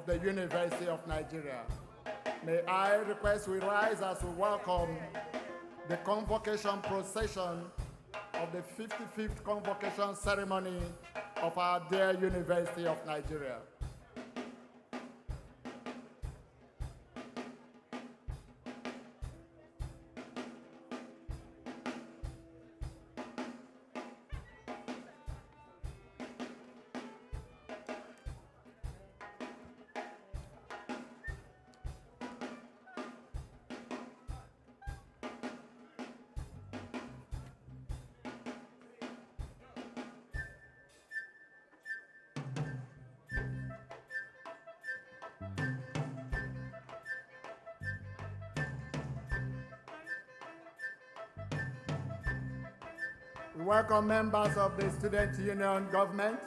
of the University of Nigeria. May I request we rise as we welcome the convocation procession of the 55th convocation ceremony of our dear University of Nigeria. We welcome members of the Student Union government.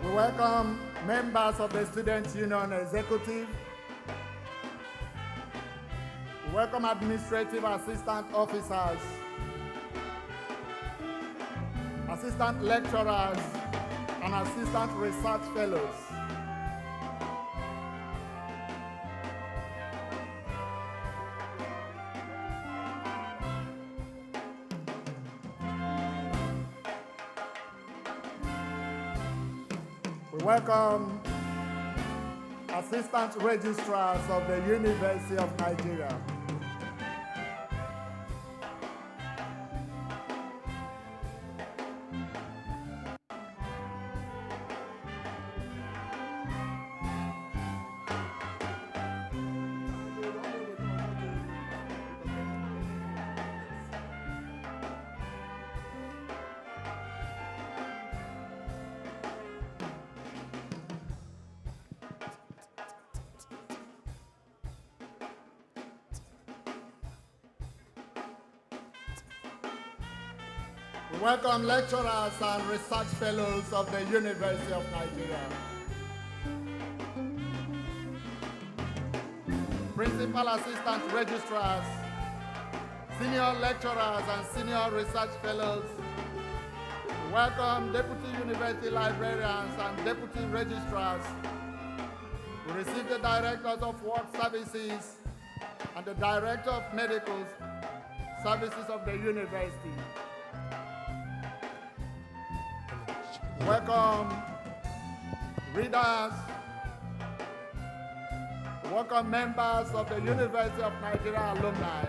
We welcome members of the Student Union Executive. We welcome administrative assistant officers, assistant lecturers, and assistant research fellows. We welcome assistant registrars of the University of Nigeria. We welcome lecturers and research fellows of the University of Nigeria. Principal assistant registrars, senior lecturers and senior research fellows. We welcome deputy university librarians and deputy registrars. We receive the directors of work services and the director of medical services of the university. Welcome readers, welcome members of the University of Nigeria alumni.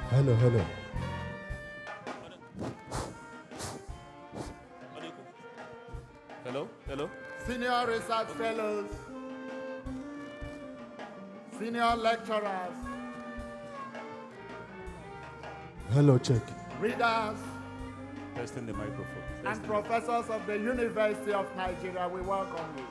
Hello. Hello. Senior research fellows, senior lecturers, Hello, check. readers, Testing the microphone. and professors of the University of Nigeria, we welcome you.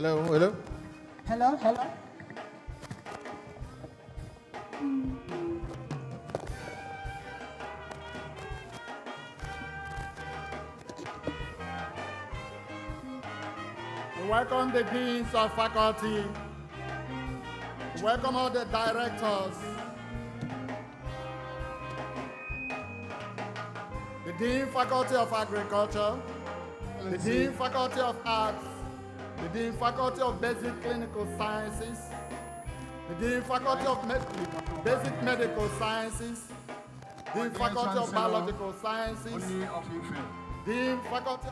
Hello, hello. Hello, hello. We welcome the deans of faculty. We welcome all the directors. The Dean Faculty of Agriculture, the Dean Faculty of Arts, the Dean Faculty of Basic Clinical Sciences, the Dean Faculty of Basic Medical Sciences, Dean Faculty of Biological Sciences, Dean Faculty...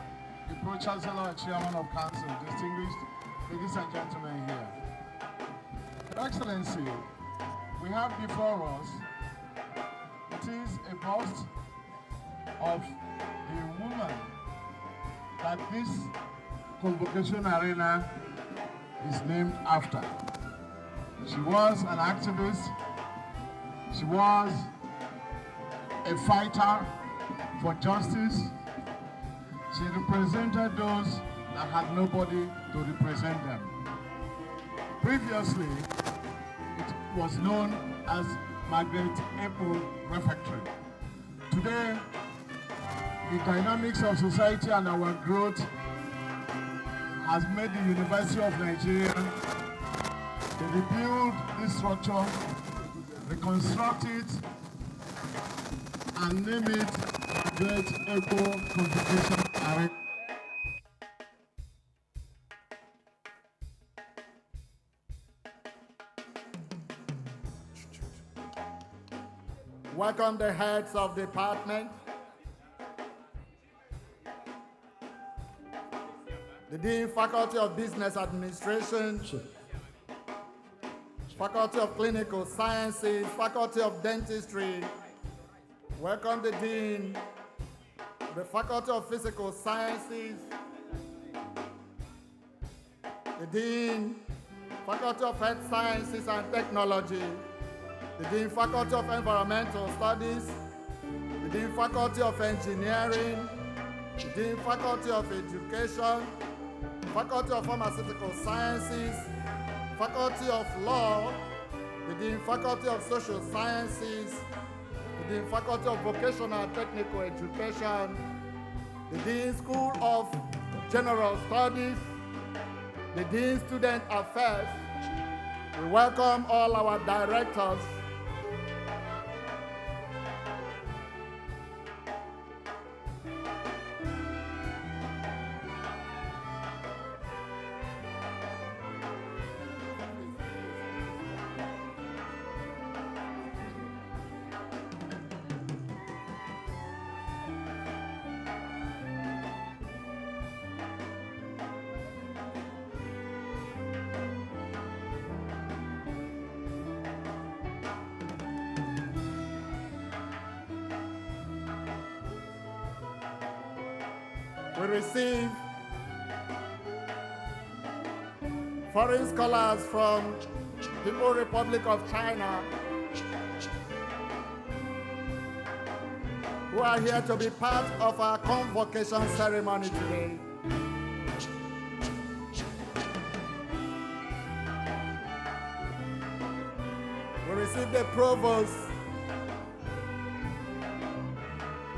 The Pro-Chancellor and Chairman of Council, distinguished ladies and gentlemen here. Your Excellency, we have before us, it is a bust of the woman that this Convocation Arena is named after. She was an activist, she was a fighter for justice. She represented those that had nobody to represent them. Previously, it was known as Margaret Apple Refectory. Today, the dynamics of society and our growth has made the University of Nigeria to rebuild this structure, reconstruct it, and name it Margaret Apple Convocation Arena. Welcome the heads of department, the Dean Faculty of Business Administration, Faculty of Clinical Sciences, Faculty of Dentistry. Welcome the Dean, the Faculty of Physical Sciences, the Dean, Faculty of Health Sciences and Technology, the Dean Faculty of Environmental Studies, the Dean Faculty of Engineering, the Dean Faculty of Education, Faculty of Pharmaceutical Sciences, Faculty of Law, the Dean Faculty of Social Sciences, the Dean Faculty of Vocational and Technical Education, the Dean School of General Studies, the Dean Student Affairs. We welcome all our directors. We receive foreign scholars from the People's Republic of China who are here to be part of our convocation ceremony today. We receive the provost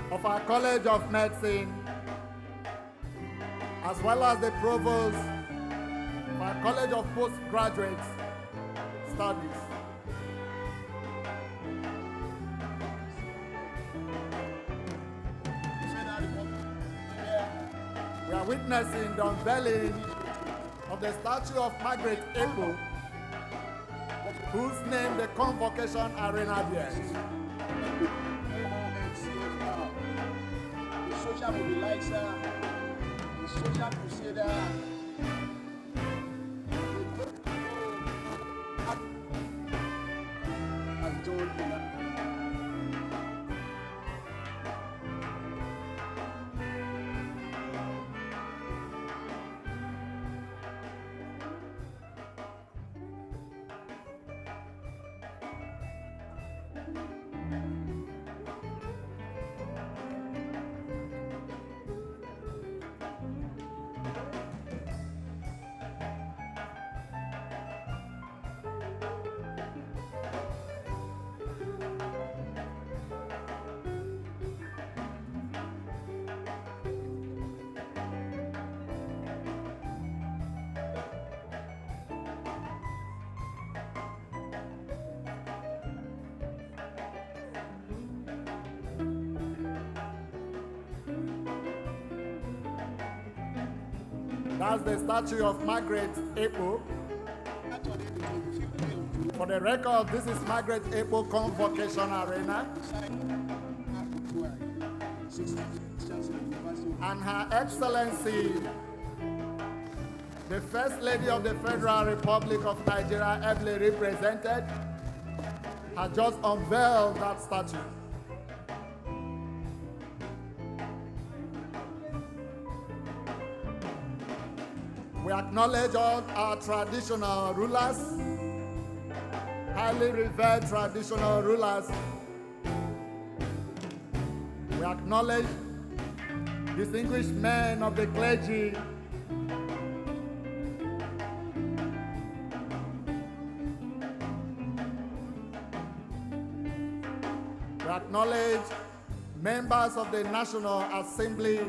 of our College of Medicine, as well as the provost of our College of Postgraduate Studies. We are witnessing the unveiling of the statue of Margaret Apple, whose name the Convocation Arena bears. The social mobilizer, the social crusader, has told you. That's the statue of Margaret Epo. For the record, this is Margaret Epo Convocation Arena. And Her Excellency, the First Lady of the Federal Republic of Nigeria, ably represented, has just unveiled that statue. We acknowledge all our traditional rulers, highly revered traditional rulers. We acknowledge distinguished men of the clergy, we acknowledge members of the National Assembly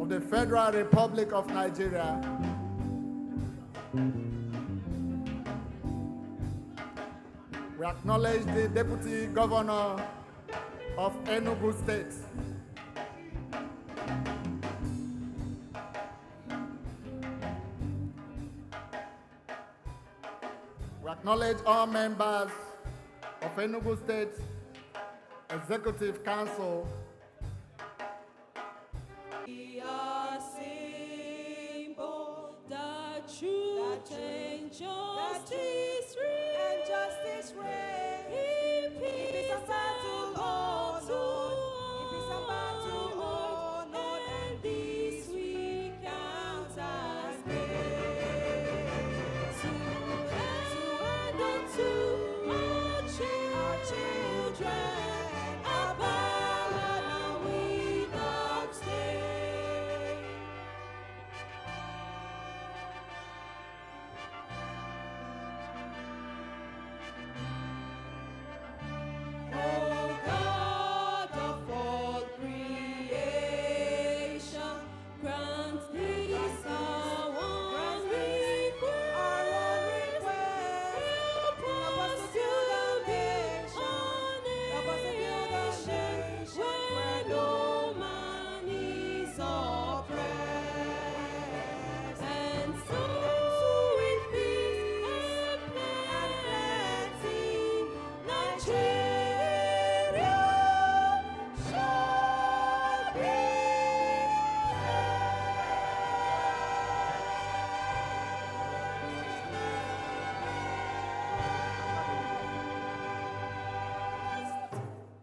of the Federal Republic of Nigeria. We acknowledge the Deputy Governor of Enugu State. We acknowledge all members of Enugu State Executive Council. We are symbol that truth and justice reign. In peace and battle honored, and this we count as gain. To hand unto our children a banner without stain. Oh God of all creation, grant this our one request. Help us to build a nation where no man is oppressed, and so with peace and plenty, Nigeria shall be.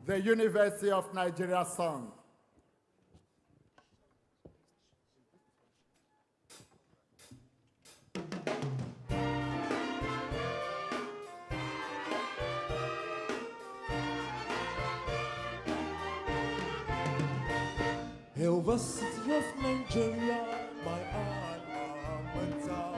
The University of Nigeria song. University of Nigeria, my alma mater.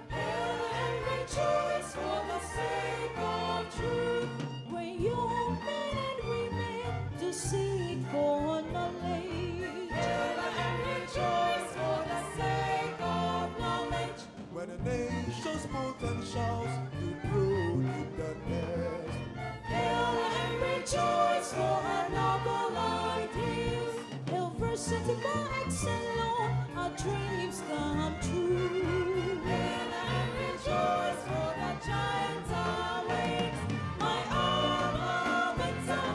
Hail and rejoice for the sake of truth, when young men and women to seek for knowledge. Hail and rejoice for the sake of knowledge. When the nation's potentials do grow in the nest. Hail and rejoice for her noble ideals. University by excellence, our dreams come true. Hail and rejoice for the giant awakes. My alma mater,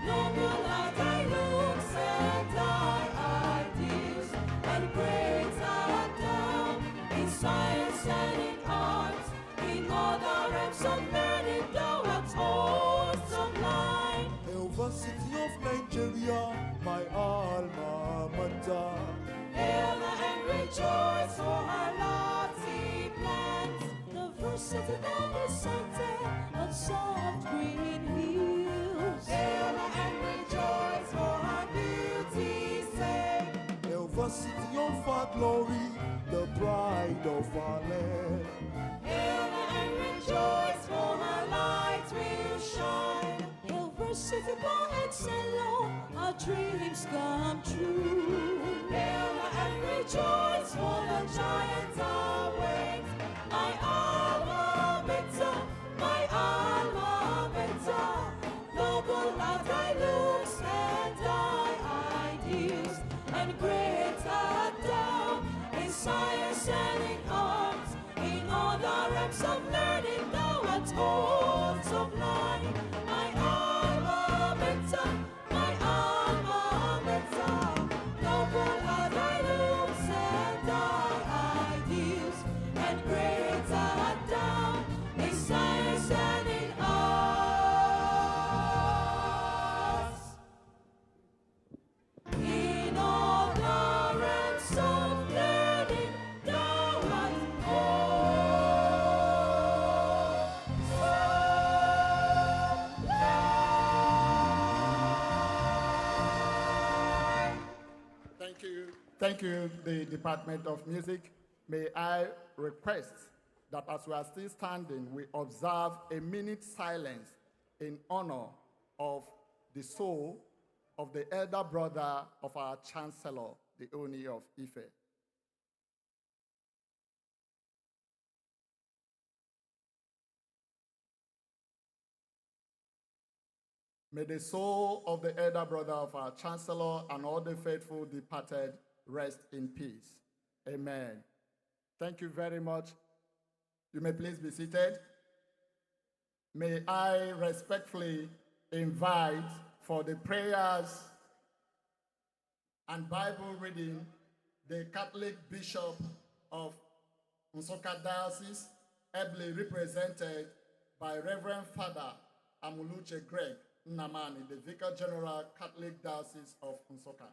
noble are thy looks and thy ideals, and great art thou in science and in arts, in all the realms of learning thou art all sublime. University of Nigeria, my alma mater. Hail and rejoice for her lofty plans. Diversity that is centered on soft green hills. Hail and rejoice for her beauty's sake. University of our glory, the pride of our land. Hail and rejoice for her light will shine. University by excellence, our dreams come true. Hail and rejoice for the giant awakes. My alma mater, noble are thy looks and thy ideals, and great Thank you, the Department of Music. May I request that as we are still standing, we observe a minute silence in honor of the soul of the elder brother of our Chancellor, the Oni of Ife. May the soul of the elder brother of our Chancellor and all the faithful departed rest in peace. Amen. Thank you very much. You may please be seated. May I respectfully invite for the prayers and Bible reading the Catholic Bishop of Nsukka Diocese, ably represented by Reverend Father Amuluche Greg Nnamani, the Vicar General, Catholic Diocese of Nsukka.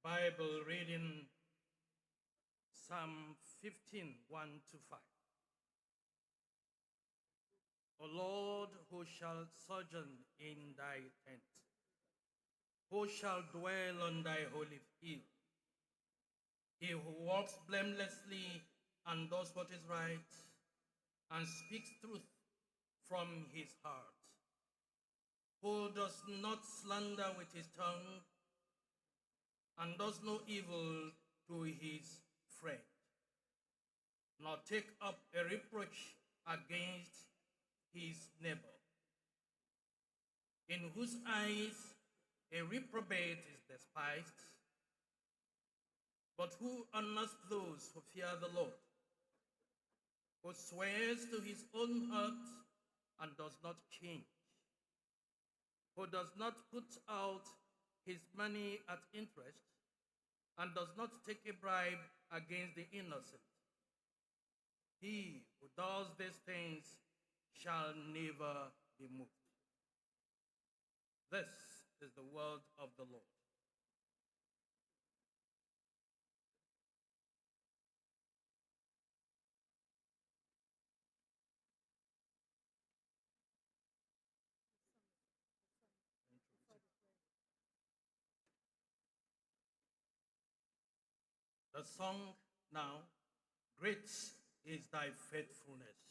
Bible reading, Psalm 15, 1 to 5. O Lord, who shall sojourn in thy tent? Who shall dwell on thy holy hill? He who walks blamelessly and does what is right, and speaks truth from his heart, who does not slander with his tongue, and does no evil to his friend, nor take up a reproach against his neighbor, in whose eyes a reprobate is despised, but who honors those who fear the Lord, who swears to his own heart and does not change, who does not put out his money at interest, and does not take a bribe against the innocent. He who does these things shall never be moved. This is the word of the Lord. The song now, Great is thy faithfulness.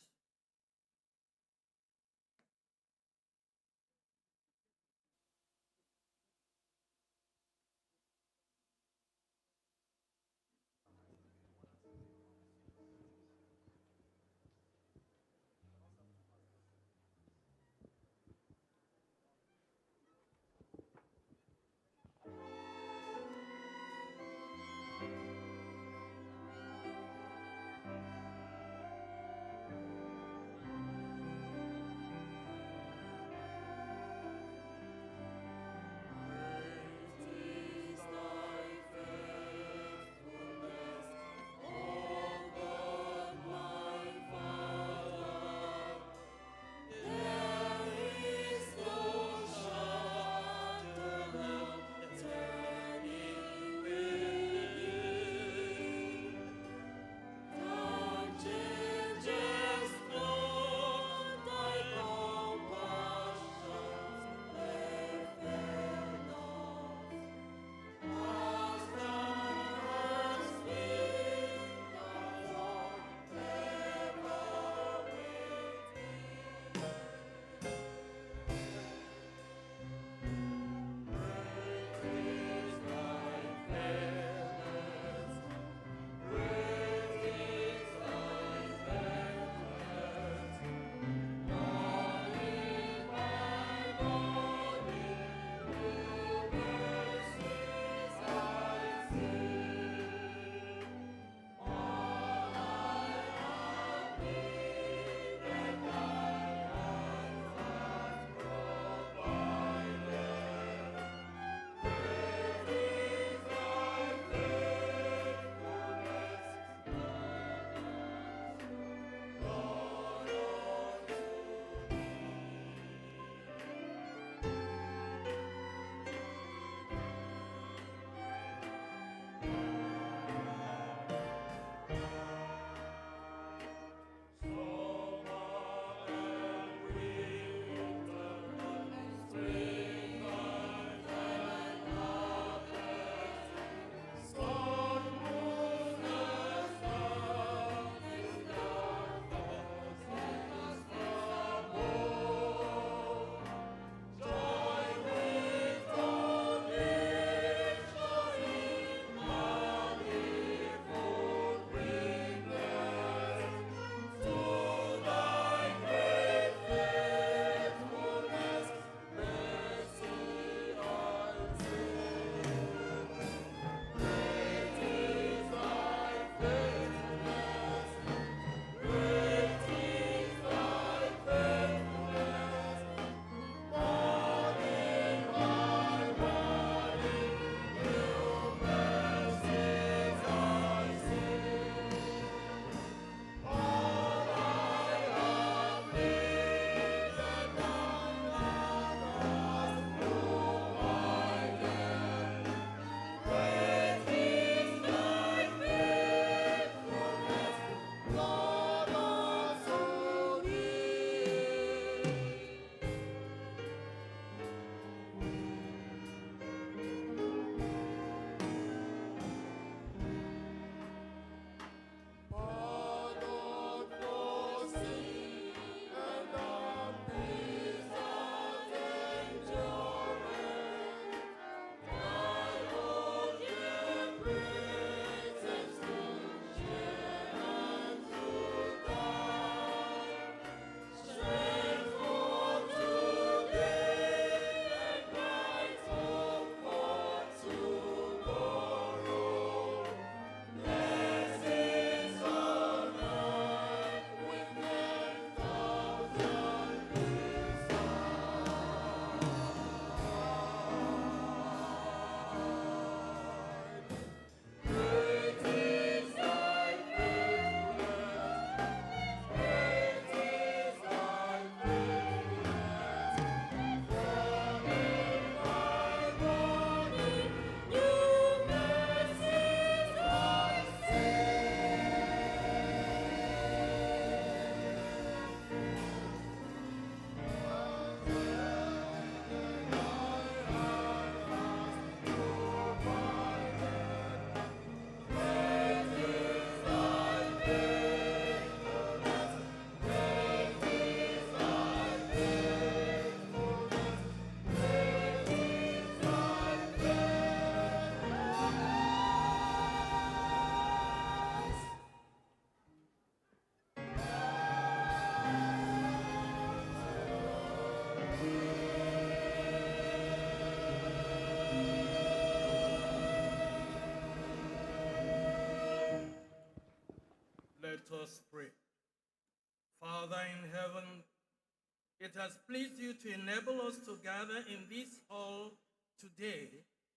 has pleased you to enable us to gather in this hall today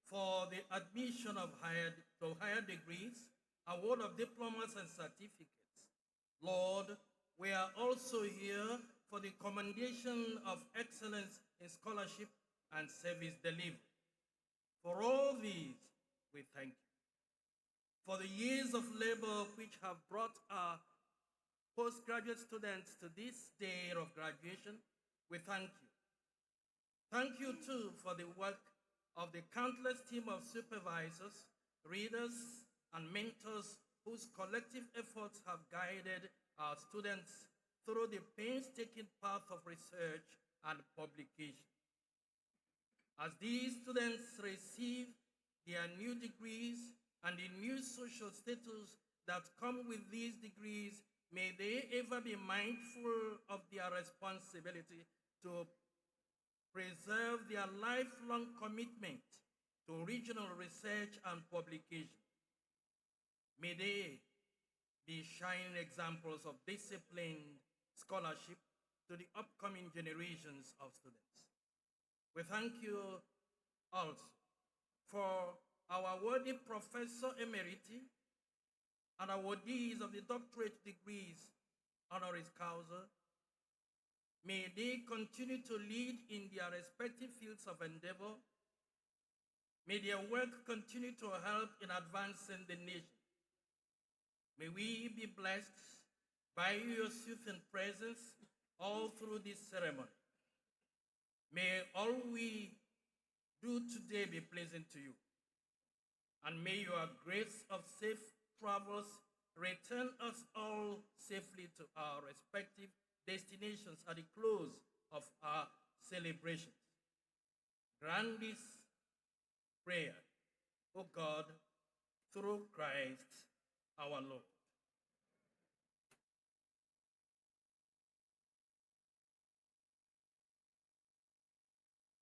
for the admission of higher degrees, award of diplomas and certificates. Lord, we are also here for the commendation of excellence in scholarship and service delivery. For all these, we thank you. For the years of labor which have brought our postgraduate students to this day of graduation, we thank you. Thank you too for the work of the countless team of supervisors, readers, and mentors whose collective efforts have guided our students through the painstaking path of research and publication. As these students receive their new degrees and the new social status that come with these degrees, may they ever be mindful of their responsibility to preserve their lifelong commitment to regional research and publication. May they be shining examples of disciplined scholarship to the upcoming generations of students. We thank you also for our worthy Professor Emeriti and awardees of the doctorate degrees honoris causa. May they continue to lead in their respective fields of endeavor. May their work continue to help in advancing the nation. May we be blessed by your soothing presence all through this ceremony. May all we do today be pleasing to you. And may your grace of safe travels return us all safely to our respective destinations at the close of our celebrations. Grant this prayer, O God, through Christ our Lord.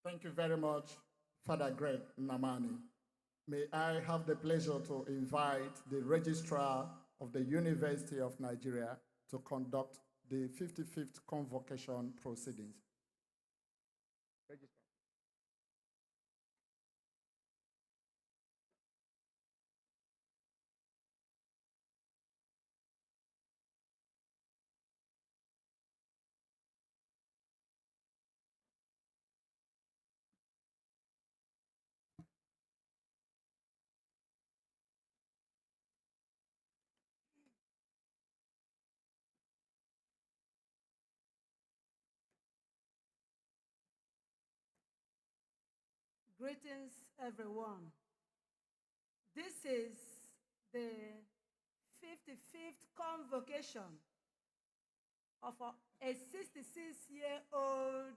Thank you very much, Father Greg Namani. May I have the pleasure to invite the Registrar of the University of Nigeria to conduct the 55th Convocation proceedings. Registrar. Greetings, everyone. This is the 55th convocation of a 66-year-old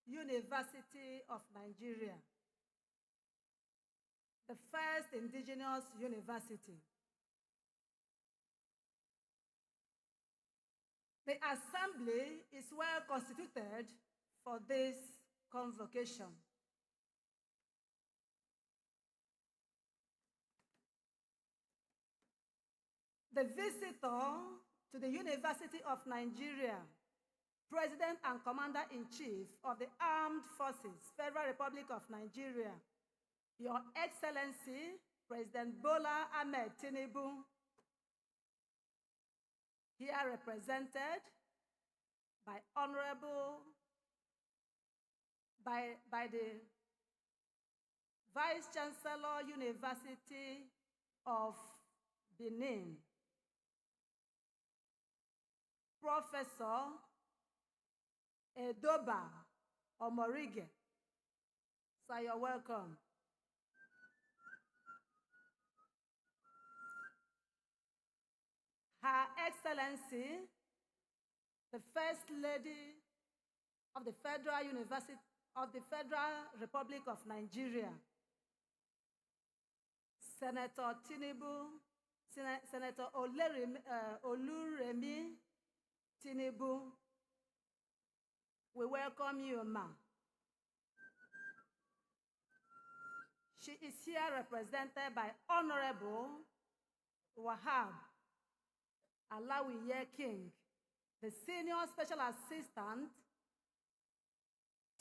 University of Nigeria, the first indigenous university. The assembly is well constituted for this convocation. The visitor to the University of Nigeria, President and Commander-in-Chief of the Armed Forces, Federal Republic of Nigeria, Your Excellency, President Bola Ahmed Tinubu, here represented by by the Vice Chancellor, University of Benin, Professor Edoba Omorige. So you're welcome. Her Excellency, the First Lady of the Federal University of the Federal Republic of Nigeria, Senator Tinubu, Senator Oluremi Tinubu, we welcome you, ma. She is here represented by Honorable Wahab Alawiye King, the Senior Special Assistant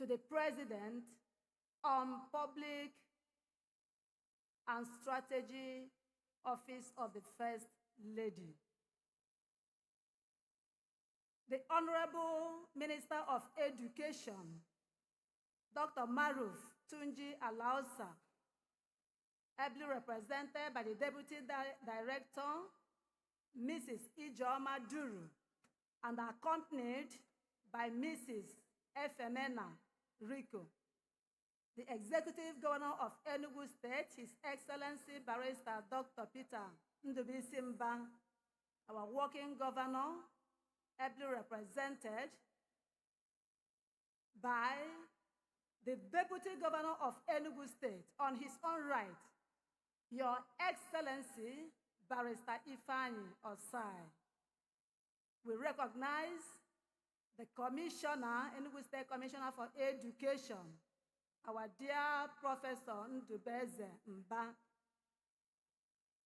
to the President on Public and Strategy Office of the First Lady. The Honorable Minister of Education, Dr. Maruf Tunji Alausa, ably represented by the Deputy Director, Mrs. Ijeoma Duru, and accompanied by Mrs. Efemena Rico. The Executive Governor of Enugu State, His Excellency Barrister Dr. Peter Ndubisi Mba, our working governor, ably represented by the Deputy Governor of Enugu State on his own right, Your Excellency Barrister Ifeanyi Osai. We recognize the Commissioner, Enugu State Commissioner for Education, our dear Professor Ndubeze Mba.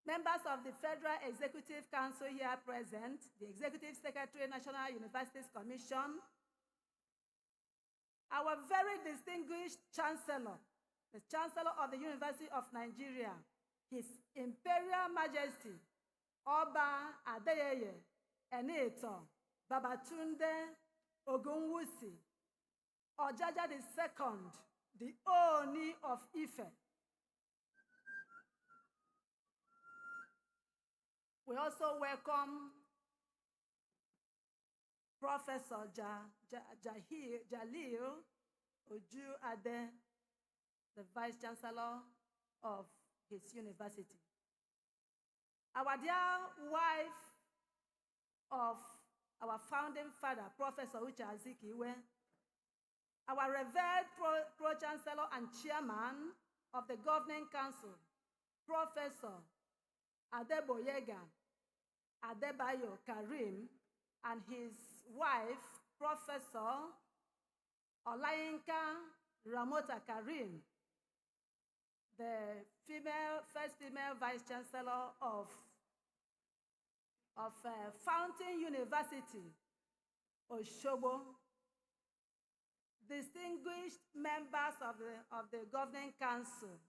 Members of the Federal Executive Council here present, the Executive Secretary, National Universities Commission, our very distinguished Chancellor, the Chancellor of the University of Nigeria, His Imperial Majesty, Oba Adeyeye Eneto Babatunde Ogunwusi, Ojaja II, the Oni of Ife. We also welcome Professor Jalil Oju Ade, the Vice Chancellor of his university. Our dear wife of our founding father, Professor Uche Azikiwe, our revered Pro-Chancellor and Chairman of the Governing Council, Professor Adeboyega Adebayo Karim, and his wife, Professor Olayinka Ramota Karim, the first female Vice Chancellor of Fountain University, Oshobo, distinguished members of the Governing Council.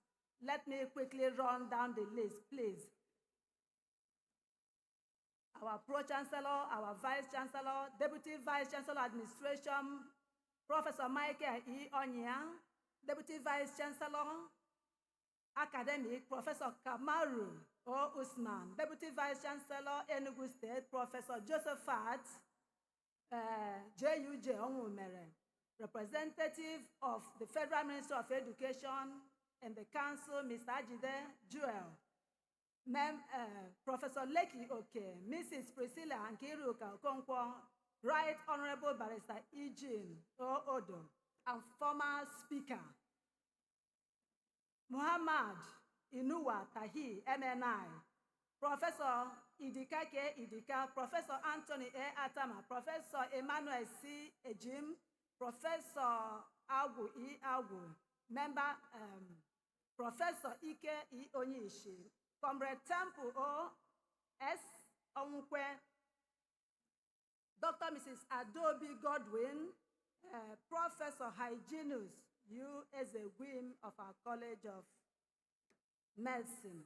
Let me quickly run down the list, please. Our Pro-Chancellor, our Vice-Chancellor, Deputy Vice-Chancellor Administration, Professor Michael E. Onya, Deputy Vice-Chancellor, Academic, Professor Kamaru O. Usman, Deputy Vice-Chancellor, Enugu State, Professor Josephat J.U.J. Onwumere, Representative of the Federal Ministry of Education and the Council, Mr. Ajide Joel, Professor Leki Oke, Mrs. Priscilla Nkiruka Okonkwo, Right Honorable Barrister Eugene O. Odo, and former Speaker, Muhammad Inuwa Tahi, MNI, Professor Idika K. Idika, Professor Anthony A. Atama, Professor Emmanuel C. Ejim, Professor Agu E. Agu, Member Professor Ike E. Onyishi, Comrade Temple O. S. Onwukwe, Dr. Mrs. Adobe Godwin, Professor Hyginus U. Ezegwim of our College of Medicine.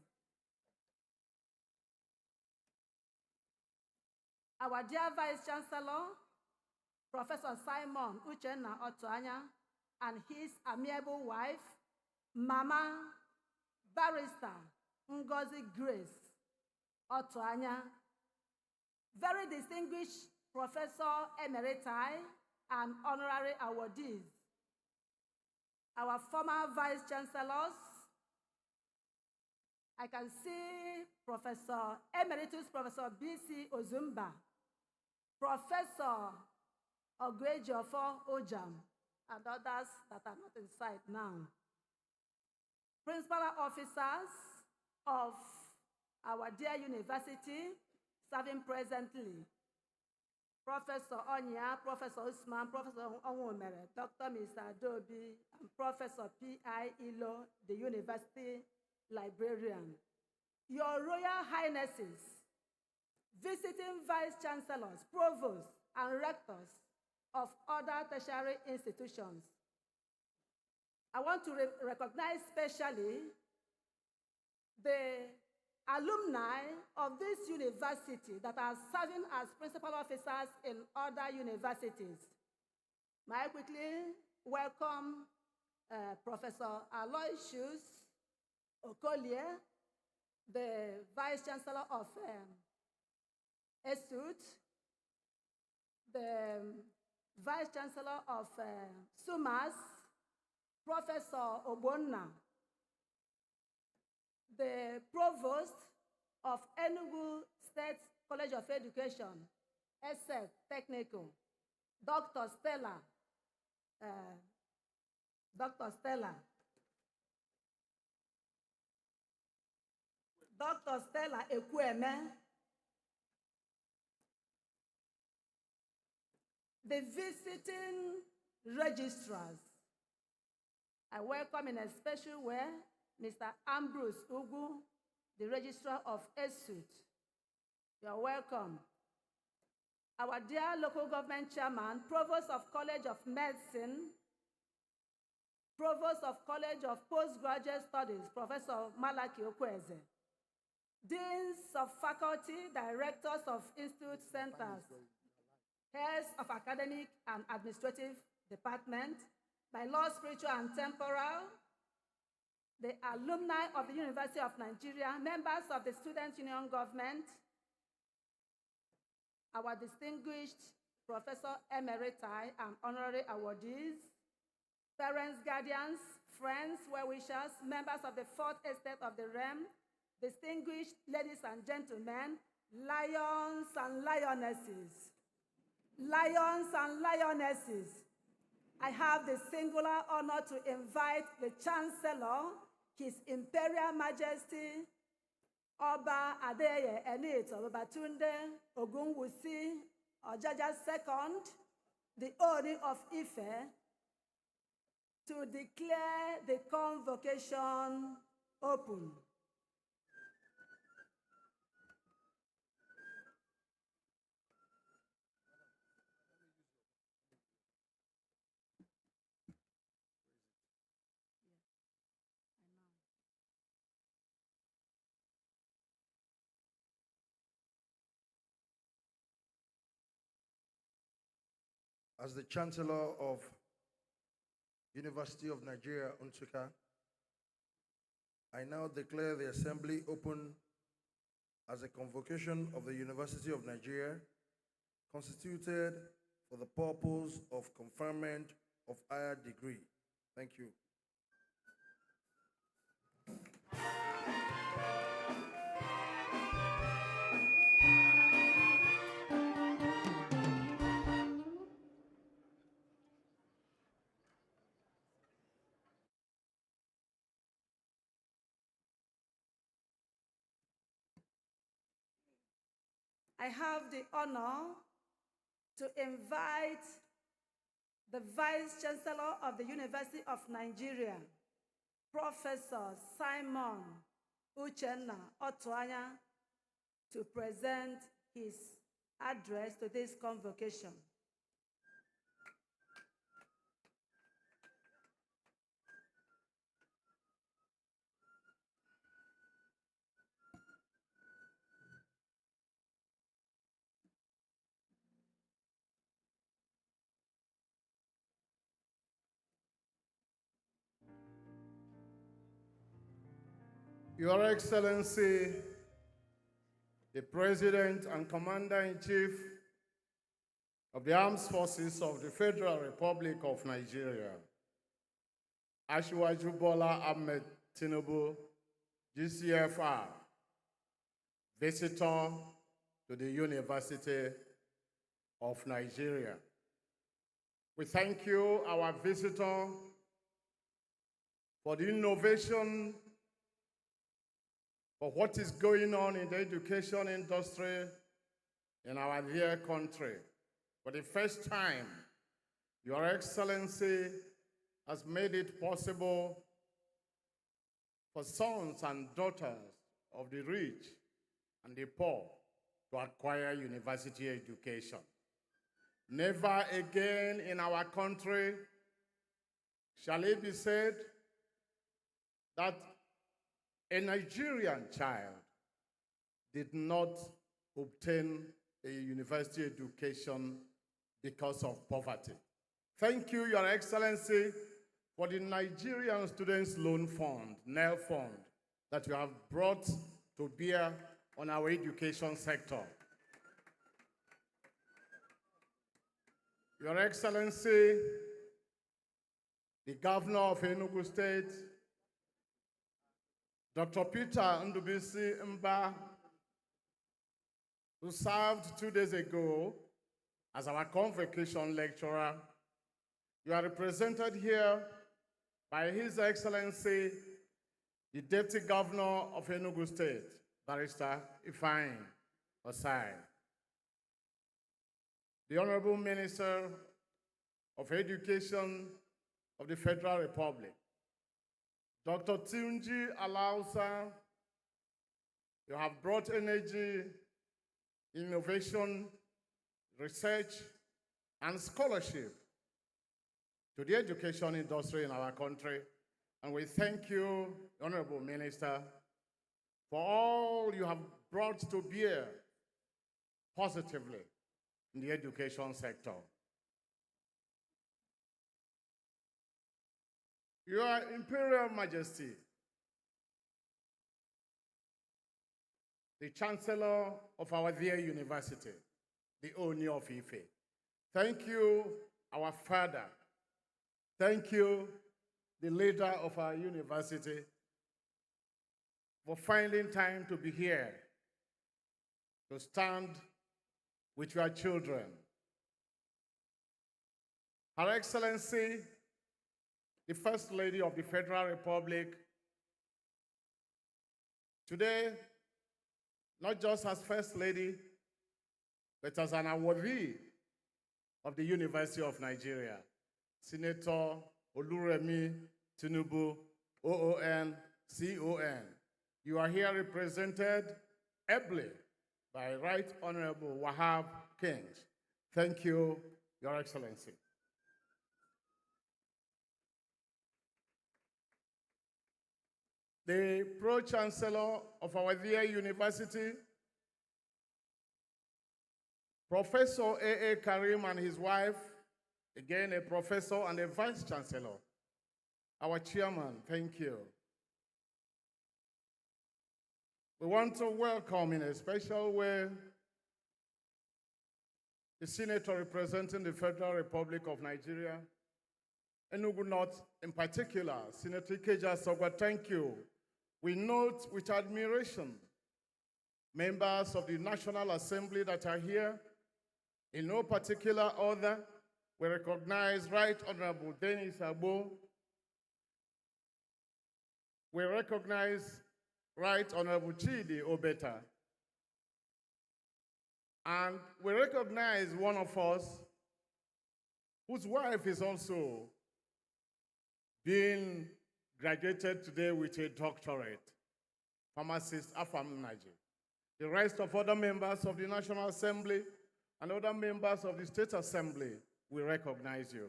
Our dear Vice Chancellor, Professor Simon Uchenna Otuanya, and his amiable wife, Mama Barrister Ngozi Grace Otuanya, very distinguished Professor Emeriti and Honorary awardees, our former Vice Chancellors. I can see Professor Emeritus Professor B.C. Ozumba, Professor Ogwejiofor Ojam, and others that are not in sight now. Principal officers of our dear university serving presently, Professor Onya, Professor Usman, Professor Onwumere, Dr. Mr. Adobe, and Professor P.I. Ilo, the university librarian. Your Royal Highnesses, visiting Vice Chancellors, Provosts, and Rectors of other tertiary institutions, I want to recognize specially the alumni of this university that are serving as principal officers in other universities. May I quickly welcome Professor Aloysius Okolie, the Vice Chancellor of ESUT, the Vice Chancellor of SUMAS, Professor Obonna, the Provost of Enugu State College of Education, ESSEC Technical, Dr. Stella, Dr. Stella Ekweme, the visiting registrars. I welcome in a special way Mr. Ambrose Ugu, the Registrar of ESUT. You are welcome. Our dear local government chairman, Provost of College of Medicine, Provost of College of Postgraduate Studies, Professor Malaki Okweze, Deans of Faculty, Directors of Institute Centers, Heads of Academic and Administrative Department, by law, spiritual, and temporal, the alumni of the University of Nigeria, members of the Student Union Government, our distinguished Professor Emeriti and Honorary awardees, parents, guardians, friends, well-wishers, members of the Fourth Estate of the Realm, distinguished ladies and gentlemen, lions and lionesses. Lions and lionesses, I have the singular honor to invite the Chancellor, His Imperial Majesty, Oba Adeye Enito Babatunde Ogunwusi Ojaja II, the Oni of Ife, to declare the convocation open. As the Chancellor of University of Nigeria, Nsukka, I now declare the Assembly open as a convocation of the University of Nigeria, constituted for the purpose of conferment of higher degree. Thank you. I have the honor to invite the Vice Chancellor of the University of Nigeria, Professor Simon Uchenna Otuanya, to present his address to this convocation. Your Excellency, the President and Commander-in-Chief of the Armed Forces of the Federal Republic of Nigeria, Asiwaju Bola Ahmed Tinubu, GCFR, visitor to the University of Nigeria. We thank you, our visitor, for the innovation for what is going on in the education industry in our dear country. For the first time, Your Excellency has made it possible for sons and daughters of the rich and the poor to acquire university education. Never again in our country Shall it be said that a Nigerian child did not obtain a university education because of poverty? Thank you, Your Excellency, for the Nigerian Students Loan Fund, NEL Fund, that you have brought to bear on our education sector. Your Excellency, the Governor of Enugu State, Dr. Peter Ndubisi Mba, who served 2 days ago as our convocation lecturer, you are represented here by His Excellency, the Deputy Governor of Enugu State, Barrister Ifeanyi Osai, the Honorable Minister of Education of the Federal Republic, Dr. Tunji Alausa. You have brought energy, innovation, research, and scholarship to the education industry in our country. And we thank you, Honorable Minister, for all you have brought to bear positively in the education sector. Your Imperial Majesty, the Chancellor of our dear university, the Oni of Ife. Thank you, our father. Thank you, the leader of our university, for finding time to be here, to stand with your children. Her Excellency, the First Lady of the Federal Republic, today, not just as First Lady, but as an awardee of the University of Nigeria, Senator Oluremi Tinubu, OON, CON. You are here represented ably by Right Honorable Wahab Kings. Thank you, Your Excellency. The Pro-Chancellor of our dear university, Professor A.A. Karim and his wife, again a professor and a vice-chancellor. Our chairman, thank you. We want to welcome in a special way the senator representing the Federal Republic of Nigeria, Enugu North in particular, Senator Ikeja Sogwa, thank you. We note with admiration members of the National Assembly that are here. In no particular order, we recognize Right Honorable Dennis Agbo. We recognize Right Honorable Chidi Obeta. And we recognize one of us whose wife is also being graduated today with a doctorate, pharmacist Afam Naji. The rest of other members of the National Assembly and other members of the State Assembly, we recognize you.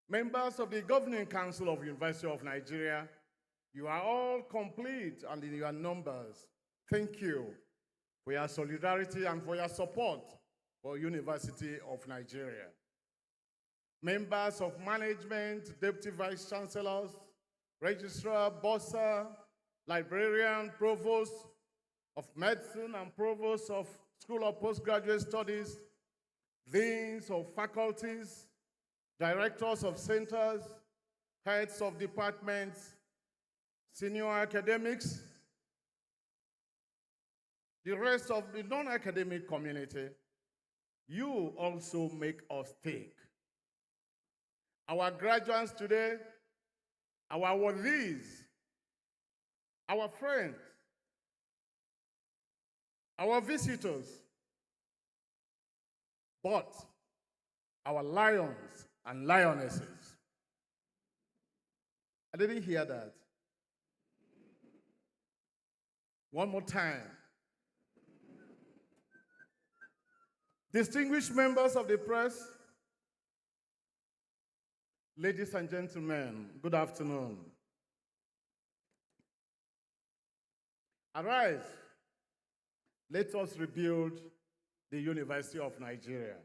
Members of the Governing Council of University of Nigeria, you are all complete and in your numbers. Thank you for your solidarity and for your support for University of Nigeria. Members of management, deputy vice chancellors, registrar, bursar, librarian, provost of medicine and provost of School of Postgraduate Studies, deans of faculties, directors of centers, heads of departments, senior academics, the rest of the non-academic community, you also make us think. Our graduates today, our awardees, our friends, our visitors, but our lions and lionesses. I didn't hear that. One more time. Distinguished members of the press, Ladies and gentlemen, good afternoon. Arise, let us rebuild the University of Nigeria,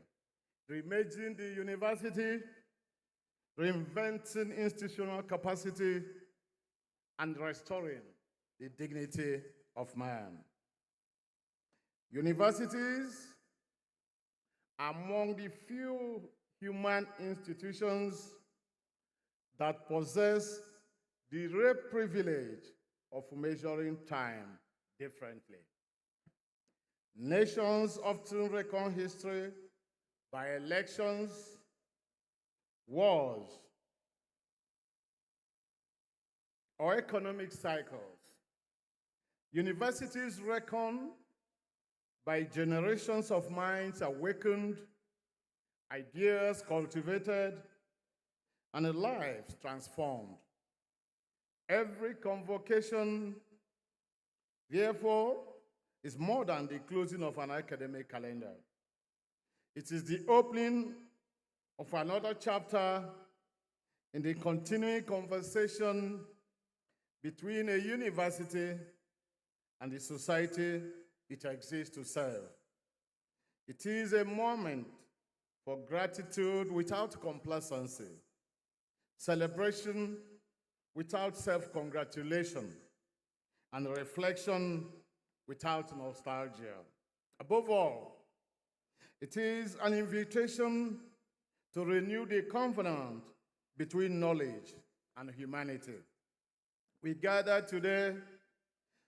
reimagining the university, reinventing institutional capacity, and restoring the dignity of man. Universities are among the few human institutions that possess the rare privilege of measuring time differently. Nations often reckon history by elections, wars, or economic cycles. Universities reckon by generations of minds awakened, ideas cultivated, and lives transformed. Every convocation, therefore, is more than the closing of an academic calendar. It is the opening of another chapter in the continuing conversation between a university and the society it exists to serve. It is a moment for gratitude without complacency, celebration without self-congratulation, and reflection without nostalgia. Above all, it is an invitation to renew the covenant between knowledge and humanity. We gather today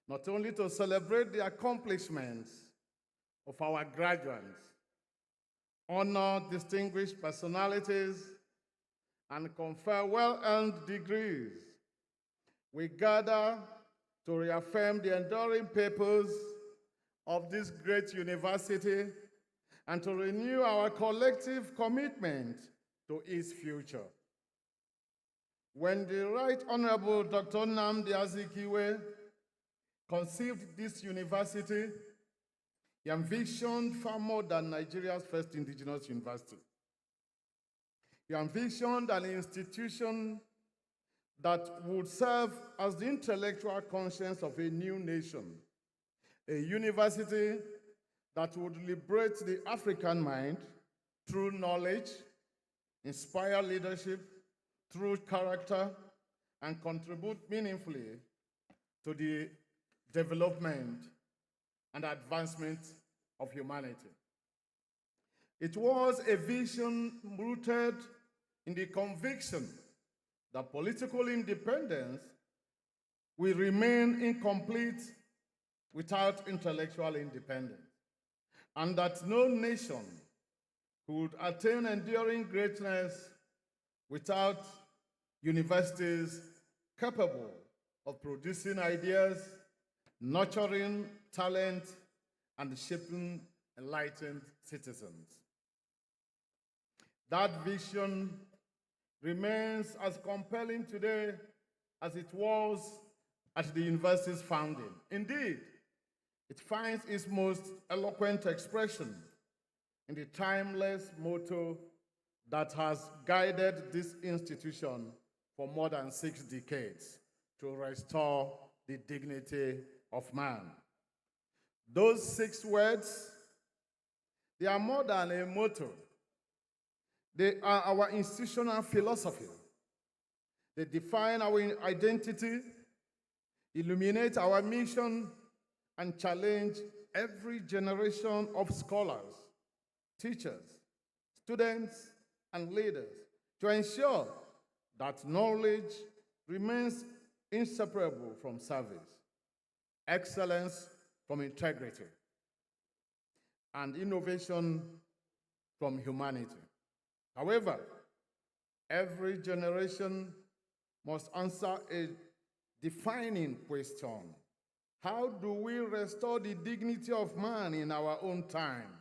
not only to celebrate the accomplishments of our graduates, honor distinguished personalities, and confer well-earned degrees. We gather to reaffirm the enduring purpose of this great university and to renew our collective commitment to its future. When the Right Honorable Dr. Nnamdi Azikiwe conceived this university, he envisioned far more than Nigeria's first indigenous university. He envisioned an institution that would serve as the intellectual conscience of a new nation, a university that would liberate the African mind through knowledge, inspire leadership through character, and contribute meaningfully to the development and advancement of humanity. It was a vision rooted in the conviction that political independence will remain incomplete without intellectual independence, and that no nation could attain enduring greatness without universities capable of producing ideas, nurturing talent, and shaping enlightened citizens. That vision remains as compelling today as it was at the university's founding. Indeed, it finds its most eloquent expression in the timeless motto that has guided this institution for more than 6 decades: to restore the dignity of man. Those 6 words, they are more than a motto. They are our institutional philosophy. They define our identity, illuminate our mission, and challenge every generation of scholars, teachers, students, and leaders to ensure that knowledge remains inseparable from service, excellence from integrity, and innovation from humanity. However, every generation must answer a defining question: how do we restore the dignity of man in our own time?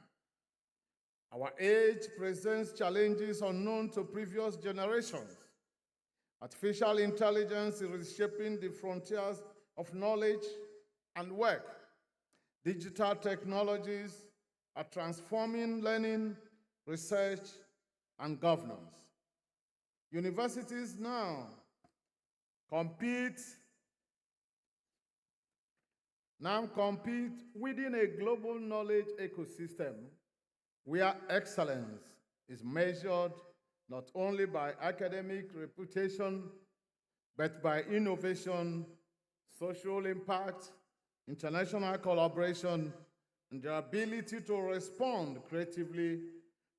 Our age presents challenges unknown to previous generations. Artificial intelligence is reshaping the frontiers of knowledge and work. Digital technologies are transforming learning, research, and governance. Universities now compete within a global knowledge ecosystem where excellence is measured not only by academic reputation, but by innovation, social impact, international collaboration, and their ability to respond creatively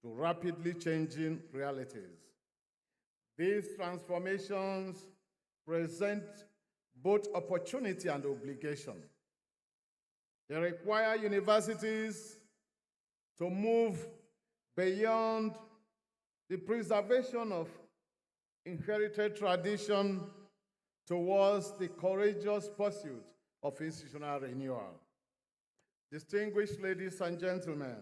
to rapidly changing realities. These transformations present both opportunity and obligation. They require universities to move beyond the preservation of inherited tradition towards the courageous pursuit of institutional renewal. Distinguished ladies and gentlemen,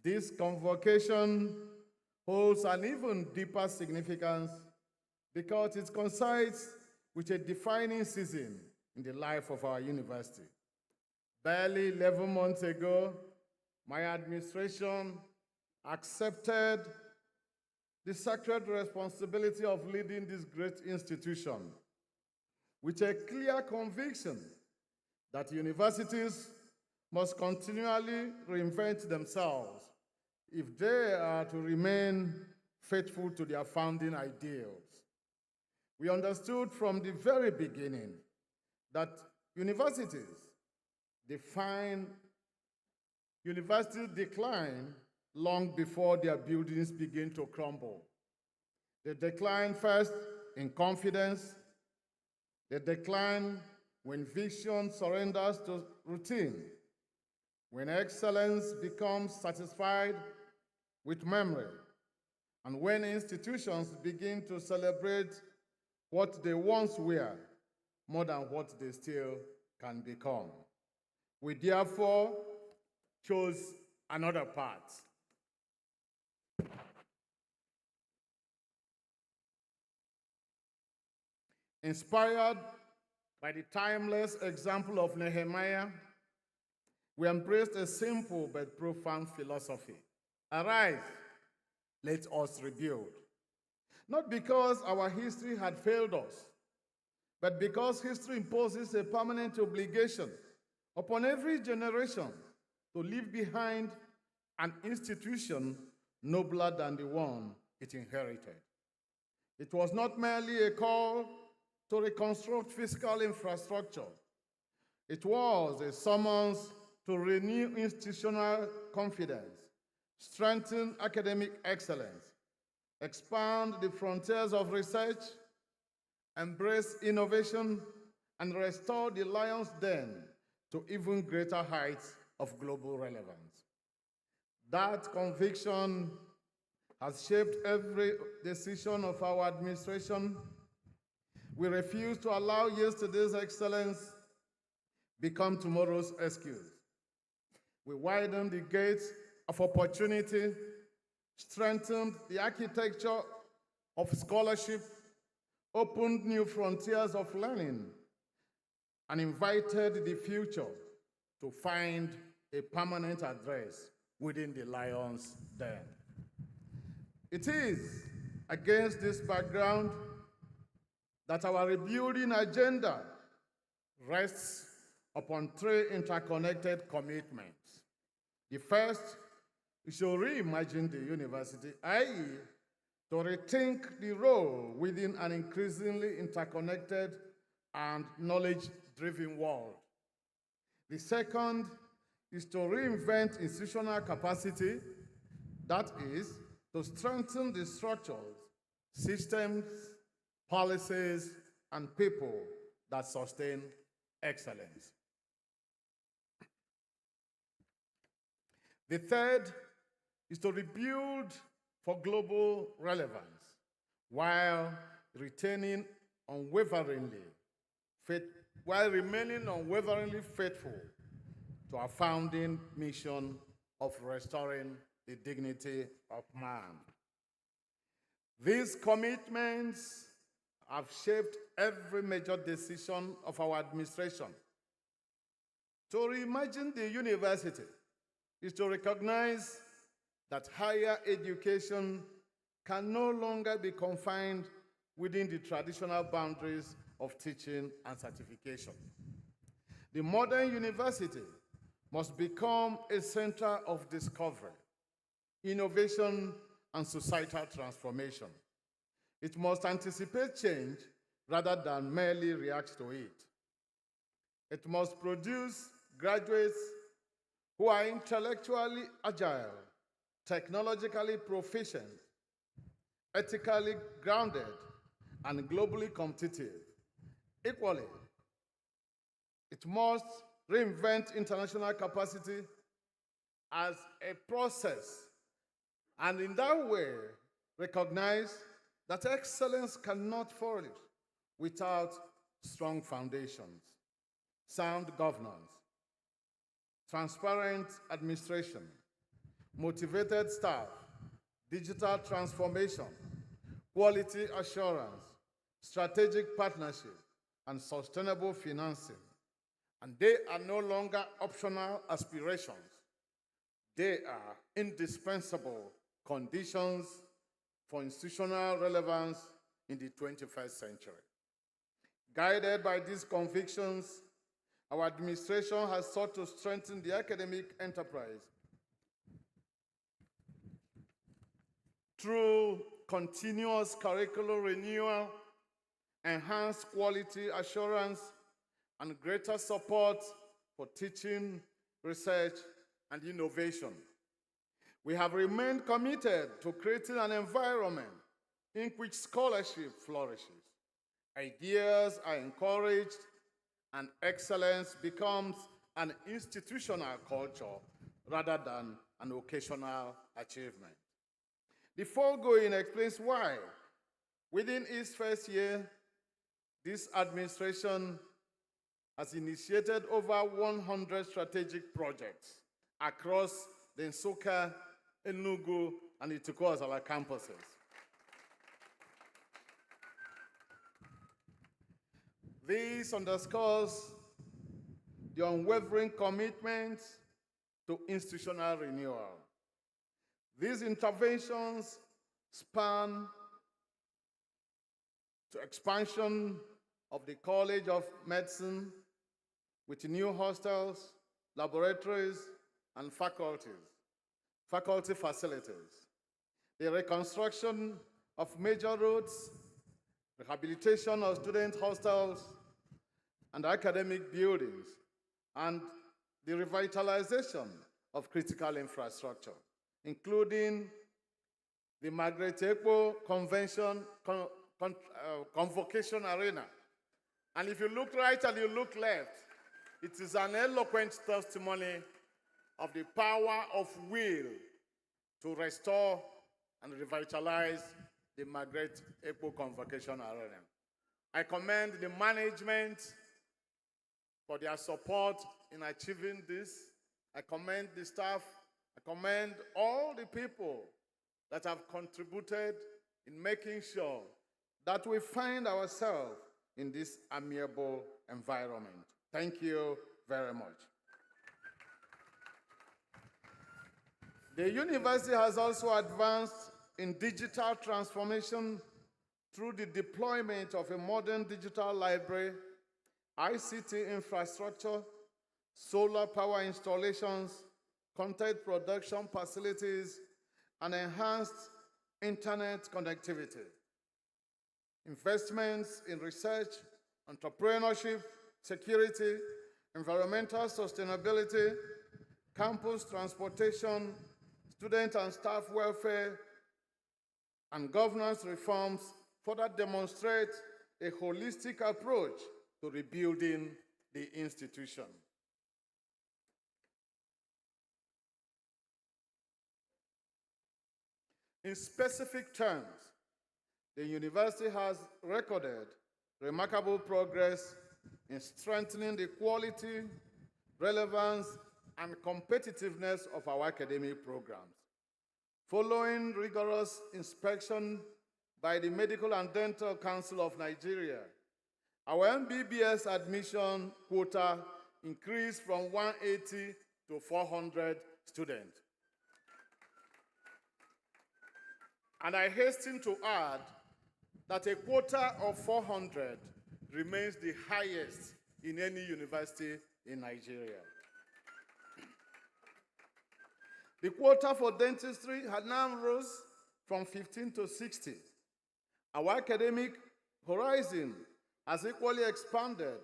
this convocation holds an even deeper significance because it coincides with a defining season in the life of our university. Barely 11 months ago, my administration accepted the sacred responsibility of leading this great institution with a clear conviction that universities must continually reinvent themselves if they are to remain faithful to their founding ideals. We understood from the very beginning that universities decline long before their buildings begin to crumble. They decline first in confidence. They decline when vision surrenders to routine, when excellence becomes satisfied with memory, and when institutions begin to celebrate what they once were more than what they still can become. We therefore chose another path. Inspired by the timeless example of Nehemiah, we embraced a simple but profound philosophy. Arise, let us rebuild. Not because our history had failed us, but because history imposes a permanent obligation upon every generation to leave behind an institution nobler than the one it inherited. It was not merely a call to reconstruct physical infrastructure. It was a summons to renew institutional confidence, strengthen academic excellence, expand the frontiers of research, embrace innovation, and restore the lion's den to even greater heights of global relevance. That conviction has shaped every decision of our administration. We refuse to allow yesterday's excellence become tomorrow's excuse. We widen the gates of opportunity, strengthened the architecture of scholarship, opened new frontiers of learning, and invited the future to find a permanent address within the lion's den. It is against this background that our rebuilding agenda rests upon three interconnected commitments. The first is to reimagine the university, i.e., to rethink the role within an increasingly interconnected and knowledge-driven world. The second is to reinvent institutional capacity, that is, to strengthen the structures, systems, policies, and people that sustain excellence. The third is to rebuild for global relevance while remaining unwaveringly faithful to our founding mission of restoring the dignity of man. These commitments have shaped every major decision of our administration. To reimagine the university is to recognize that higher education can no longer be confined within the traditional boundaries of teaching and certification. The modern university must become a center of discovery, innovation, and societal transformation. It must anticipate change rather than merely react to it. It must produce graduates who are intellectually agile, technologically proficient, ethically grounded, and globally competitive. Equally, it must reinvent international capacity as a process, and in that way, recognize that excellence cannot flourish without strong foundations, sound governance, transparent administration, motivated staff, digital transformation, quality assurance, strategic partnership, and sustainable financing. And they are no longer optional aspirations. They are indispensable conditions for institutional relevance in the 21st century. Guided by these convictions, our administration has sought to strengthen the academic enterprise through continuous curricular renewal, enhanced quality assurance, and greater support for teaching, research, and innovation. We have remained committed to creating an environment in which scholarship flourishes, ideas are encouraged, and excellence becomes an institutional culture rather than an occasional achievement. The foregoing explains why, within its first year, this administration has initiated over 100 strategic projects across the Nsukka, Enugu, and Ituku campuses. This underscores the unwavering commitment to institutional renewal. These interventions span to expansion of the College of Medicine with new hostels, laboratories, and faculty facilities, the reconstruction of major roads, rehabilitation of student hostels and academic buildings, and the revitalization of critical infrastructure, including the Margaret Ekpo Convocation Arena. And if you look right and you look left, it is an eloquent testimony of the power of will to restore and revitalize the Margaret Ekpo Convocation Arena. I commend the management for their support in achieving this. I commend the staff. I commend all the people that have contributed in making sure that we find ourselves in this amiable environment. Thank you very much. The university has also advanced in digital transformation through the deployment of a modern digital library, ICT infrastructure, solar power installations, content production facilities, and enhanced internet connectivity. Investments in research, entrepreneurship, security, environmental sustainability, campus transportation, student and staff welfare, and governance reforms further demonstrate a holistic approach to rebuilding the institution. In specific terms, the university has recorded remarkable progress in strengthening the quality, relevance, and competitiveness of our academic programs. Following rigorous inspection by the Medical and Dental Council of Nigeria, our MBBS admission quota increased from 180 to 400 students. And I hasten to add that a quota of 400 remains the highest in any university in Nigeria. The quota for dentistry had now rose from 15 to 60. Our academic horizon has equally expanded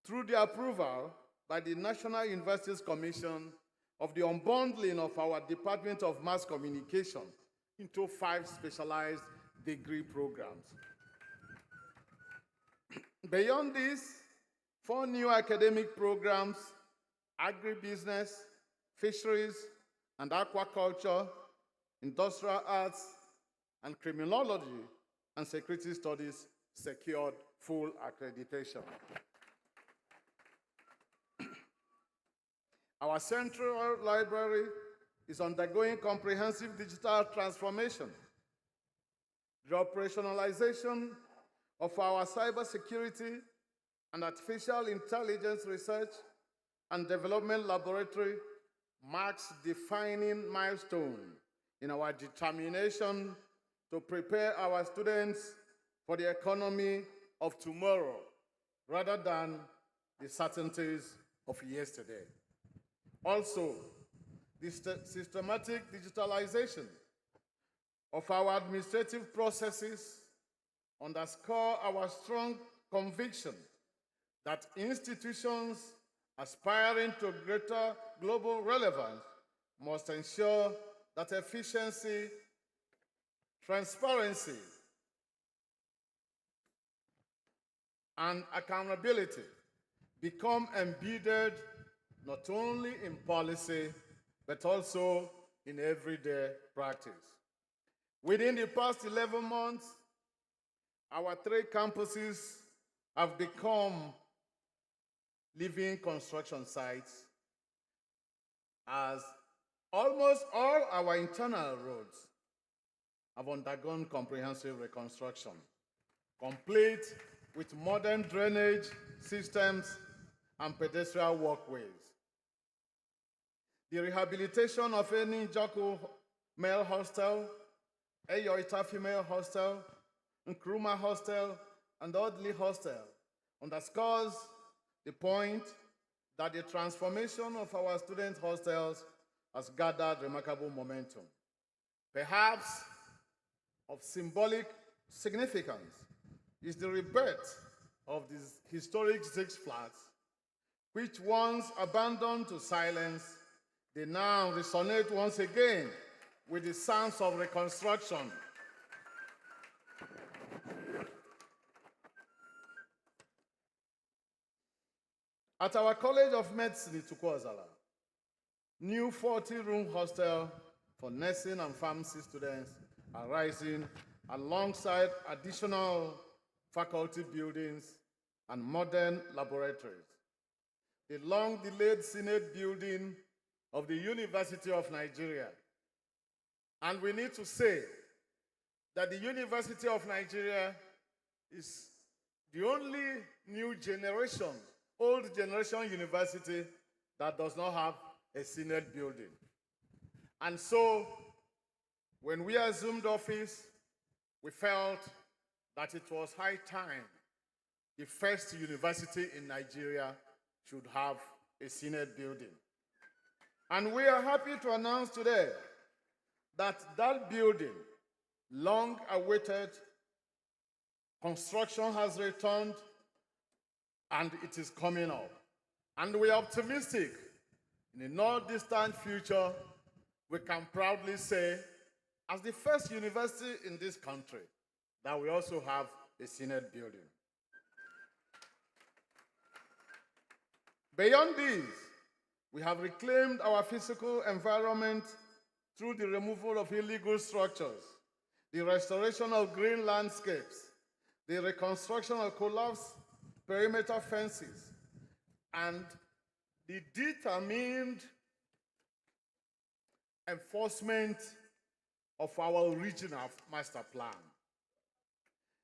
through the approval by the National Universities Commission of the unbundling of our Department of Mass Communication into 5 specialized degree programs. Beyond this, 4 new academic programs, agribusiness, fisheries, and aquaculture, industrial arts, and criminology and security studies secured full accreditation. Our central library is undergoing comprehensive digital transformation. The operationalization of our cybersecurity and artificial intelligence research and development laboratory marks defining milestone in our determination to prepare our students for the economy of tomorrow rather than the certainties of yesterday. Also, the systematic digitalization of our administrative processes underscore our strong conviction that institutions aspiring to greater global relevance must ensure that efficiency, transparency, and accountability become embedded not only in policy, but also in everyday practice. Within the past 11 months, our 3 campuses have become living construction sites, as almost all our internal roads have undergone comprehensive reconstruction, complete with modern drainage systems and pedestrian walkways. The rehabilitation of any Nsukka male hostel, Eyoita female hostel, Nkrumah hostel, and Audley hostel underscores the point that the transformation of our student hostels has gathered remarkable momentum. Perhaps of symbolic significance is the rebirth of these historic 6 flats, which once abandoned to silence, they now resonate once again with the sounds of reconstruction. At our College of Medicine, Nsukka, new 40-room hostel for nursing and pharmacy students are rising alongside additional faculty buildings and modern laboratories. The long-delayed Senate building of the University of Nigeria. And we need to say that the University of Nigeria is the only new generation, old generation university that does not have a Senate building. And so, when we assumed office, we felt that it was high time the first university in Nigeria should have a Senate building. And we are happy to announce today that that building, long awaited, construction has returned and it is coming up. And we are optimistic in the not distant future, we can proudly say, as the first university in this country, that we also have a Senate building. Beyond these, we have reclaimed our physical environment through the removal of illegal structures, the restoration of green landscapes, the reconstruction of collapsed perimeter fences, and the determined enforcement of our regional master plan.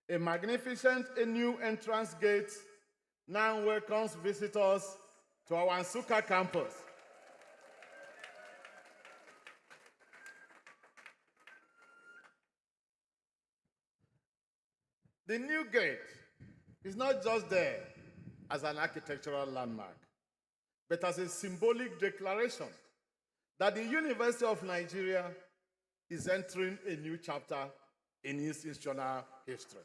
A magnificent new entrance gate now welcomes visitors to our Nsukka campus. The new gate is not just there as an architectural landmark, but as a symbolic declaration that the University of Nigeria is entering a new chapter in institutional history.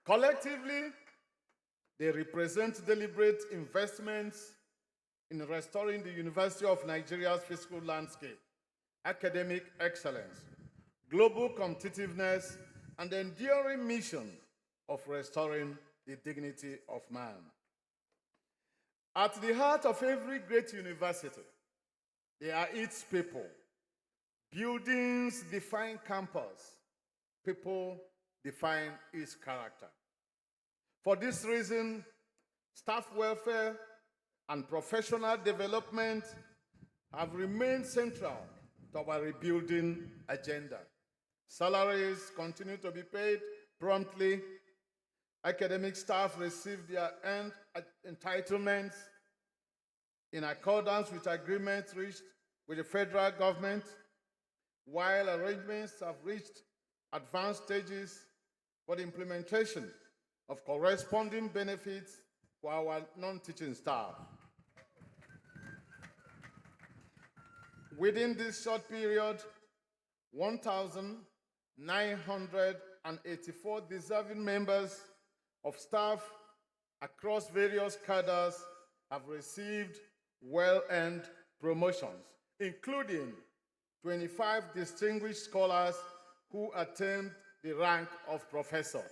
Collectively, they represent deliberate investments in restoring the University of Nigeria's physical landscape, academic excellence, global competitiveness, and the enduring mission of restoring the dignity of man. At the heart of every great university, there are its people. Buildings define campus. People define its character. For this reason, staff welfare and professional development have remained central to our rebuilding agenda. Salaries continue to be paid promptly. Academic staff receive their earned entitlements in accordance with agreements reached with the federal government, while arrangements have reached advanced stages for the implementation of corresponding benefits for our non-teaching staff. Within this short period, 1,984 deserving members of staff across various cadres have received well-earned promotions, including 25 distinguished scholars who attained the rank of professor.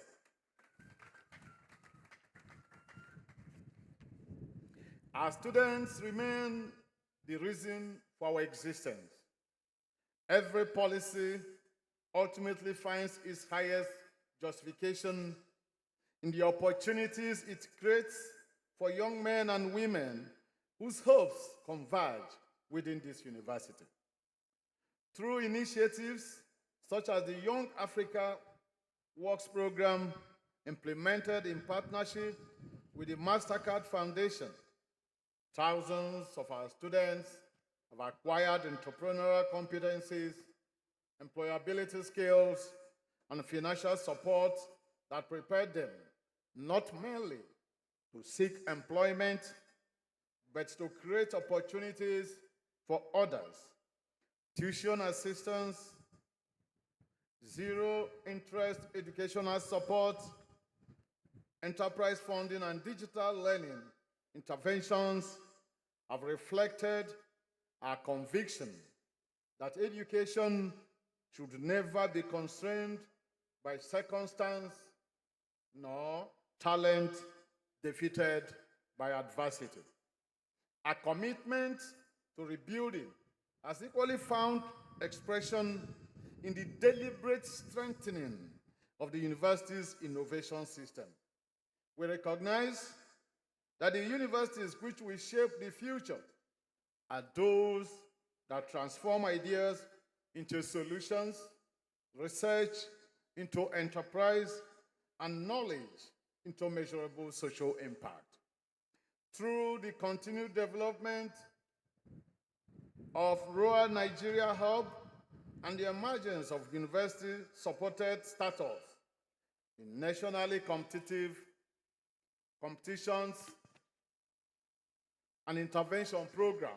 Our students remain the reason for our existence. Every policy ultimately finds its highest justification in the opportunities it creates for young men and women whose hopes converge within this university. Through initiatives such as the Young Africa Works Program implemented in partnership with the MasterCard Foundation, thousands of our students have acquired entrepreneurial competencies, employability skills, and financial support that prepared them not merely to seek employment, but to create opportunities for others. Tuition assistance, zero-interest educational support, enterprise funding, and digital learning interventions have reflected our conviction that education should never be constrained by circumstance nor talent defeated by adversity. Our commitment to rebuilding has equally found expression in the deliberate strengthening of the university's innovation system. We recognize that the universities which will shape the future are those that transform ideas into solutions, research into enterprise, and knowledge into measurable social impact. Through the continued development of Rural Nigeria Hub and the emergence of university-supported startups in nationally competitive competitions and intervention programs,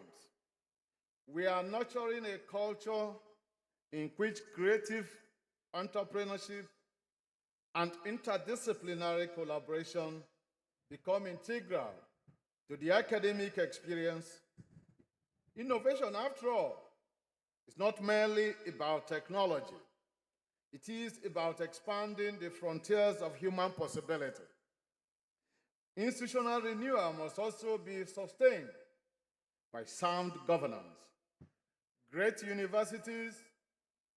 we are nurturing a culture in which creative entrepreneurship and interdisciplinary collaboration become integral to the academic experience. Innovation, after all, is not merely about technology. It is about expanding the frontiers of human possibility. Institutional renewal must also be sustained by sound governance. Great universities,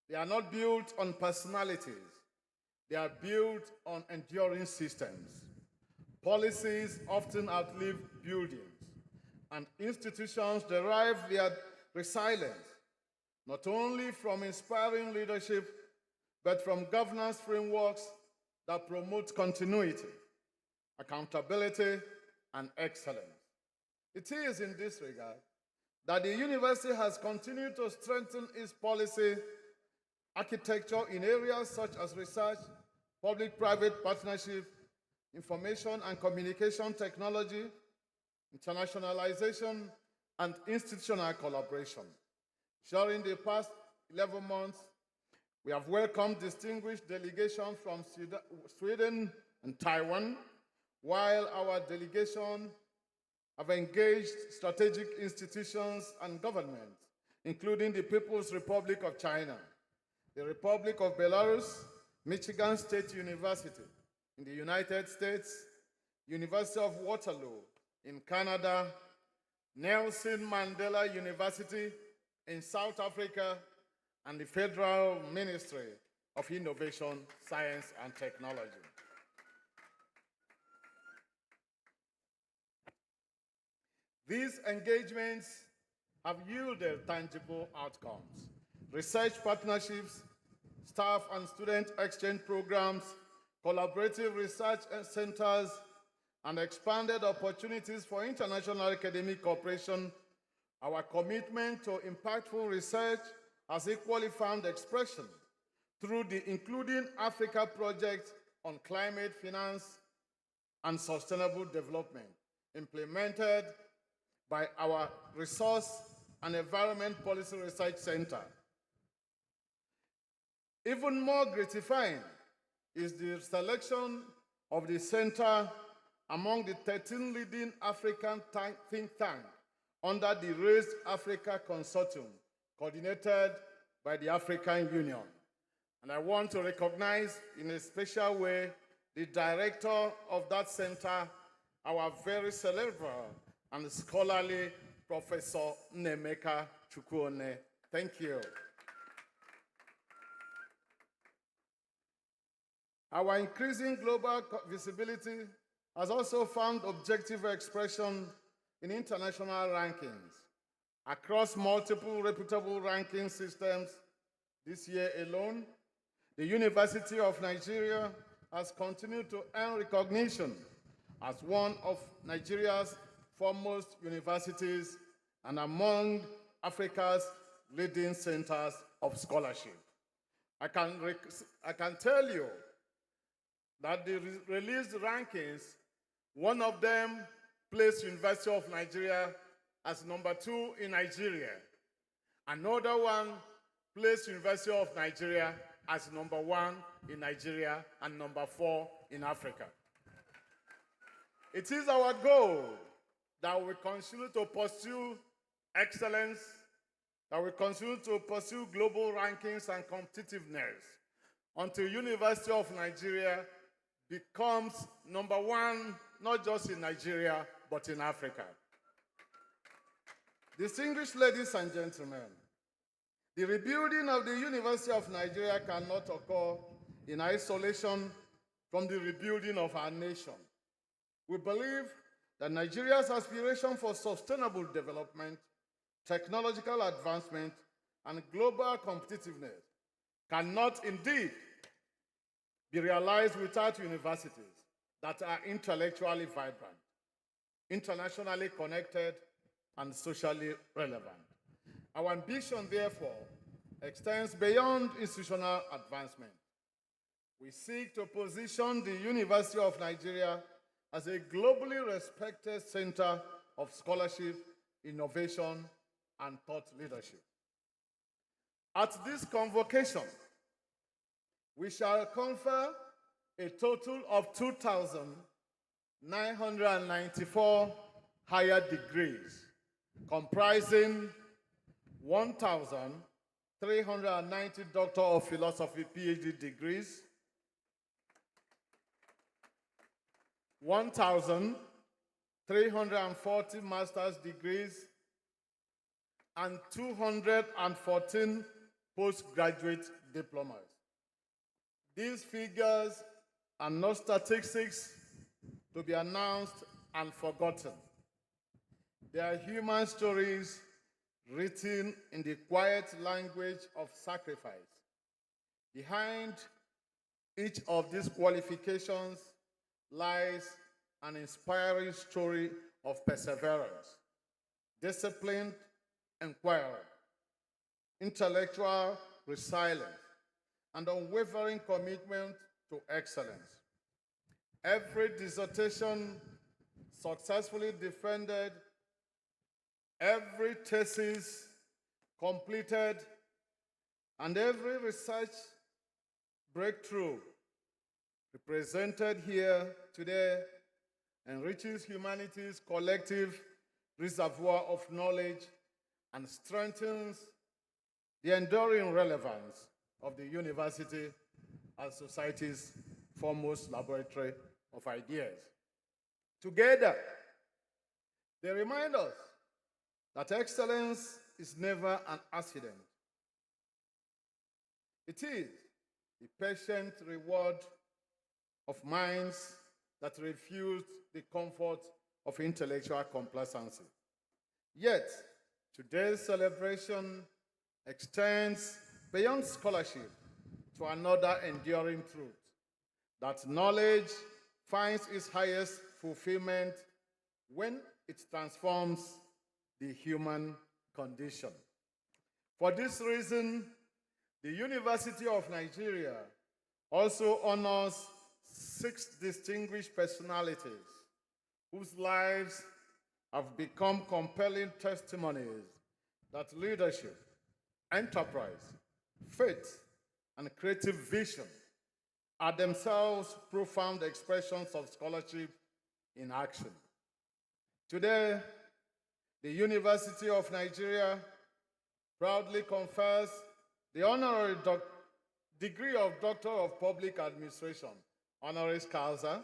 they are not built on personalities. They are built on enduring systems. Policies often outlive buildings, and institutions derive their resilience not only from inspiring leadership, but from governance frameworks that promote continuity, accountability, and excellence. It is in this regard that the university has continued to strengthen its policy architecture in areas such as research, public-private partnership, information and communication technology, internationalization, and institutional collaboration. During the past 11 months, we have welcomed distinguished delegations from Sweden and Taiwan, while our delegation have engaged strategic institutions and governments, including the People's Republic of China, the Republic of Belarus, Michigan State University in the United States, University of Waterloo in Canada, Nelson Mandela University in South Africa, and the Federal Ministry of Innovation, Science, and Technology. These engagements have yielded tangible outcomes. Research partnerships, staff and student exchange programs, collaborative research centers, and expanded opportunities for international academic cooperation. Our commitment to impactful research has equally found expression through the Including Africa project on climate finance and sustainable development, implemented by our Resource and Environment Policy Research Center. Even more gratifying is the selection of the center among the 13 leading African think tanks under the Raised Africa Consortium, coordinated by the African Union. And I want to recognize in a special way the director of that center, our very cerebral and scholarly Professor Nemeka Chukwuone. Thank you. Our increasing global visibility has also found objective expression in international rankings. Across multiple reputable ranking systems, this year alone, the University of Nigeria has continued to earn recognition as one of Nigeria's foremost universities and among Africa's leading centers of scholarship. I can tell you that the released rankings, one of them placed University of Nigeria as number 2 in Nigeria. Another one placed University of Nigeria as number 1 in Nigeria and number 4 in Africa. It is our goal that we continue to pursue excellence, that we continue to pursue global rankings and competitiveness until University of Nigeria becomes number 1, not just in Nigeria, but in Africa. Distinguished ladies and gentlemen, the rebuilding of the University of Nigeria cannot occur in isolation from the rebuilding of our nation. We believe that Nigeria's aspiration for sustainable development, technological advancement, and global competitiveness cannot indeed be realized without universities that are intellectually vibrant, internationally connected, and socially relevant. Our ambition, therefore, extends beyond institutional advancement. We seek to position the University of Nigeria as a globally respected center of scholarship, innovation, and thought leadership. At this convocation, we shall confer a total of 2,994 higher degrees, comprising 1,390 Doctor of Philosophy PhD degrees, 1,340 master's degrees, and 214 postgraduate diplomas. These figures are not statistics to be announced and forgotten. They are human stories written in the quiet language of sacrifice. Behind each of these qualifications lies an inspiring story of perseverance, disciplined inquiry, intellectual resilience, and unwavering commitment to excellence. Every dissertation successfully defended, every thesis completed, and every research breakthrough represented here today enriches humanity's collective reservoir of knowledge and strengthens the enduring relevance of the university as society's foremost laboratory of ideas. Together, they remind us that excellence is never an accident. It is the patient reward of minds that refused the comfort of intellectual complacency. Yet, today's celebration extends beyond scholarship to another enduring truth, that knowledge finds its highest fulfillment when it transforms the human condition. For this reason, the University of Nigeria also honors 6 distinguished personalities whose lives have become compelling testimonies that leadership, enterprise, faith, and creative vision are themselves profound expressions of scholarship in action. Today, the University of Nigeria proudly confers the honorary degree of Doctor of Public Administration, honoris causa,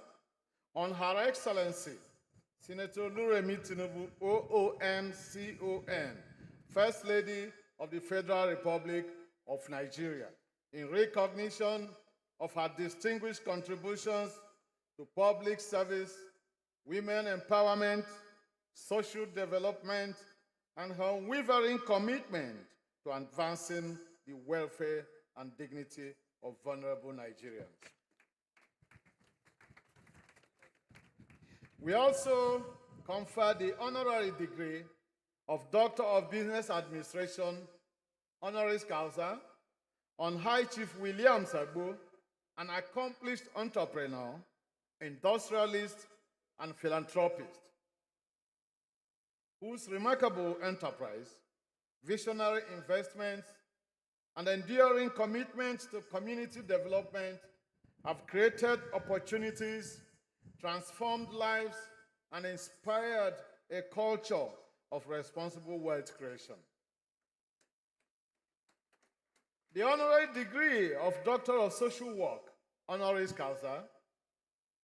on Her Excellency, Senator Oluremi Tinubu, OON, First Lady of the Federal Republic of Nigeria, in recognition of her distinguished contributions to public service, women empowerment, social development, and her unwavering commitment to advancing the welfare and dignity of vulnerable Nigerians. We also confer the honorary degree of Doctor of Business Administration, honoris causa, on High Chief William Sagbo, an accomplished entrepreneur, industrialist, and philanthropist, whose remarkable enterprise, visionary investments, and enduring commitments to community development have created opportunities, transformed lives, and inspired a culture of responsible wealth creation. The honorary degree of Doctor of Social Work, honoris causa,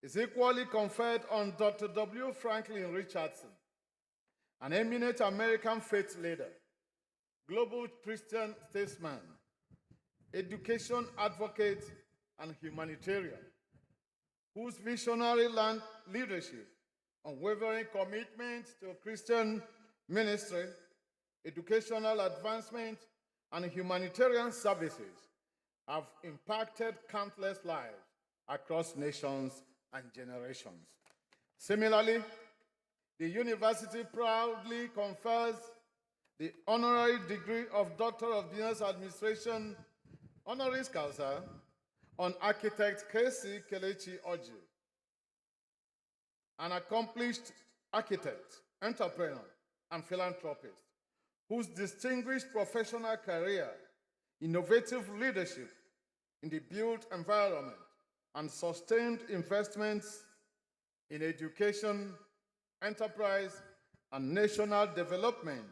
is equally conferred on Dr. W. Franklin Richardson, an eminent American faith leader, global Christian statesman, education advocate, and humanitarian, whose visionary land leadership, unwavering commitment to Christian ministry, educational advancement, and humanitarian services have impacted countless lives across nations and generations. Similarly, the university proudly confers the honorary degree of Doctor of Business Administration, honoris causa, on architect K.C. Kelechi Oji, an accomplished architect, entrepreneur, and philanthropist, whose distinguished professional career, innovative leadership in the built environment, and sustained investments in education, enterprise, and national development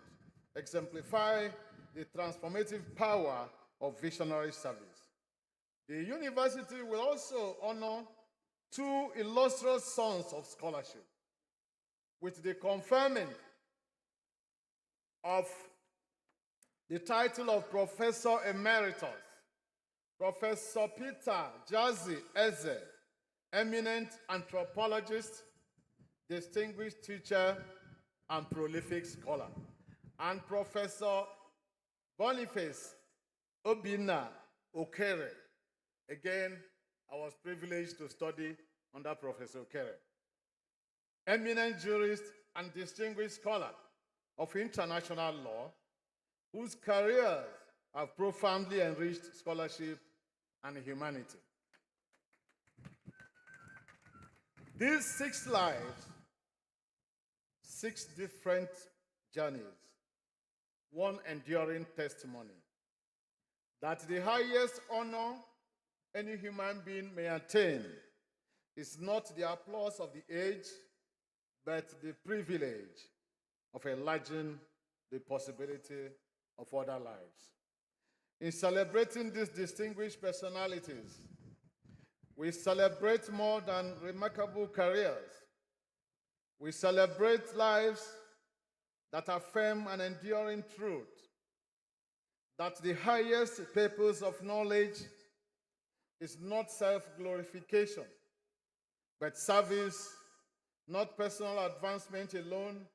exemplify the transformative power of visionary service. The university will also honor 2 illustrious sons of scholarship with the conferment of the title of Professor Emeritus, Professor Peter Jazzy Eze, eminent anthropologist, distinguished teacher, and prolific scholar, and Professor Boniface Obinna Okere. Again, I was privileged to study under Professor Okere. Eminent jurist and distinguished scholar of international law, whose careers have profoundly enriched scholarship and humanity. These 6 lives, 6 different journeys, one enduring testimony that the highest honor any human being may attain is not the applause of the age, but the privilege of enlarging the possibility of other lives. In celebrating these distinguished personalities, we celebrate more than remarkable careers. We celebrate lives that affirm an enduring truth, that the highest purpose of knowledge is not self-glorification, but service, not personal advancement alone,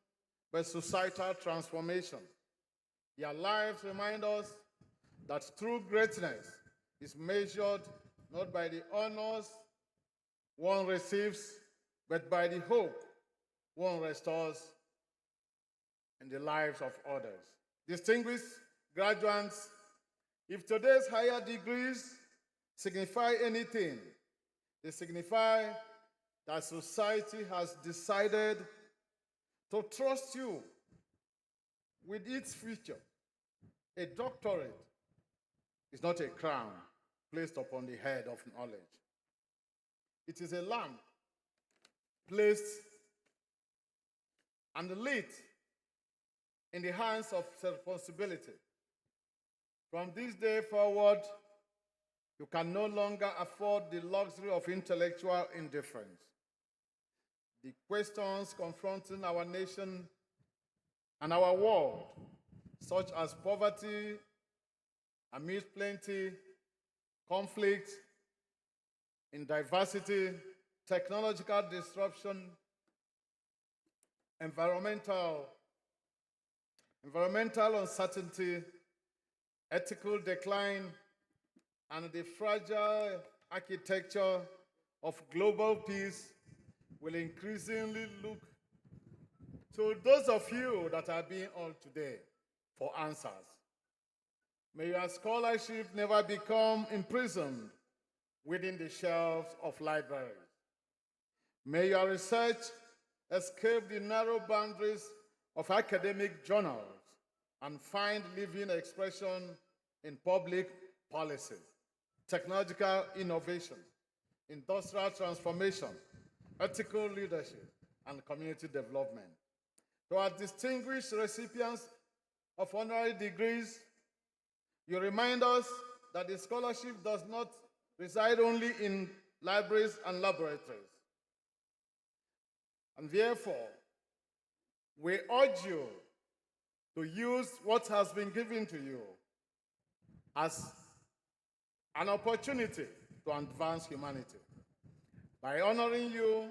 but societal transformation. Their lives remind us that true greatness is measured not by the honors one receives, but by the hope one restores in the lives of others. Distinguished graduates, if today's higher degrees signify anything, they signify that society has decided to trust you with its future. A doctorate is not a crown placed upon the head of knowledge. It is a lamp placed and lit in the hands of responsibility. From this day forward, you can no longer afford the luxury of intellectual indifference. The questions confronting our nation and our world, such as poverty, amidst plenty, conflict, in diversity, technological disruption, environmental uncertainty, ethical decline, and the fragile architecture of global peace will increasingly look to those of you that are being on today for answers. May your scholarship never become imprisoned within the shelves of libraries. May your research escape the narrow boundaries of academic journals and find living expression in public policy, technological innovation, industrial transformation, ethical leadership, and community development. To our distinguished recipients of honorary degrees, you remind us that the scholarship does not reside only in libraries and laboratories. And therefore, we urge you to use what has been given to you as an opportunity to advance humanity. By honoring you,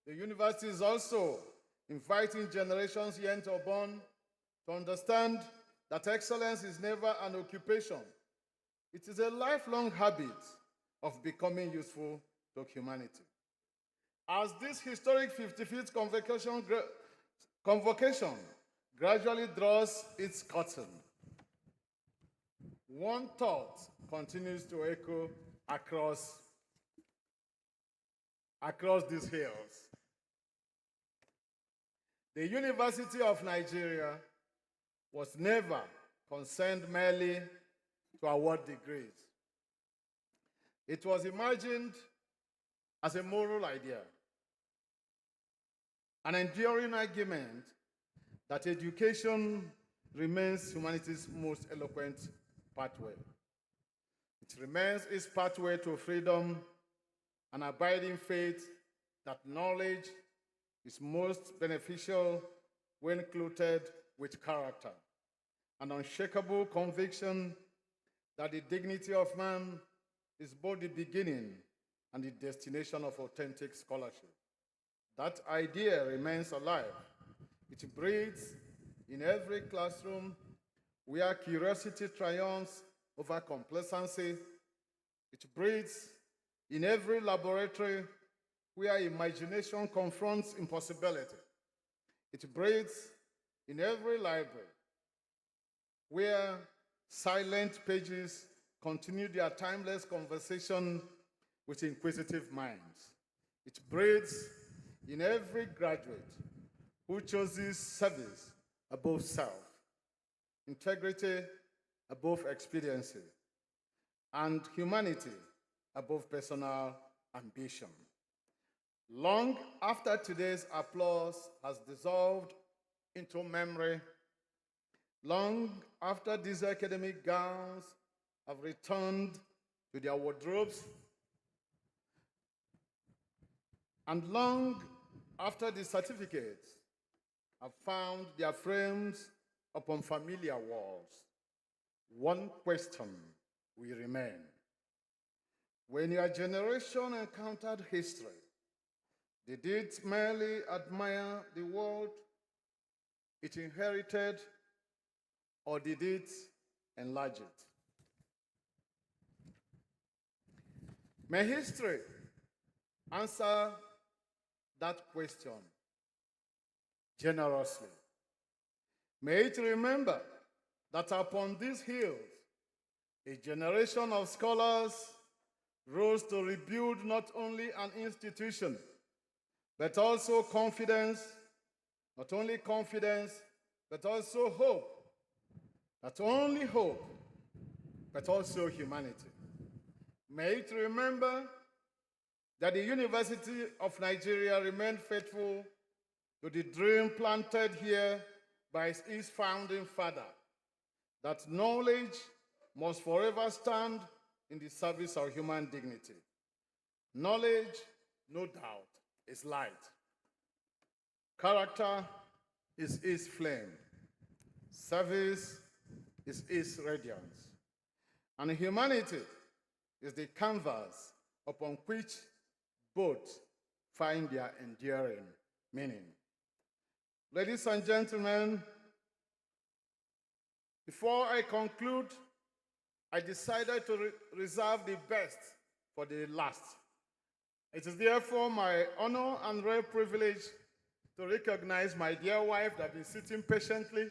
the university is also inviting generations yet unborn to understand that excellence is never an occupation. It is a lifelong habit of becoming useful to humanity. As this historic 55th convocation gradually draws its curtain, one thought continues to echo across these hills. The University of Nigeria was never concerned merely to award degrees. It was imagined as a moral idea, an enduring argument that education remains humanity's most eloquent pathway. It remains its pathway to freedom, an abiding faith that knowledge is most beneficial when clothed with character, an unshakable conviction that the dignity of man is both the beginning and the destination of authentic scholarship. That idea remains alive. It breathes in every classroom where curiosity triumphs over complacency. It breathes in every laboratory where imagination confronts impossibility. It breathes in every library where silent pages continue their timeless conversation with inquisitive minds. It breeds in every graduate who chooses service above self, integrity above expediency, and humanity above personal ambition. Long after today's applause has dissolved into memory, long after these academic gowns have returned to their wardrobes, and long after the certificates have found their frames upon familiar walls, one question will remain. When your generation encountered history, did it merely admire the world it inherited, or did it enlarge it? May history answer that question generously. May it remember that upon these hills, a generation of scholars rose to rebuild not only an institution, but also confidence, not only confidence, but also hope, not only hope, but also humanity. May it remember that the University of Nigeria remained faithful to the dream planted here by its founding father, that knowledge must forever stand in the service of human dignity. Knowledge, no doubt, is light. Character is its flame. Service is its radiance. And humanity is the canvas upon which both find their enduring meaning. Ladies and gentlemen, before I conclude, I decided to reserve the best for the last. It is therefore my honor and rare privilege to recognize my dear wife that has been sitting patiently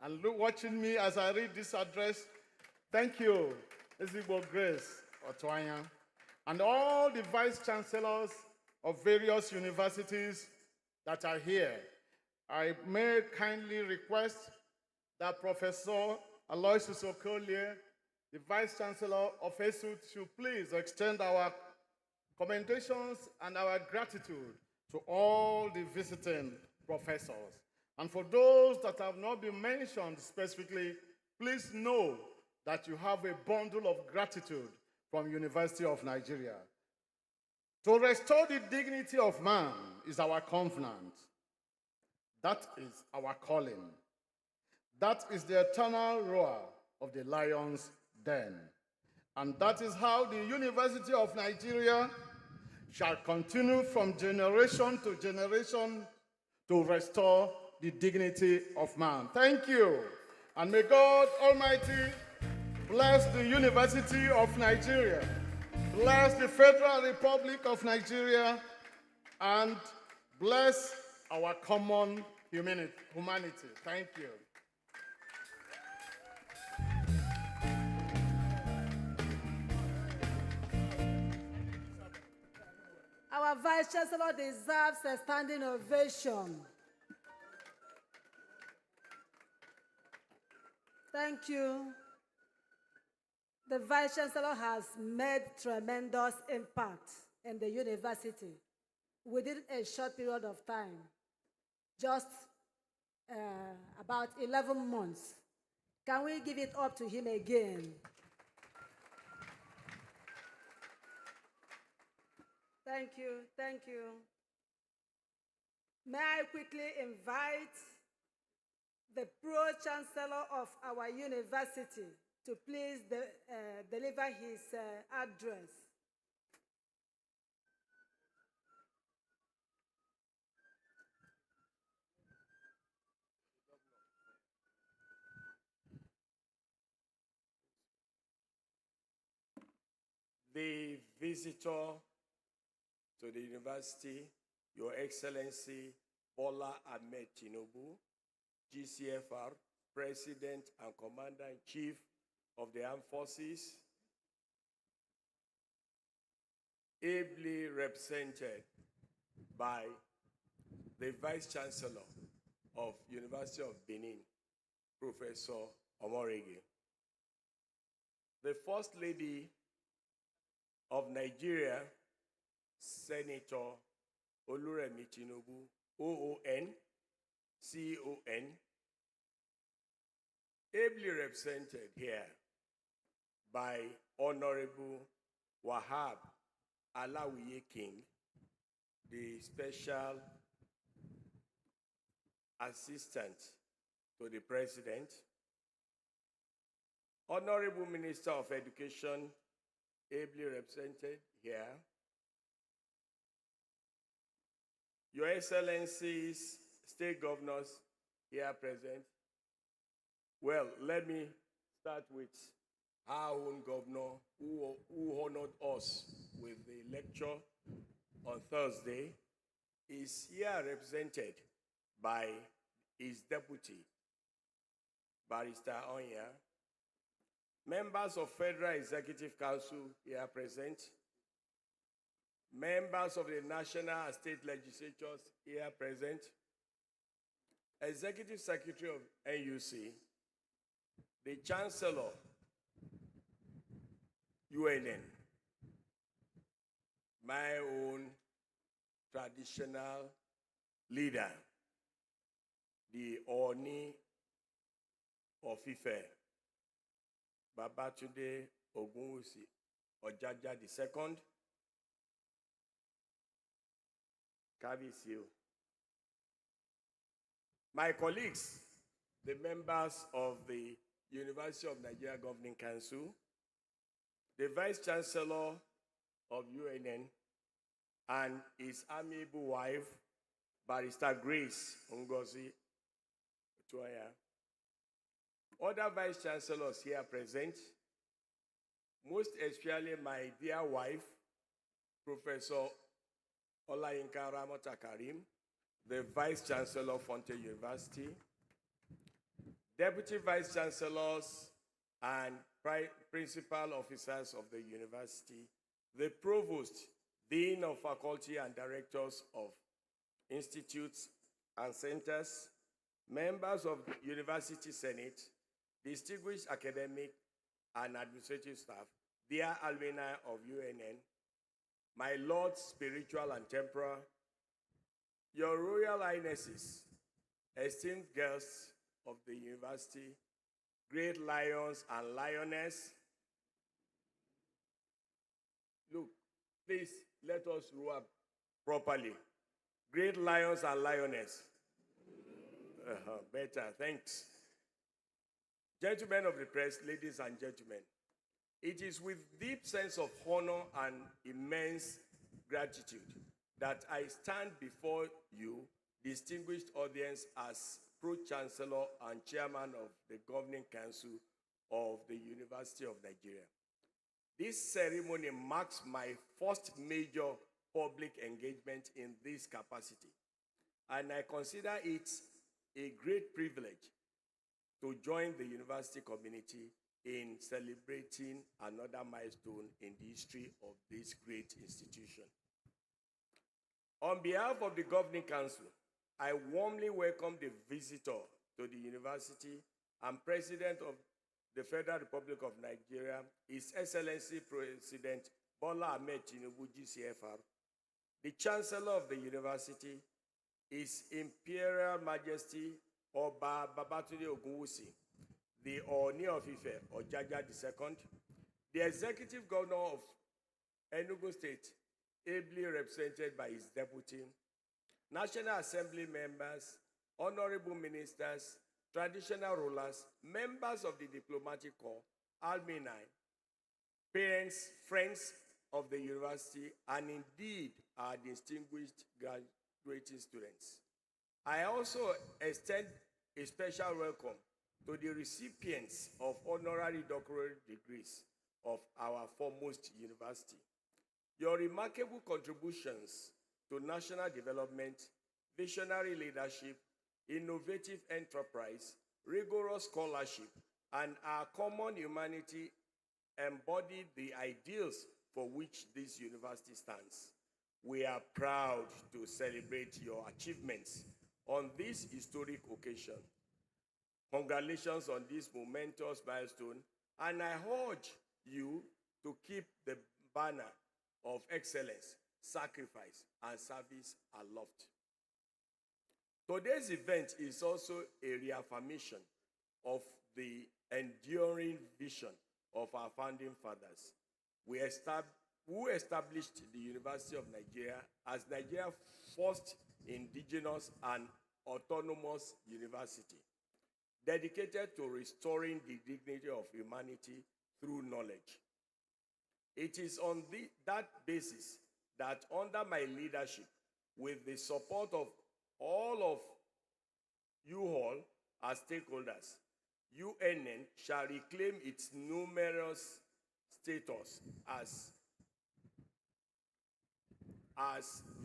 and watching me as I read this address. Thank you, Ezigbo Grace Otuanya, and all the vice chancellors of various universities that are here. I may kindly request that Professor Aloysius Okolie, the Vice Chancellor of ESUT, should please extend our commendations and our gratitude to all the visiting professors. And for those that have not been mentioned specifically, please know that you have a bundle of gratitude from University of Nigeria. To restore the dignity of man is our covenant. That is our calling. That is the eternal roar of the lion's den. And that is how the University of Nigeria shall continue from generation to generation to restore the dignity of man. Thank you. And may God Almighty bless the University of Nigeria, bless the Federal Republic of Nigeria, and bless our common humanity. Thank you. Our Vice Chancellor deserves a standing ovation. Thank you. The Vice Chancellor has made tremendous impact in the university within a short period of time, just about 11 months. Can we give it up to him again? Thank you, thank you. May I quickly invite the Pro-Chancellor of our university to please deliver his address. The visitor to the university, Your Excellency Bola Ahmed Tinubu, GCFR, President and Commander-in-Chief of the Armed Forces, ably represented by the Vice Chancellor of University of Benin, Professor Honorary. The First Lady of Nigeria, Senator Oluremi Tinubu, OON, CON, ably represented here by Honorable Wahab Alawiye King, the Special Assistant to the President, Honorable Minister of Education, ably represented here, Your Excellencies, State Governors here present. Well, let me start with our own governor who honored us with the lecture on Thursday. Is here represented by his deputy, Barrister Onya. Members of Federal Executive Council here present. Members of the National and State Legislatures here present. Executive Secretary of NUC, the Chancellor, UNN, my own traditional leader, the Oni of Ife, Babatunde Ogunwusi Ojaja II, Kabisiu. My colleagues, the members of the University of Nigeria Governing Council, the Vice Chancellor of UNN, and his amiable wife, Barrister Grace Ngozi Otuoya. Other Vice Chancellors here present, most especially my dear wife, Professor Olayinka Ramota Karim, the Vice Chancellor of Fonte University, Deputy Vice Chancellors and Principal Officers of the University, the Provost, Dean of Faculty and Directors of Institutes and Centers, members of the University Senate, distinguished academic and administrative staff, dear alumni of UNN, my lords, spiritual and temporal, your Royal Highnesses, esteemed guests of the university, great lions and lioness. Look, please let us row up properly. Great lions and lioness. Better, thanks. Gentlemen of the press, ladies and gentlemen, it is with deep sense of honor and immense gratitude that I stand before you, distinguished audience, as Pro-Chancellor and Chairman of the Governing Council of the University of Nigeria. This ceremony marks my first major public engagement in this capacity, and I consider it a great privilege to join the university community in celebrating another milestone in the history of this great institution. On behalf of the Governing Council, I warmly welcome the visitor to the university and President of the Federal Republic of Nigeria, His Excellency President Bola Ahmed Tinubu, GCFR, the Chancellor of the university, His Imperial Majesty Oba Babatunde Ogunwusi, the Oni of Ife, Ojaja II, the Executive Governor of Enugu State, ably represented by his deputy, National Assembly members, honorable ministers, traditional rulers, members of the diplomatic corps, alumni, parents, friends of the university, and indeed our distinguished graduating students. I also extend a special welcome to the recipients of honorary doctorate degrees of our foremost university. Your remarkable contributions to national development, visionary leadership, innovative enterprise, rigorous scholarship, and our common humanity embody the ideals for which this university stands. We are proud to celebrate your achievements on this historic occasion. Congratulations on this momentous milestone, and I urge you to keep the banner of excellence, sacrifice, and service aloft. Today's event is also a reaffirmation of the enduring vision of our founding fathers, who established the University of Nigeria as Nigeria's first indigenous and autonomous university, dedicated to restoring the dignity of humanity through knowledge. It is on that basis that under my leadership, with the support of all of you all as stakeholders, UNN shall reclaim its numerous status as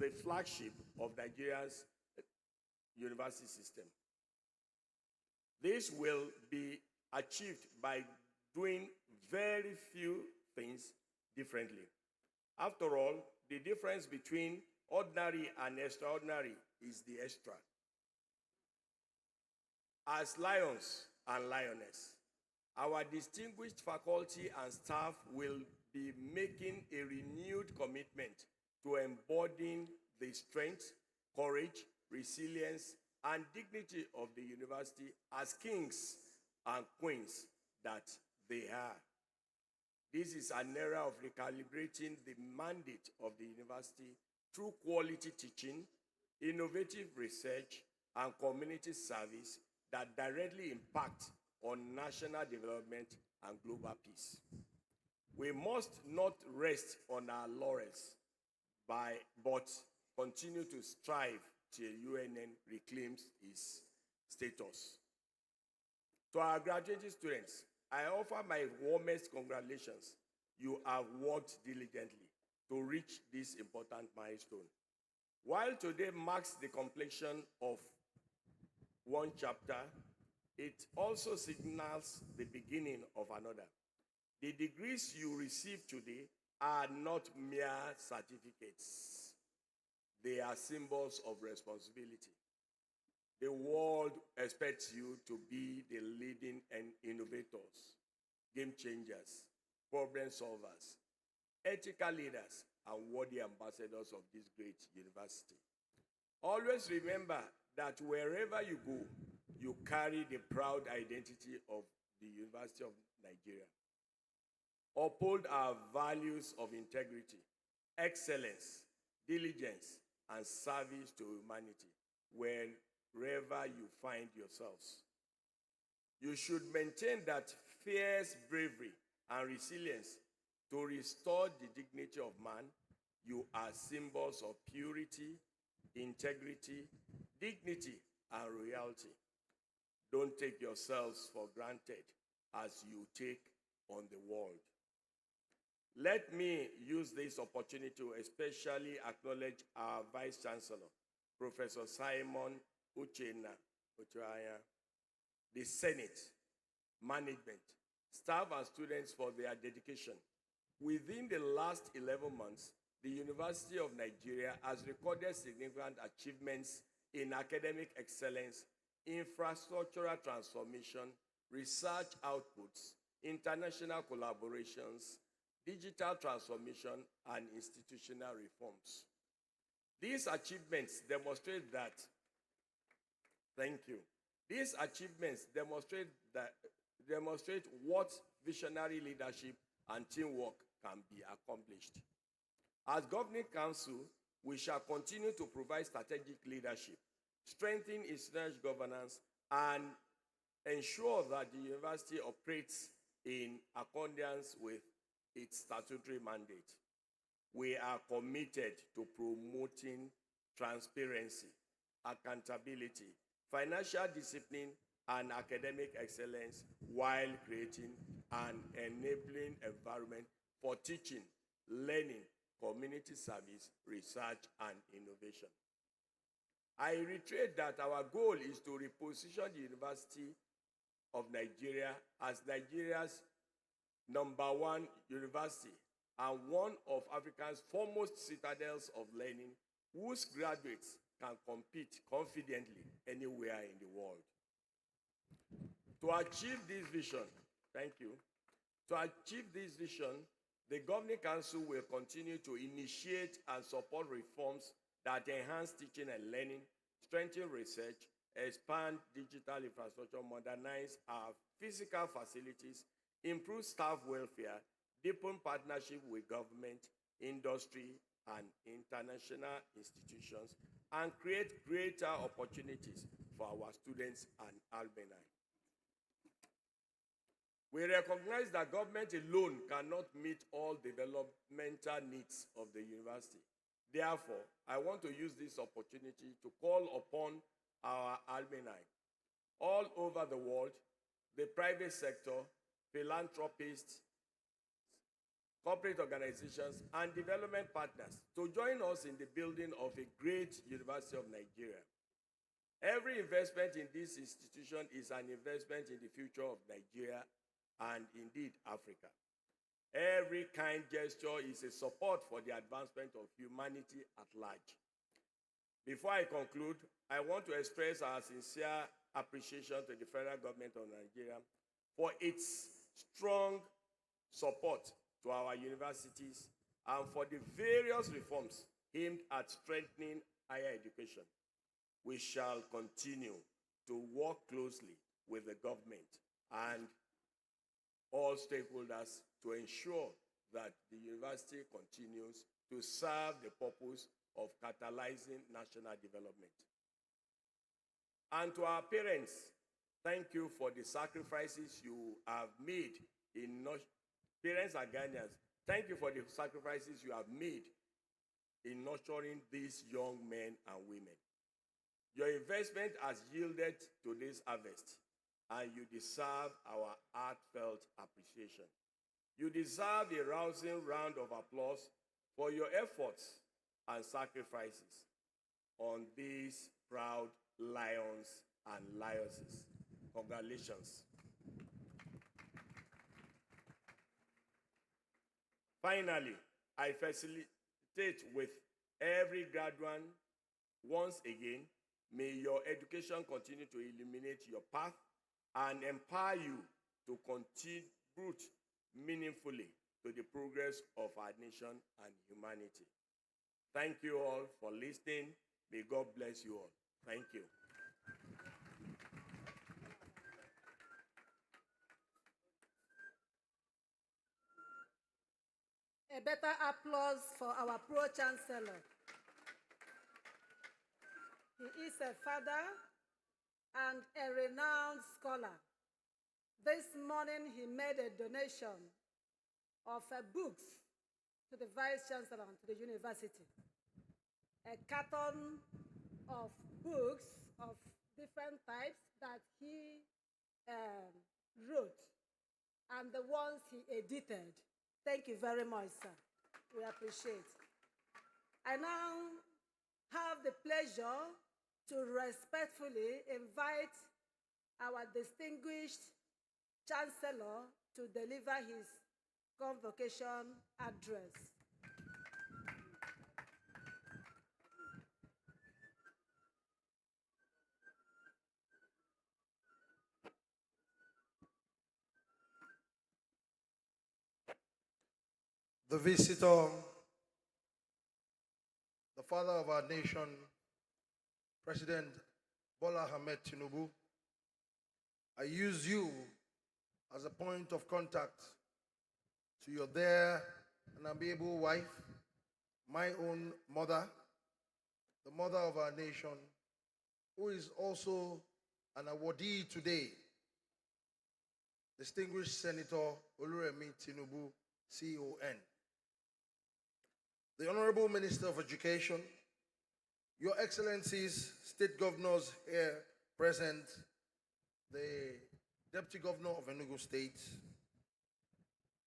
the flagship of Nigeria's university system. This will be achieved by doing very few things differently. After all, the difference between ordinary and extraordinary is the extra. As lions and lioness, our distinguished faculty and staff will be making a renewed commitment to embodying the strength, courage, resilience, and dignity of the university as kings and queens that they are. This is an era of recalibrating the mandate of the university through quality teaching, innovative research, and community service that directly impact on national development and global peace. We must not rest on our laurels, but continue to strive till UNN reclaims its status. To our graduating students, I offer my warmest congratulations. You have worked diligently to reach this important milestone. While today marks the completion of one chapter, it also signals the beginning of another. The degrees you receive today are not mere certificates. They are symbols of responsibility. The world expects you to be the leading innovators, game changers, problem solvers, ethical leaders, and worthy ambassadors of this great university. Always remember that wherever you go, you carry the proud identity of the University of Nigeria. Uphold our values of integrity, excellence, diligence, and service to humanity wherever you find yourselves. You should maintain that fierce bravery and resilience to restore the dignity of man. You are symbols of purity, integrity, dignity, and reality. Don't take yourselves for granted as you take on the world. Let me use this opportunity to especially acknowledge our Vice Chancellor, Professor Simon Uchenna Ochoaya, the Senate, management, staff, and students for their dedication. Within the last 11 months, the University of Nigeria has recorded significant achievements in academic excellence, infrastructural transformation, research outputs, international collaborations, digital transformation, and institutional reforms. These achievements demonstrate that, These achievements demonstrate what visionary leadership and teamwork can be accomplished. As Governing Council, we shall continue to provide strategic leadership, strengthen institutional governance, and ensure that the university operates in accordance with its statutory mandate. We are committed to promoting transparency, accountability, financial discipline, and academic excellence while creating an enabling environment for teaching, learning, community service, research, and innovation. I reiterate that our goal is to reposition the University of Nigeria as Nigeria's #1 university and one of Africa's foremost citadels of learning, whose graduates can compete confidently anywhere in the world. To achieve this vision, thank you. To achieve this vision, the Governing Council will continue to initiate and support reforms that enhance teaching and learning, strengthen research, expand digital infrastructure, modernize our physical facilities, improve staff welfare, deepen partnership with government, industry, and international institutions, and create greater opportunities for our students and alumni. We recognize that government alone cannot meet all developmental needs of the university. Therefore, I want to use this opportunity to call upon our alumni all over the world, the private sector, philanthropists, corporate organizations, and development partners to join us in the building of a great University of Nigeria. Every investment in this institution is an investment in the future of Nigeria and indeed Africa. Every kind gesture is a support for the advancement of humanity at large. Before I conclude, I want to express our sincere appreciation to the federal government of Nigeria for its strong support to our universities and for the various reforms aimed at strengthening higher education. We shall continue to work closely with the government and all stakeholders to ensure that the university continues to serve the purpose of catalyzing national development. And to our parents, thank you for the sacrifices you have made parents and Ghanaians, thank you for the sacrifices you have made in nurturing these young men and women. Your investment has yielded to this harvest, and you deserve our heartfelt appreciation. You deserve a rousing round of applause for your efforts and sacrifices on these proud lions and lionesses. Congratulations. Finally, I facilitate with every graduate once again. May your education continue to illuminate your path and empower you to contribute meaningfully to the progress of our nation and humanity. Thank you all for listening. May God bless you all. Thank you. A better applause for our Pro-Chancellor. He is a father and a renowned scholar. This morning, he made a donation of books to the Vice Chancellor and to the university. A carton of books of different types that he wrote and the ones he edited. Thank you very much, sir. We appreciate. I now have the pleasure to respectfully invite our distinguished Chancellor to deliver his convocation address. The visitor, the father of our nation, President Bola Ahmed Tinubu, I use you as a point of contact to your dear and amiable wife, my own mother, the mother of our nation, who is also an awardee today, distinguished Senator Oluremi Tinubu, CON. The Honorable Minister of Education, Your Excellencies, State Governors here present, the Deputy Governor of Enugu State,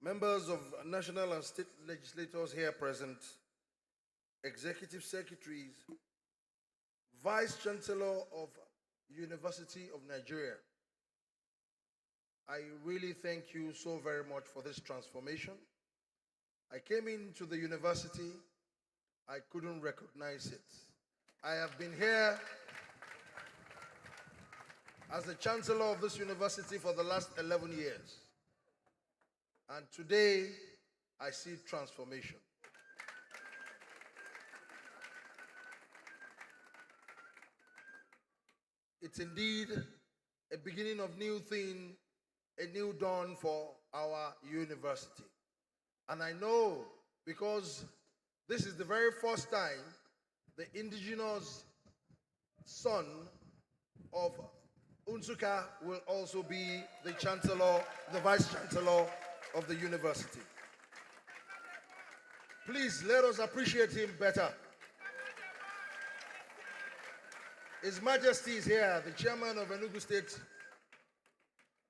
members of national and state legislators here present, Executive Secretaries, Vice Chancellor of University of Nigeria. I really thank you so very much for this transformation. I came into the university, I couldn't recognize it. I have been here as the chancellor of this university for the last 11 years. And today, I see transformation. It's indeed a beginning of new thing, a new dawn for our university. And I know because this is the very first time the indigenous son of Nsukka will also be the chancellor, the vice chancellor of the university. Please let us appreciate him better. His Majesty is here, the chairman of Enugu State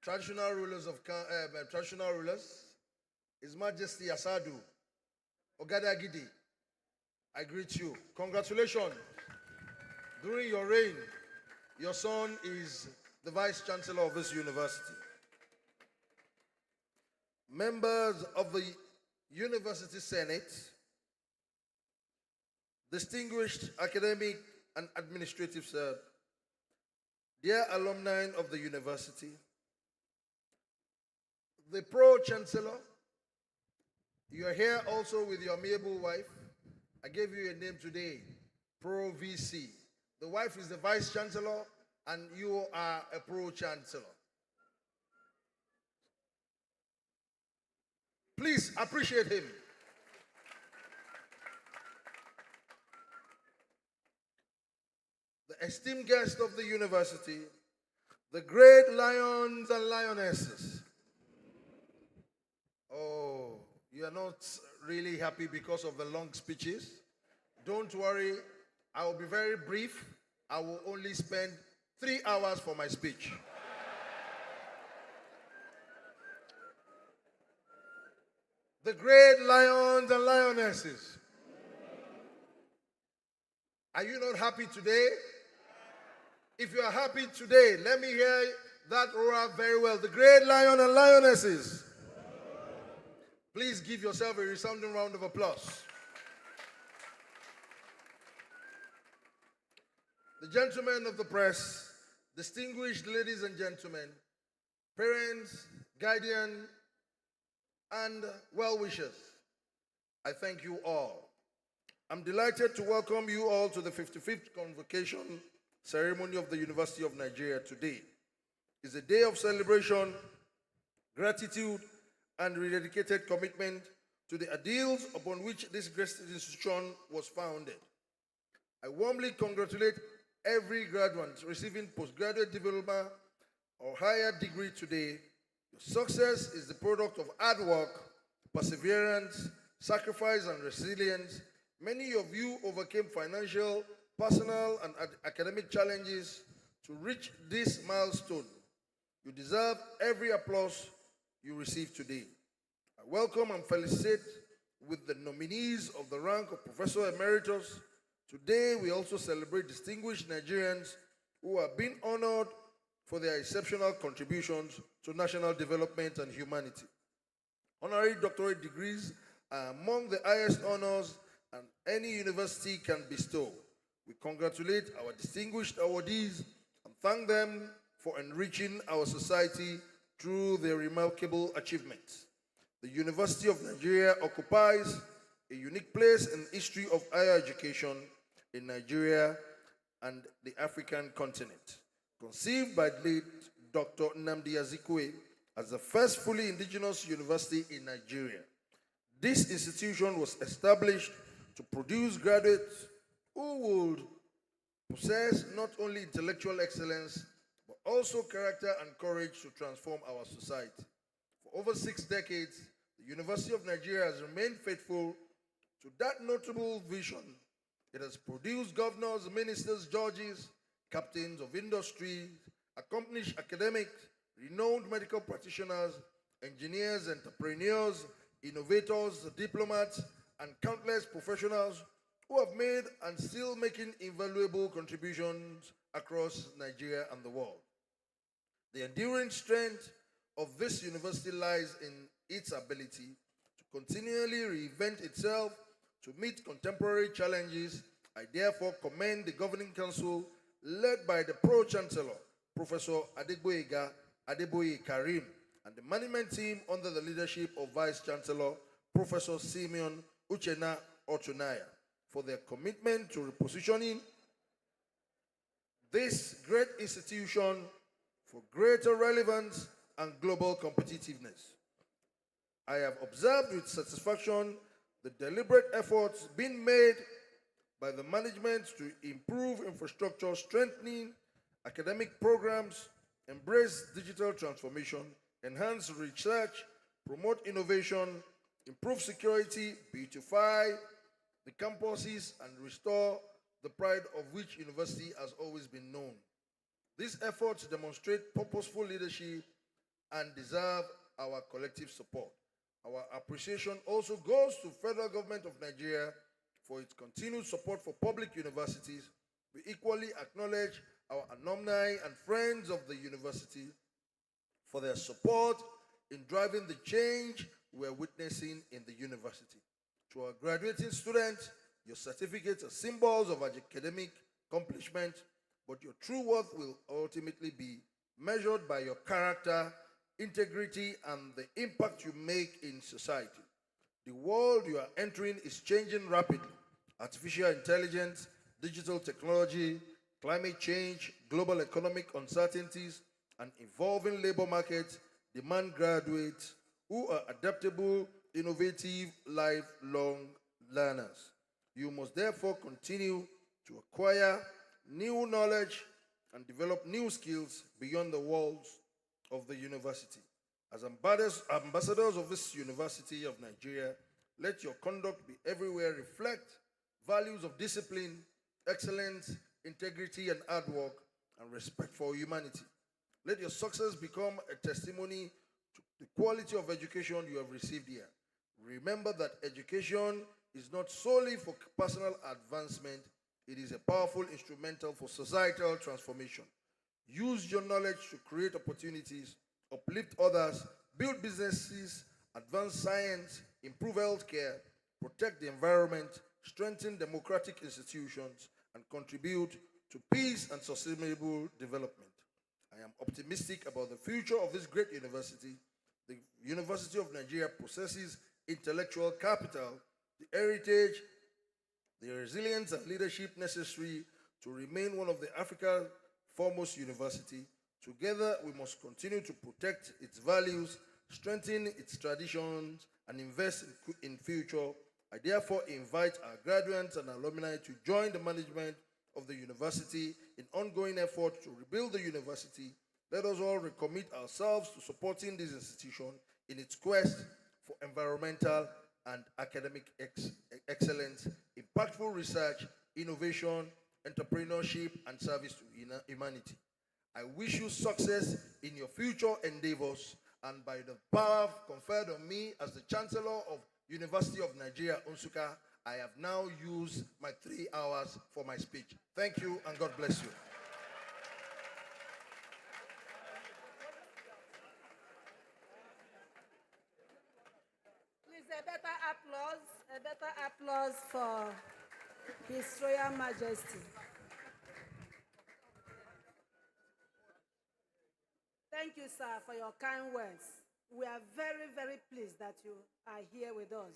traditional rulers. His Majesty Asadu Ogadagidi, I greet you. Congratulations. During your reign, your son is the vice chancellor of this university. Members of the University Senate, distinguished academic and administrative staff, dear alumni of the university, the pro-chancellor, you are here also with your amiable wife. I gave you a name today, Pro-VC. The wife is the vice-chancellor, and you are a pro-chancellor. Please appreciate him. The esteemed guest of the university, the great lions and lionesses. Oh, you are not really happy because of the long speeches. Don't worry, I will be very brief. I will only spend 3 hours for my speech. The great lions and lionesses. Are you not happy today? If you are happy today, let me hear that roar very well. The great lion and lionesses. Please give yourself a resounding round of applause. The gentlemen of the press, distinguished ladies and gentlemen, parents, guardians, and well-wishers, I thank you all. I'm delighted to welcome you all to the 55th Convocation Ceremony of the University of Nigeria today. It's a day of celebration, gratitude, and rededicated commitment to the ideals upon which this great institution was founded. I warmly congratulate every graduate receiving postgraduate diploma or higher degree today. Your success is the product of hard work, perseverance, sacrifice, and resilience. Many of you overcame financial, personal, and academic challenges to reach this milestone. You deserve every applause you receive today. I welcome and felicitate with the nominees of the rank of Professor Emeritus. Today, we also celebrate distinguished Nigerians who are being honored for their exceptional contributions to national development and humanity. Honorary doctorate degrees are among the highest honors any university can bestow. We congratulate our distinguished awardees and thank them for enriching our society through their remarkable achievements. The University of Nigeria occupies a unique place in the history of higher education in Nigeria and the African continent. Conceived by the late Dr. Nnamdi Azikiwe as the first fully indigenous university in Nigeria, this institution was established to produce graduates who would possess not only intellectual excellence, but also character and courage to transform our society. For over 6 decades, the University of Nigeria has remained faithful to that notable vision. It has produced governors, ministers, judges, captains of industry, accomplished academics, renowned medical practitioners, engineers, entrepreneurs, innovators, diplomats, and countless professionals who have made and still making invaluable contributions across Nigeria and the world. The enduring strength of this university lies in its ability to continually reinvent itself to meet contemporary challenges, I therefore commend the Governing Council led by the Pro-Chancellor, Professor Adeboye Karim, and the management team under the leadership of Vice Chancellor, Professor Simeon Uchenna Otunaya, for their commitment to repositioning this great institution for greater relevance and global competitiveness. I have observed with satisfaction the deliberate efforts being made by the management to improve infrastructure, strengthening academic programs, embrace digital transformation, enhance research, promote innovation, improve security, beautify the campuses, and restore the pride of which university has always been known. These efforts demonstrate purposeful leadership and deserve our collective support. Our appreciation also goes to Federal Government of Nigeria for its continued support for public universities. We equally acknowledge our alumni and friends of the university for their support in driving the change we're witnessing in the university. To our graduating students, your certificates are symbols of academic accomplishment, but your true worth will ultimately be measured by your character, integrity, and the impact you make in society. The world you are entering is changing rapidly. Artificial intelligence, digital technology, climate change, global economic uncertainties, and evolving labor markets demand graduates who are adaptable, innovative, lifelong learners. You must therefore continue to acquire new knowledge and develop new skills beyond the walls of the university. As ambassadors of this University of Nigeria, let your conduct be everywhere reflect values of discipline, excellence, integrity, and hard work, and respect for humanity. Let your success become a testimony to the quality of education you have received here. Remember that education is not solely for personal advancement, it is a powerful instrumental for societal transformation. Use your knowledge to create opportunities, uplift others, build businesses, advance science, improve healthcare, protect the environment, strengthen democratic institutions, and contribute to peace and sustainable development. I am optimistic about the future of this great university. The University of Nigeria possesses intellectual capital, the heritage, the resilience and leadership necessary to remain one of the Africa's foremost university. Together, we must continue to protect its values, strengthen its traditions, and invest in future. I therefore invite our graduates and alumni to join the management of the university in ongoing efforts to rebuild the university. Let us all recommit ourselves to supporting this institution in its quest for environmental and academic excellence, impactful research, innovation, entrepreneurship, and service to humanity. I wish you success in your future endeavors, and by the power conferred on me as the Chancellor of University of Nigeria, Nsukka, I have now used my 3 hours for my speech. Thank you, and God bless you. Please, a better applause for His Royal Majesty. Thank you, sir, for your kind words. We are very, very pleased that you are here with us,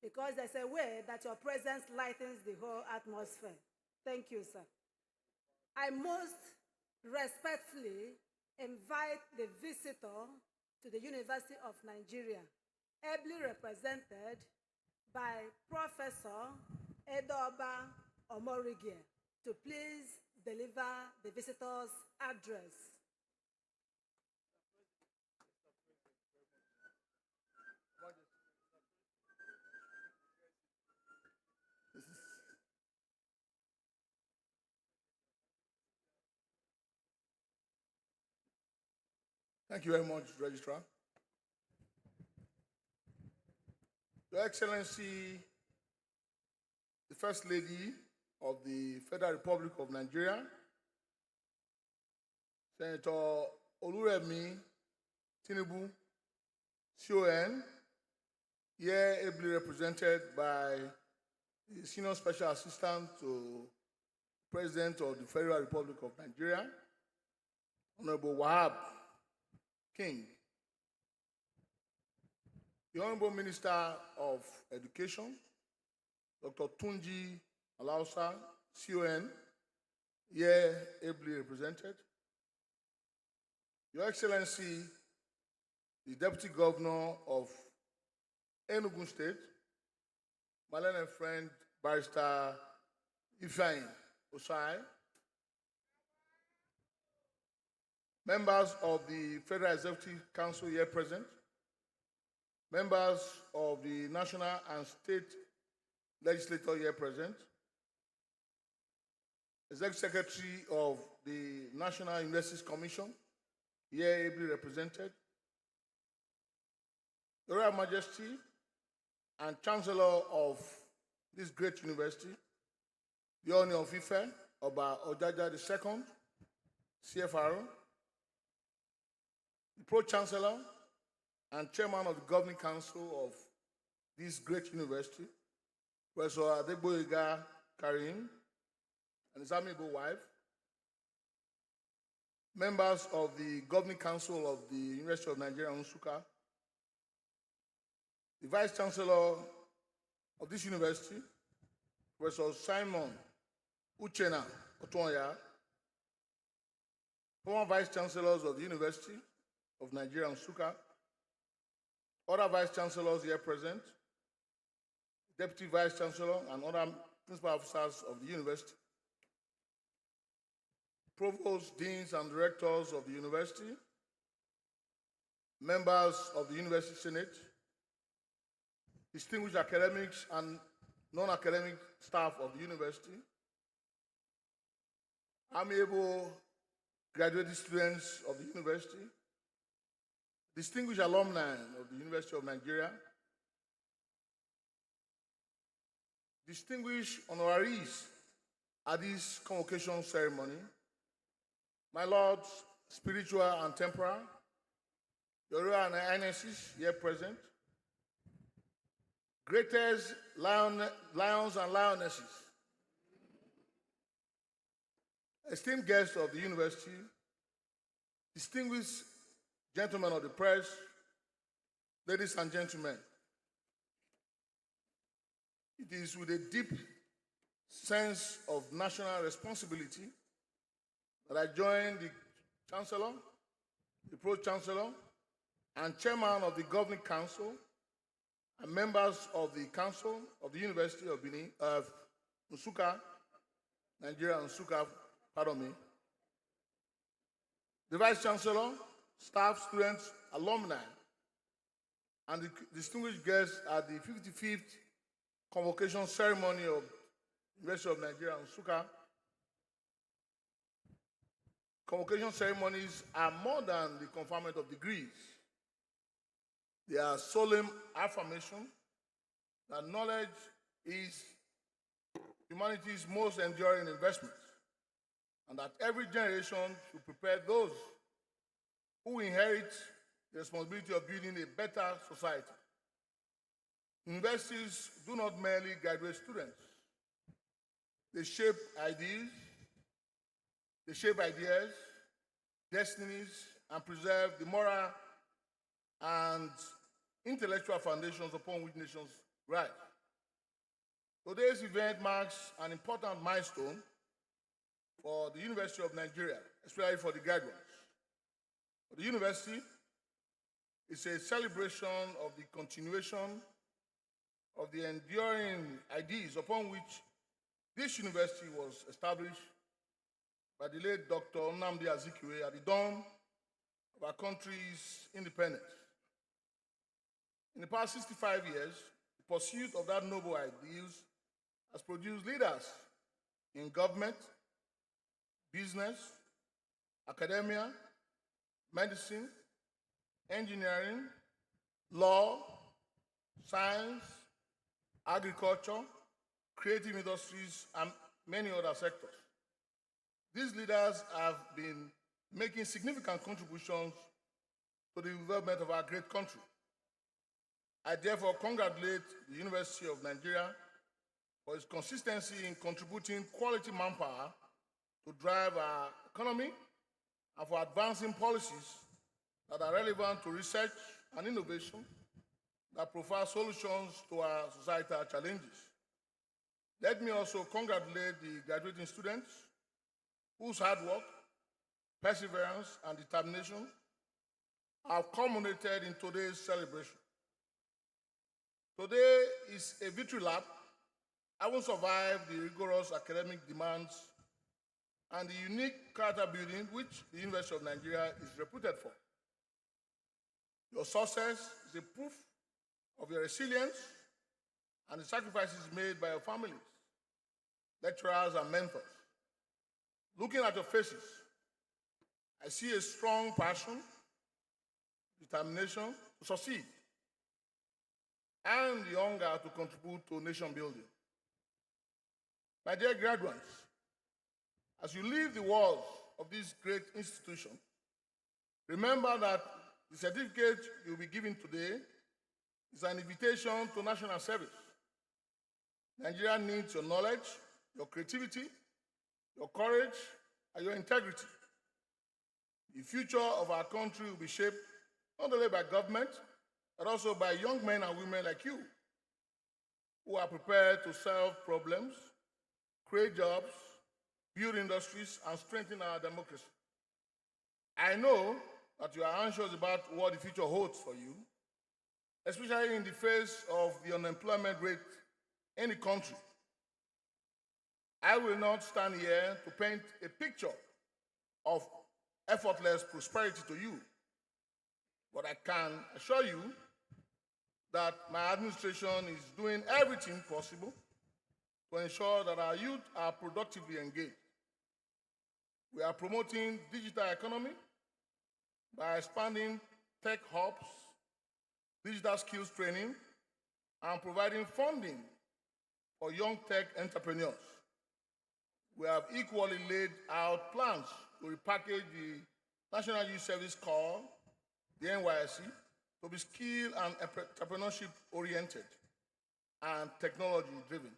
because there's a way that your presence lightens the whole atmosphere. Thank you, sir. I most respectfully invite the visitor to the University of Nigeria, ably represented by Professor Edoba Omorigie, to please deliver the visitor's address. Thank you very much, Registrar. Your Excellency, the First Lady of the Federal Republic of Nigeria, Senator Oluremi Tinubu, CON, here ably represented by the Senior Special Assistant to President of the Federal Republic of Nigeria, Honorable Wahab King, the Honorable Minister of Education, Dr. Tunji Alausa, CON, here ably represented, Your Excellency, the Deputy Governor of Enugu State, my learned friend, Barrister Ifeanyi Osai, members of the Federal Executive Council here present, members of the National and State Legislature here present, Executive Secretary of the National Universities Commission, here ably represented, Your Royal Majesty and Chancellor of this great university, the Honor of Ife, Oba Ojaja II, CFRO, the Pro-Chancellor and Chairman of the Governing Council of this great university, Professor Adegboyega Karim, and his amiable wife, members of the Governing Council of the University of Nigeria, Nsukka, the Vice Chancellor of this university, Professor Simon Uchena Otonya, former Vice Chancellors of the University of Nigeria, Nsukka, other Vice Chancellors here present, Deputy Vice Chancellor and other principal officers of the university, Provosts, Deans, and Directors of the university, members of the University Senate, distinguished academics and non-academic staff of the university, amiable graduate students of the university, distinguished alumni of the University of Nigeria, distinguished honoraries at this convocation ceremony, my lords, spiritual and temporal, Your Royal Highnesses here present, greatest lions and lionesses, esteemed guests of the university, distinguished gentlemen of the press, ladies and gentlemen, it is with a deep sense of national responsibility that I join the Chancellor, the Pro-Chancellor, and Chairman of the Governing Council, and members of the Council of the University of Benin, of Nsukka, Nigeria, Nsukka, pardon me, the Vice Chancellor, staff, students, alumni, and the distinguished guests at the 55th Convocation Ceremony of University of Nigeria, Nsukka. Convocation ceremonies are more than the conferment of degrees. They are solemn affirmation that knowledge is humanity's most enduring investment, and that every generation should prepare those who inherit the responsibility of building a better society. Universities do not merely graduate students. They shape ideas, destinies, and preserve the moral and intellectual foundations upon which nations rise. Today's event marks an important milestone for the University of Nigeria, especially for the graduates. For the university, it's a celebration of the continuation of the enduring ideas upon which this university was established by the late Dr. Nnamdi Azikiwe at the dawn of our country's independence. In the past 65 years, the pursuit of that noble ideals has produced leaders in government, business, academia, medicine, engineering, law, science, agriculture, creative industries, and many other sectors. These leaders have been making significant contributions to the development of our great country. I therefore congratulate the University of Nigeria for its consistency in contributing quality manpower to drive our economy and for advancing policies that are relevant to research and innovation that provide solutions to our societal challenges. Let me also congratulate the graduating students whose hard work, perseverance, and determination have culminated in today's celebration. Today is a victory lap having survived the rigorous academic demands and the unique character building which the University of Nigeria is reputed for. Your success is a proof of your resilience and the sacrifices made by your families, lecturers, and mentors. Looking at your faces, I see a strong passion, determination to succeed, and the hunger to contribute to nation building. My dear graduates, as you leave the walls of this great institution, remember that the certificate you'll be given today is an invitation to national service. Nigeria needs your knowledge, your creativity, your courage, and your integrity. The future of our country will be shaped not only by government, but also by young men and women like you, who are prepared to solve problems, create jobs, build industries, and strengthen our democracy. I know that you are anxious about what the future holds for you, especially in the face of the unemployment rate in the country. I will not stand here to paint a picture of effortless prosperity to you, but I can assure you that my administration is doing everything possible to ensure that our youth are productively engaged. We are promoting digital economy by expanding tech hubs, digital skills training, and providing funding for young tech entrepreneurs. We have equally laid out plans to repackage the National Youth Service Corps, the NYSC, to be skill and entrepreneurship oriented and technology driven.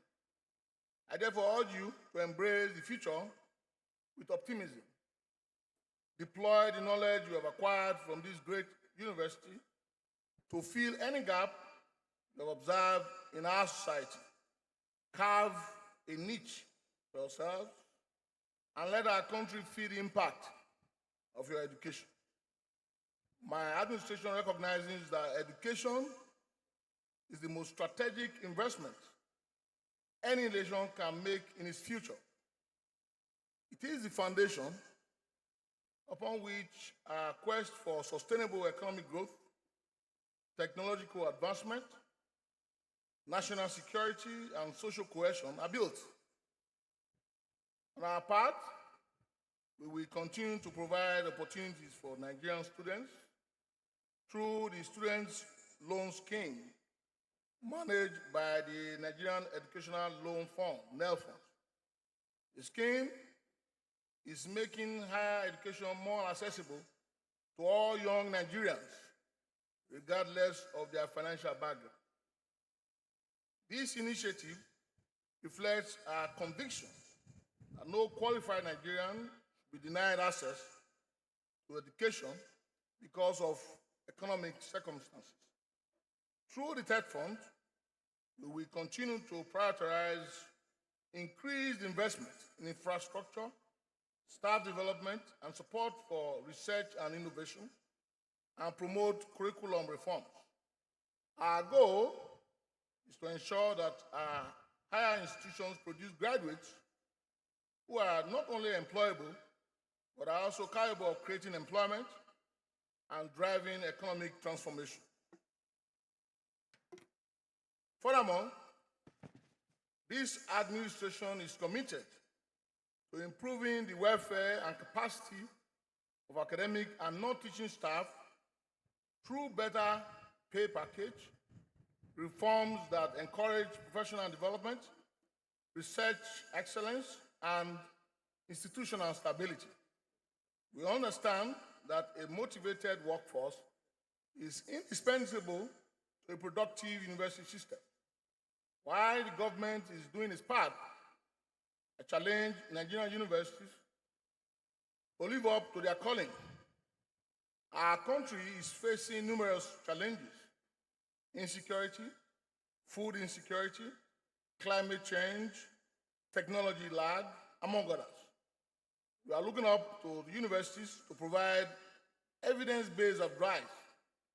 I therefore urge you to embrace the future with optimism. Deploy the knowledge you have acquired from this great university to fill any gap you have observed in our society. Carve a niche for yourselves and let our country feel the impact of your education. My administration recognizes that education is the most strategic investment any nation can make in its future. It is the foundation upon which our quest for sustainable economic growth, technological advancement, national security, and social cohesion are built. On our part, we will continue to provide opportunities for Nigerian students through the Students' Loan Scheme managed by the Nigerian Educational Loan Fund, NELFund. The scheme is making higher education more accessible to all young Nigerians, regardless of their financial background. This initiative reflects our conviction that no qualified Nigerian should be denied access to education because of economic circumstances. Through the TED Fund, we will continue to prioritize increased investment in infrastructure, staff development, and support for research and innovation, and promote curriculum reforms. Our goal is to ensure that our higher institutions produce graduates who are not only employable, but are also capable of creating employment and driving economic transformation. Furthermore, this administration is committed to improving the welfare and capacity of academic and non-teaching staff through better pay package, reforms that encourage professional development, research excellence, and institutional stability. We understand that a motivated workforce is indispensable to a productive university system. While the government is doing its part, I challenge Nigerian universities to live up to their calling. Our country is facing numerous challenges: insecurity, food insecurity, climate change, technology lag, among others. We are looking up to the universities to provide evidence-based advice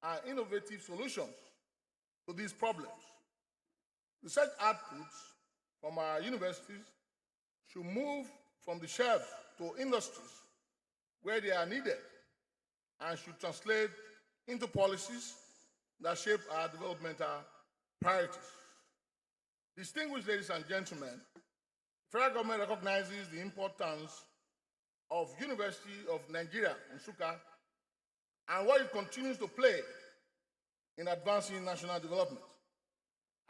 and innovative solutions to these problems. Research outputs from our universities should move from the shelves to industries where they are needed and should translate into policies that shape our developmental priorities. Distinguished ladies and gentlemen, the federal government recognizes the importance of University of Nigeria, Nsukka, and what it continues to play in advancing national development.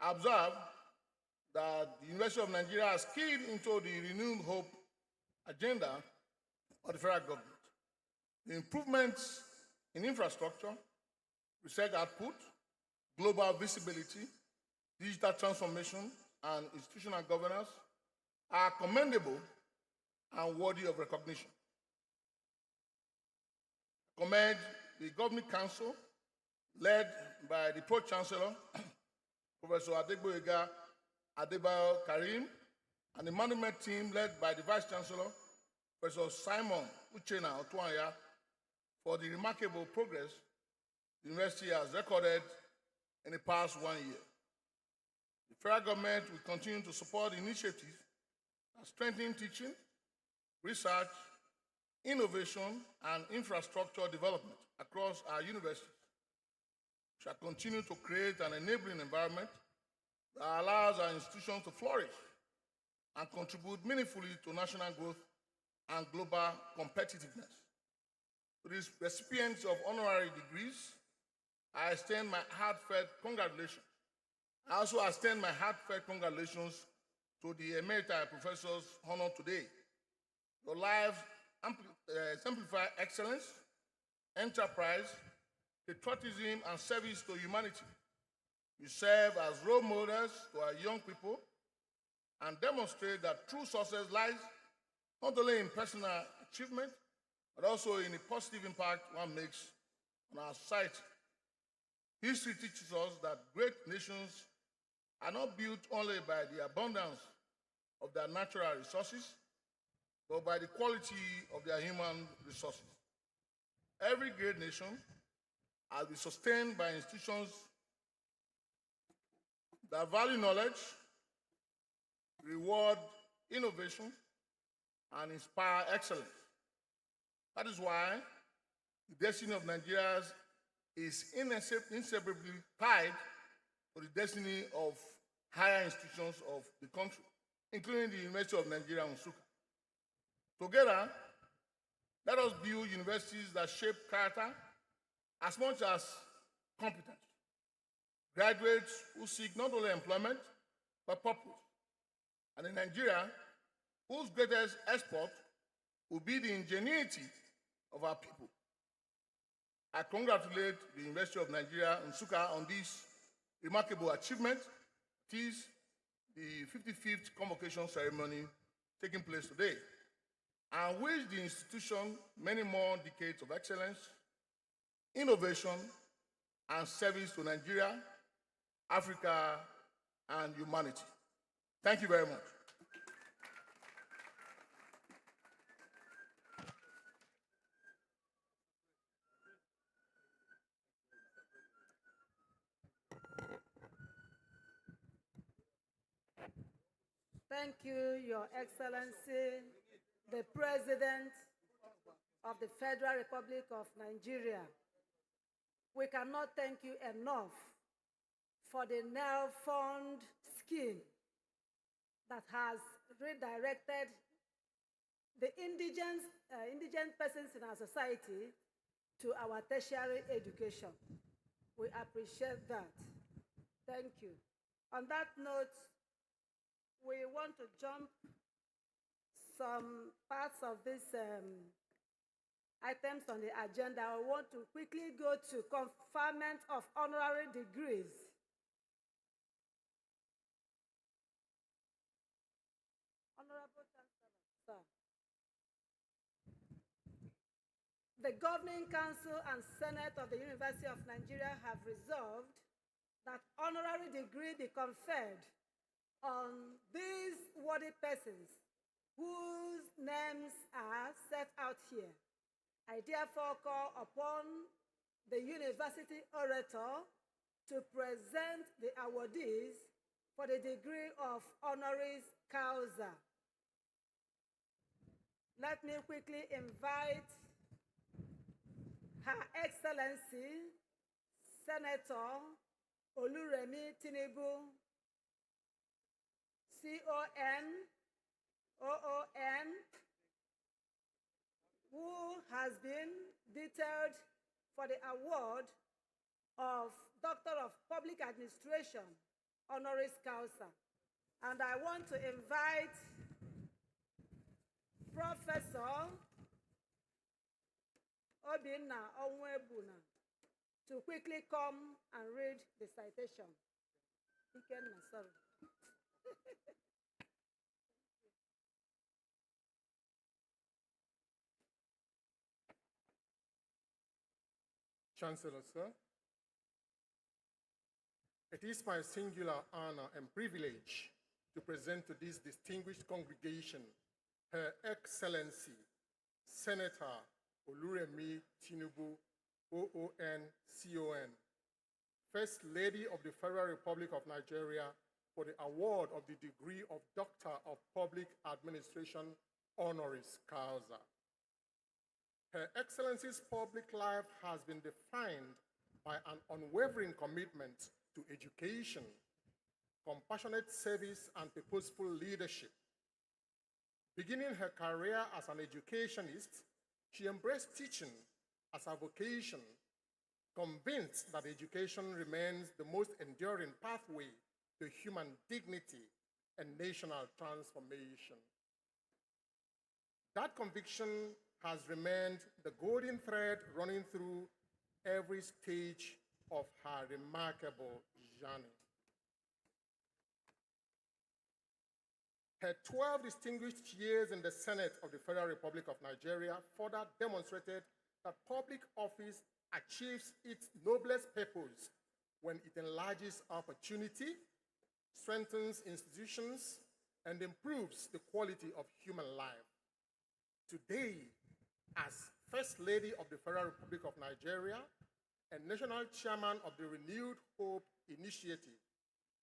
I observe that the University of Nigeria has keyed into the renewed hope agenda of the federal government. The improvements in infrastructure, research output, global visibility, digital transformation, and institutional governance are commendable and worthy of recognition. I commend the Governing Council, led by the Pro-Chancellor, Professor Adegboyega Adebayo Karim, and the management team led by the Vice Chancellor, Professor Simon Uchenna Otuanya, for the remarkable progress the university has recorded in the past 1 year. The federal government will continue to support initiatives that strengthen teaching, research, innovation, and infrastructure development across our universities. We shall continue to create an enabling environment that allows our institutions to flourish and contribute meaningfully to national growth and global competitiveness. To these recipients of honorary degrees, I extend my heartfelt congratulations. I also extend my heartfelt congratulations to the emerita professors honored today. Your lives exemplify excellence, enterprise, patriotism, and service to humanity. You serve as role models to our young people and demonstrate that true success lies not only in personal achievement, but also in the positive impact one makes on our society. History teaches us that great nations are not built only by the abundance of their natural resources, but by the quality of their human resources. Every great nation has been sustained by institutions that value knowledge, reward innovation, and inspire excellence. That is why the destiny of Nigeria is inseparably tied to the destiny of higher institutions of the country, including the University of Nigeria, Nsukka. Together, let us build universities that shape character as much as competence. Graduates who seek not only employment, but purpose. And in Nigeria, whose greatest export will be the ingenuity of our people. I congratulate the University of Nigeria, Nsukka, on this remarkable achievement. It is the 55th Convocation Ceremony taking place today, and wish the institution many more decades of excellence, innovation, and service to Nigeria, Africa, and humanity. Thank you very much. Thank you, Your Excellency, the President of the Federal Republic of Nigeria. We cannot thank you enough for the NEL Fund scheme that has redirected the indigent persons in our society to our tertiary education. We appreciate that. Thank you. On that note, we want to jump some parts of these items on the agenda. I want to quickly go to conferment of honorary degrees. the Governing Council and Senate of the University of Nigeria have resolved that honorary degree be conferred on these worthy persons whose names are set out here. I therefore call upon the university orator to present the awardees for the degree of honoris causa. Let me quickly invite Her Excellency, Senator Oluremi Tinubu, CON, OON, who has been detailed for the award of Doctor of Public Administration, honoris causa. And I want to invite Professor Obinna Onwebuna to quickly come and read the citation. Ikenna, sorry. Chancellor, sir, it is my singular honor and privilege to present to this distinguished congregation Her Excellency, Senator Oluremi Tinubu, OON, CON, First Lady of the Federal Republic of Nigeria, for the award of the degree of Doctor of Public Administration, honoris causa. Her Excellency's public life has been defined by an unwavering commitment to education, compassionate service, and purposeful leadership. Beginning her career as an educationist, she embraced teaching as a vocation, convinced that education remains the most enduring pathway to human dignity and national transformation. That conviction has remained the golden thread running through every stage of her remarkable journey. Her 12 distinguished years in the Senate of the Federal Republic of Nigeria further demonstrated that public office achieves its noblest purpose when it enlarges opportunity, strengthens institutions, and improves the quality of human life. Today, as First Lady of the Federal Republic of Nigeria and National Chairman of the Renewed Hope Initiative,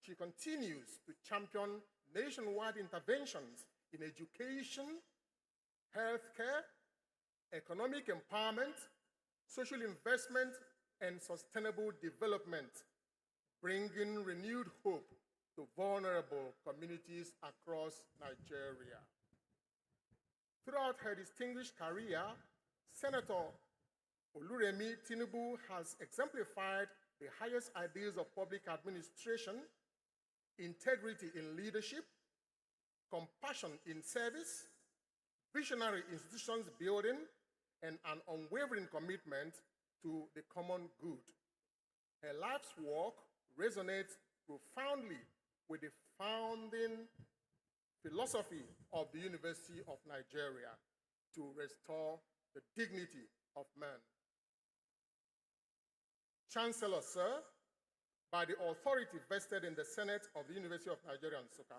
she continues to champion nationwide interventions in education, healthcare, economic empowerment, social investment, and sustainable development, bringing renewed hope to vulnerable communities across Nigeria. Throughout her distinguished career, Senator Oluremi Tinubu has exemplified the highest ideals of public administration, integrity in leadership, compassion in service, visionary institutions building, and an unwavering commitment to the common good. Her life's work resonates profoundly with the founding philosophy of the University of Nigeria to restore the dignity of man. Chancellor, sir, by the authority vested in the Senate of the University of Nigeria, Nsukka,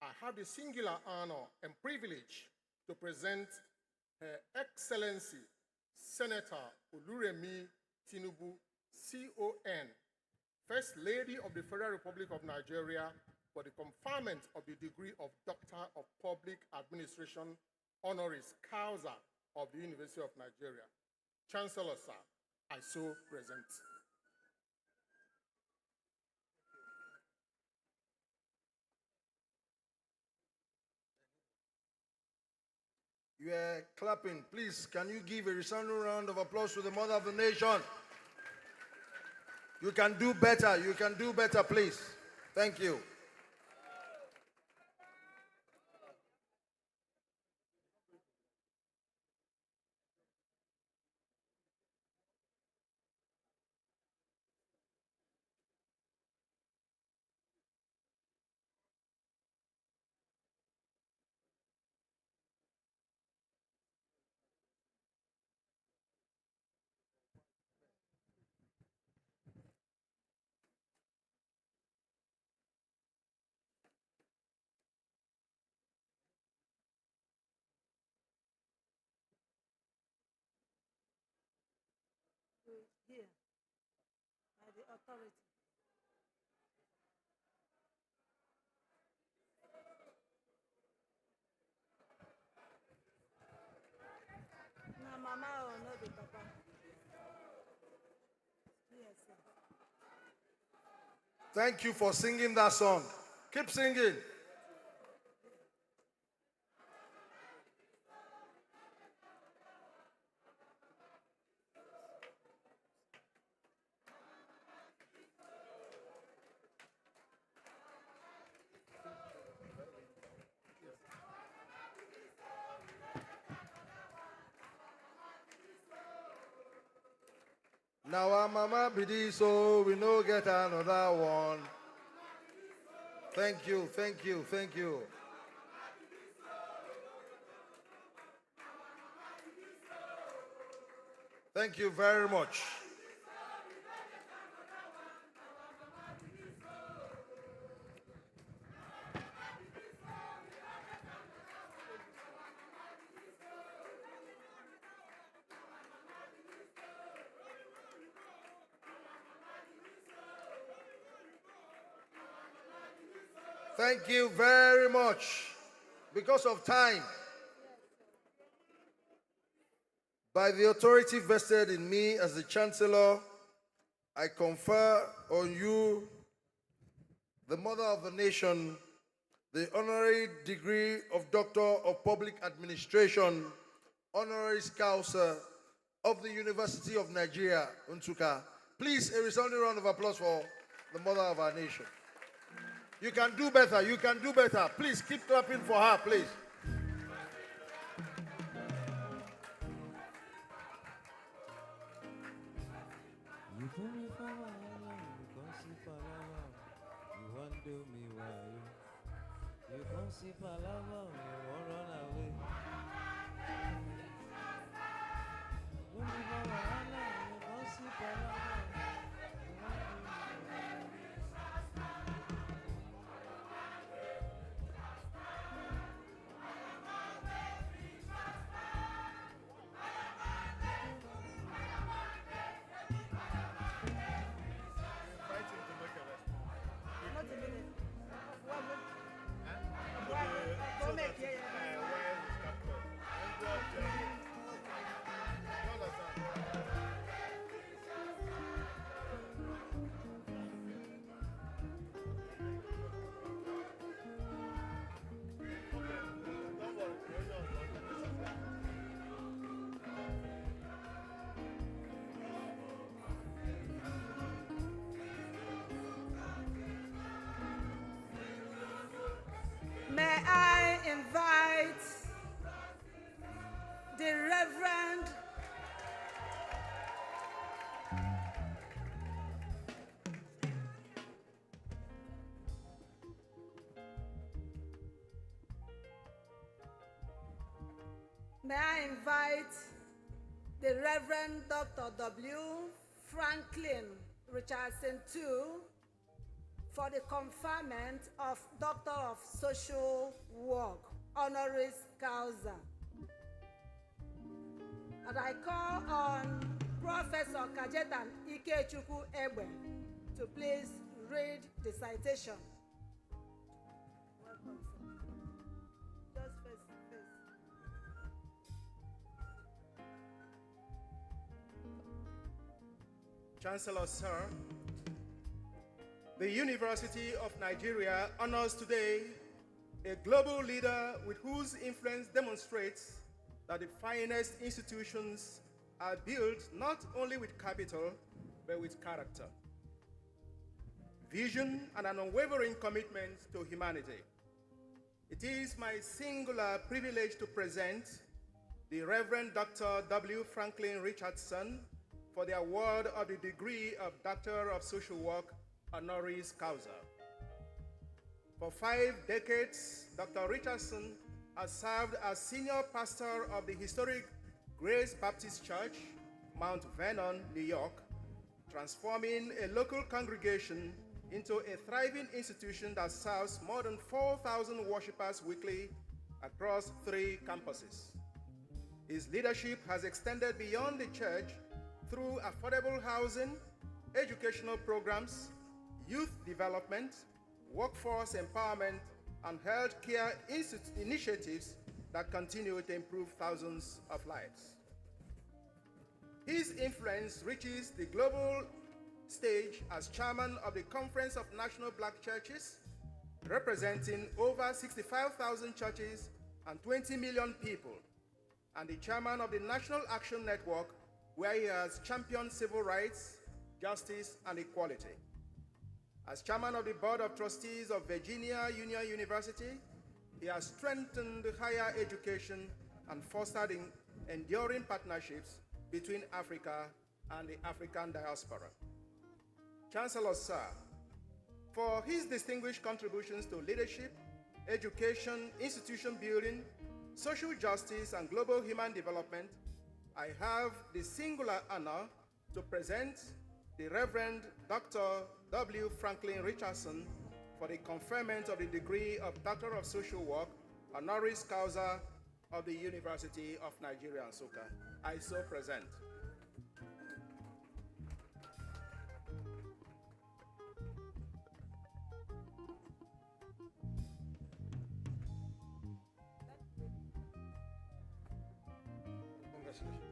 I have the singular honor and privilege to present Her Excellency, Senator Oluremi Tinubu, CON, First Lady of the Federal Republic of Nigeria, for the conferment of the degree of Doctor of Public Administration, honoris causa of the University of Nigeria. Chancellor, sir, I so present. You are clapping. Please, can you give a resounding round of applause to the mother of the nation? You can do better. You can do better, please. Thank you. here by the authority. Na mama or no be papa. Yes, sir. Thank you for singing that song. Keep singing. Now our mama be this, so we no get another one. Thank you, thank you, thank you. Thank you very much. Thank you very much. Because of time, by the authority vested in me as the Chancellor, I confer on you, the Mother of the Nation, the honorary degree of Doctor of Public Administration, honoris causa of the University of Nigeria, Nsukka. Please, a resounding round of applause for the Mother of our nation. You can do better. You can do better. Please keep clapping for her, please. You put me for wahala, you come see palava. You want do me why? You come see palava, you won't run away. You put me for wahala, you come see palava. Not a minute. Go make here. May I invite the Reverend the Reverend Dr. W. Franklin Richardson II for the conferment of Doctor of Social Work, honoris causa. And I call on Professor Kajetan Ikechukwu Egbe to please read the citation. Welcome, sir. Just face to face. Chancellor, sir, the University of Nigeria honors today a global leader with whose influence demonstrates that the finest institutions are built not only with capital, but with character, vision, and an unwavering commitment to humanity. It is my singular privilege to present the Reverend Dr. W. Franklin Richardson for the award of the degree of Doctor of Social Work, honoris causa. For 5 decades, Dr. Richardson has served as senior pastor of the historic Grace Baptist Church, Mount Vernon, New York, transforming a local congregation into a thriving institution that serves more than 4,000 worshipers weekly across 3 campuses. His leadership has extended beyond the church through affordable housing, educational programs, youth development, workforce empowerment, and healthcare initiatives that continue to improve thousands of lives. His influence reaches the global stage as chairman of the Conference of National Black Churches, representing over 65,000 churches and 20 million people, and the chairman of the National Action Network, where he has championed civil rights, justice, and equality. As chairman of the Board of Trustees of Virginia Union University, he has strengthened higher education and fostered enduring partnerships between Africa and the African diaspora. Chancellor Sir, for his distinguished contributions to leadership, education, institution building, social justice, and global human development, I have the singular honor to present the Reverend Dr. W. Franklin Richardson for the conferment of the degree of Doctor of Social Work, honoris causa of the University of Nigeria, Nsukka. I so present. Congratulations.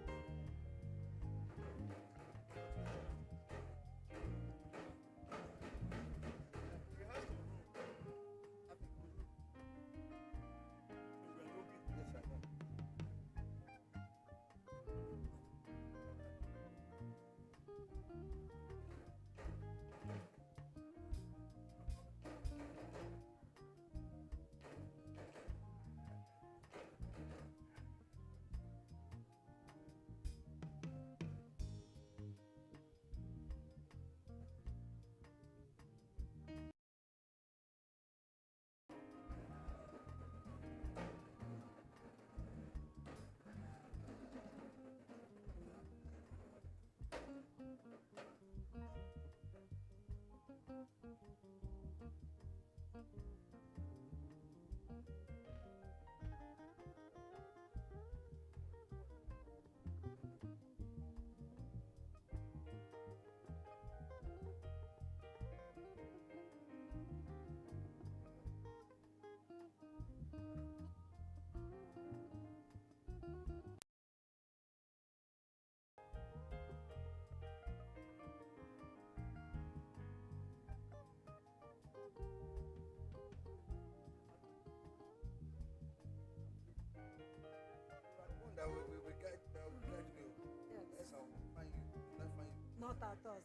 That we get you. Yes. Yes, I'll find you. I'll find you. Not at us.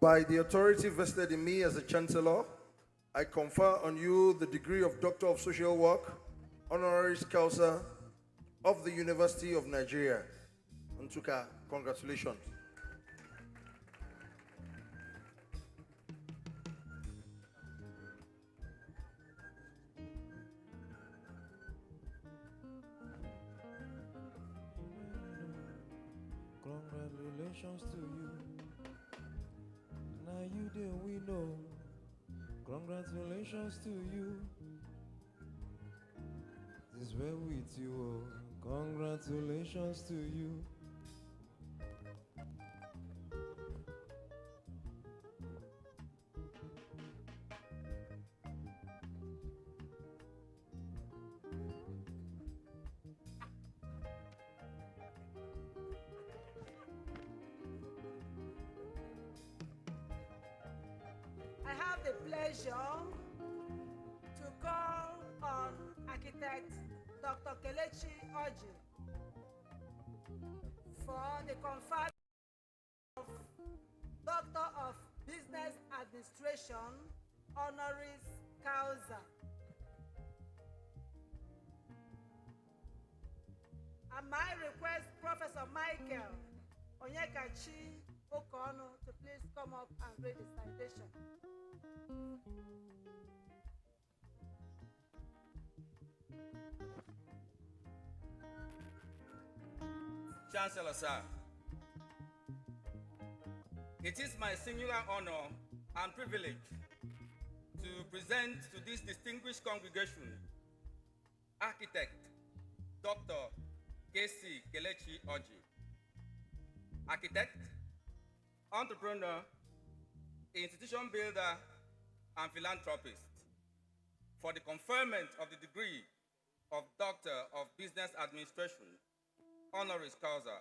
By the authority vested in me as the Chancellor, I confer on you the degree of Doctor of Social Work, honoris causa of the University of Nigeria. Nsukka, congratulations. Congratulations to you. Now you the winner. Congratulations to you. This well with you. Oh. Congratulations to you. I have the pleasure to call on Architect Dr. Kelechi Oji for the conference of Doctor of Business Administration honoris causa. And I request Professor Michael Onyekachi Okono to please come up and read the citation. Chancellor, sir, it is my singular honor and privilege to present to this distinguished congregation Architect Dr. K.C. Kelechi Oji, architect, entrepreneur, institution builder, and philanthropist, for the conferment of the degree of Doctor of Business Administration, honoris causa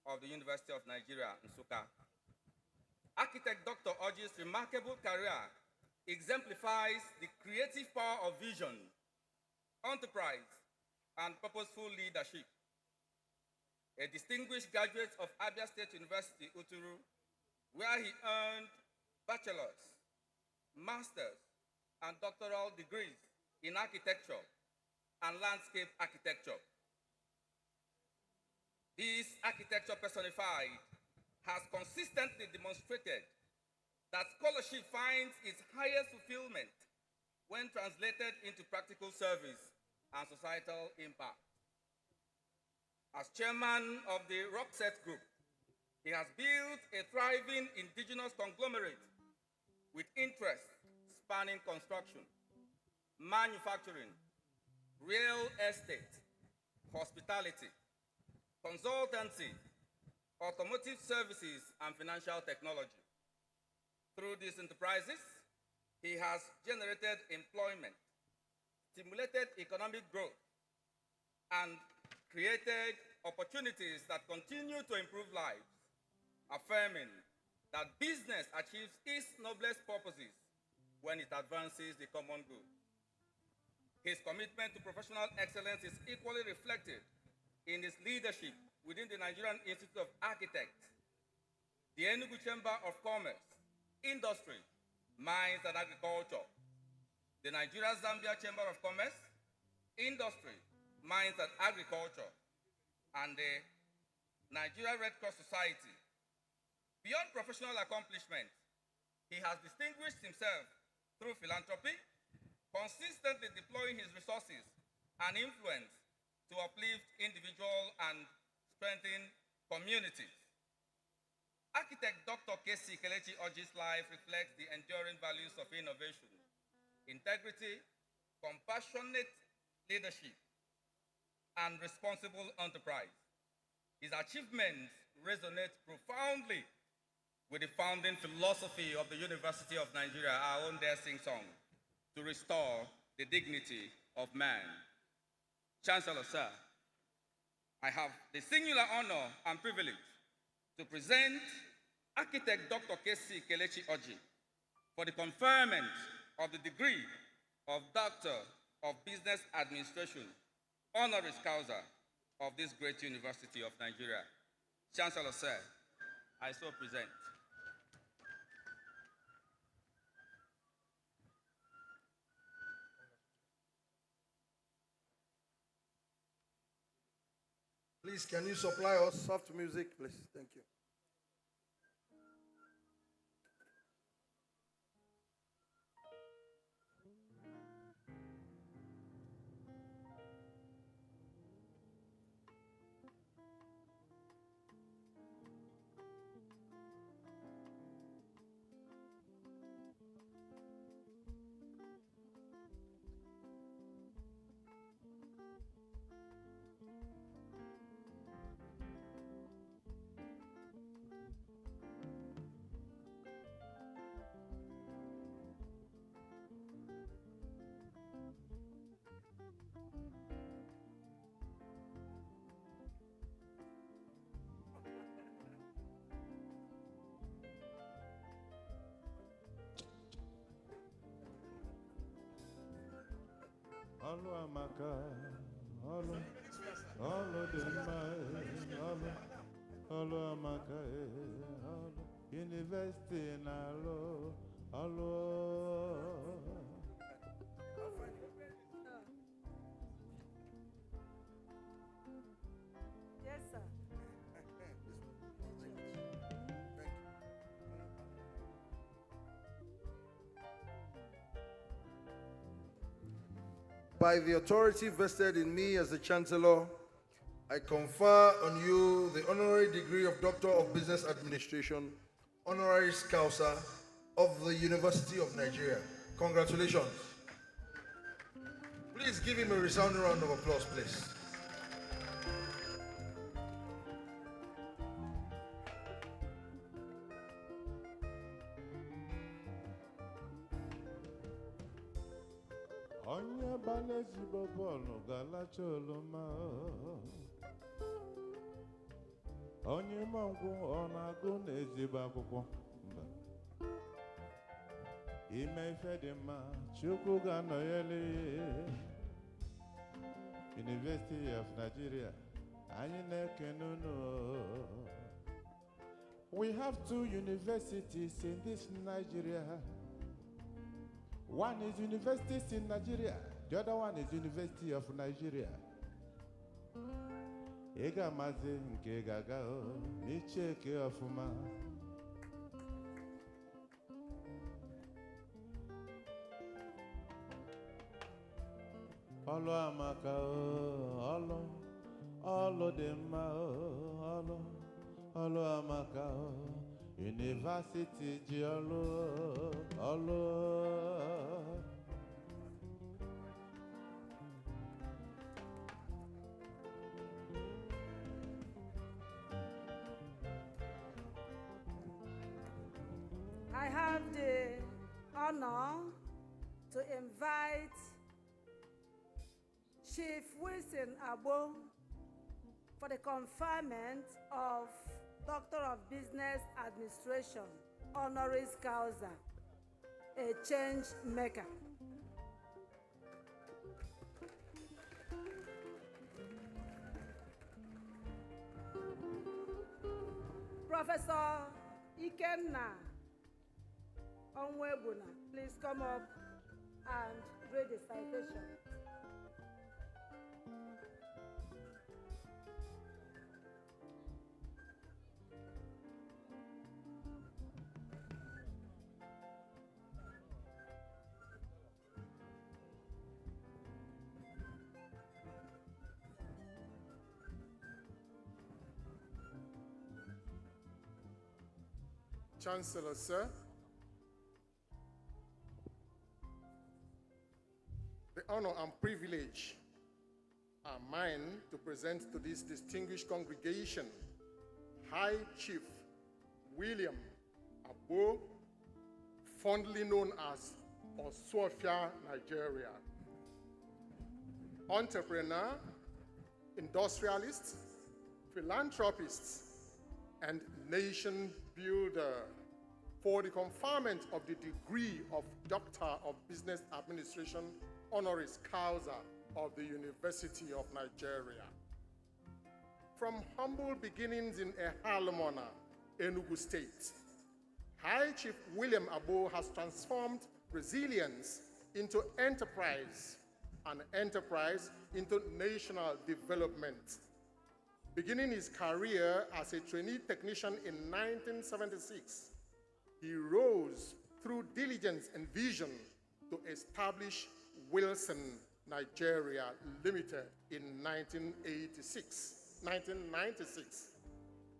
of the University of Nigeria, Nsukka. Architect Dr. Oji's remarkable career exemplifies the creative power of vision, enterprise, and purposeful leadership. A distinguished graduate of Abia State University, Uturu, where he earned bachelor's, master's, and doctoral degrees in architecture and landscape architecture. This architecture personified has consistently demonstrated that scholarship finds its highest fulfillment when translated into practical service and societal impact. As chairman of the Rockset Group, he has built a thriving indigenous conglomerate with interests spanning construction, manufacturing, real estate, hospitality, consultancy, automotive services, and financial technology. Through these enterprises, he has generated employment, stimulated economic growth, and created opportunities that continue to improve lives, affirming that business achieves its noblest purposes when it advances the common good. His commitment to professional excellence is equally reflected in his leadership within the Nigerian Institute of Architects, the Enugu Chamber of Commerce, Industry, Mines and Agriculture, the Nigeria-Zambia Chamber of Commerce, Industry, Mines and Agriculture, and the Nigeria Red Cross Society. Beyond professional accomplishment, he has distinguished himself through philanthropy, consistently deploying his resources and influence to uplift individual and strengthen communities. Architect Dr. K.C. Kelechi Oji's life reflects the enduring values of innovation, integrity, compassionate leadership, and responsible enterprise. His achievements resonate profoundly with the founding philosophy of the University of Nigeria, our own dear sing song, to restore the dignity of man. Chancellor, sir, I have the singular honor and privilege to present Architect Dr. K.C. Kelechi Oji for the conferment of the degree of Doctor of Business Administration, honoris causa of this great University of Nigeria. Chancellor, sir, I so present. Please, can you supply us soft music, please? Thank you. Olu amaka, olu dị mma, olu amaka, olu university na olu. Yes, sir. By the authority vested in me as the Chancellor, I confer on you the honorary degree of Doctor of Business Administration, Honoris Causa of the University of Nigeria. Congratulations. Please give him a resounding round of applause, please. Onye bala ezigbo bọọlụ ga-alacha oroma. Onye ma nkwụ ọ na-agụ n'ezigbo akwụkwọ. Mba. Ime ife dị mma, Chukwu ga-anọnyere. University of Nigeria, anyị na-ekene unu. We have 2 universities in this Nigeria. One is universities in Nigeria, the other one is University of Nigeria. Ega mazi nke gaga o, n'icheke ọfụma. Ọlụ amaka o, ọlụ dị mma o, ọlụ amaka o. University ji ọlụ. I have the honor to invite Chief Wilson Abo for the conferment of Doctor of Business Administration, Honoris Causa, a change maker. Professor Ikenna Onwebuna, please come up and read the citation. Chancellor, sir, the honor and privilege are mine to present to this distinguished congregation High Chief William Abo, fondly known as Osofia, Nigeria. Entrepreneur, industrialist, philanthropist, and nation builder for the conferment of the degree of Doctor of Business Administration Honoris Causa of the University of Nigeria. From humble beginnings in Ehalomona, Enugu State, High Chief William Abo has transformed resilience into enterprise and enterprise into national development. Beginning his career as a trainee technician in 1976, he rose through diligence and vision to establish Wilson Nigeria Limited in 1996,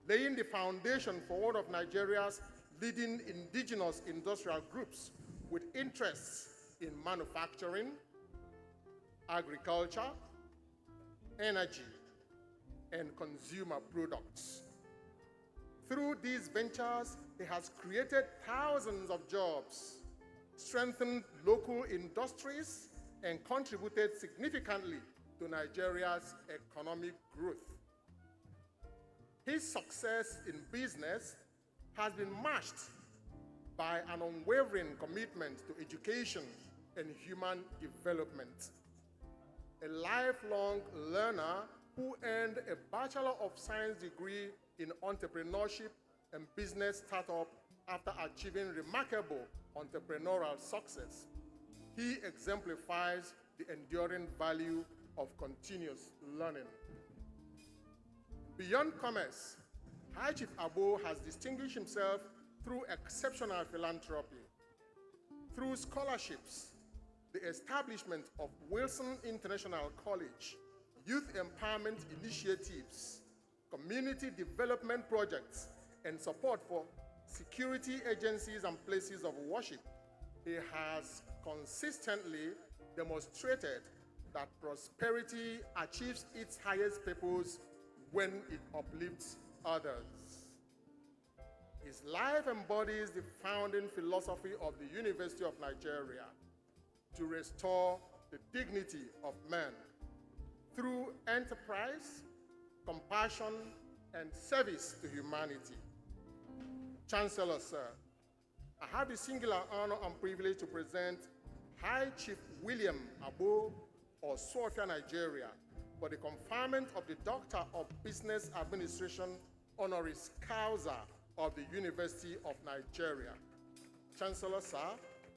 laying the foundation for one of Nigeria's leading indigenous industrial groups with interests in manufacturing, agriculture, energy, and consumer products. Through these ventures, he has created thousands of jobs, strengthened local industries, and contributed significantly to Nigeria's economic growth. His success in business has been matched by an unwavering commitment to education and human development. A lifelong learner who earned a Bachelor of Science degree in entrepreneurship and business startup after achieving remarkable entrepreneurial success. He exemplifies the enduring value of continuous learning. Beyond commerce, High Chief Abo has distinguished himself through exceptional philanthropy, through scholarships, the establishment of Wilson International College, youth empowerment initiatives, community development projects, and support for security agencies and places of worship. He has consistently demonstrated that prosperity achieves its highest purpose when it uplifts others. His life embodies the founding philosophy of the University of Nigeria to restore the dignity of man through enterprise, compassion, and service to humanity. Chancellor, sir, I have the singular honor and privilege to present High Chief William Abo of Sofia, Nigeria, for the conferment of the Doctor of Business Administration Honoris Causa of the University of Nigeria. Chancellor, sir,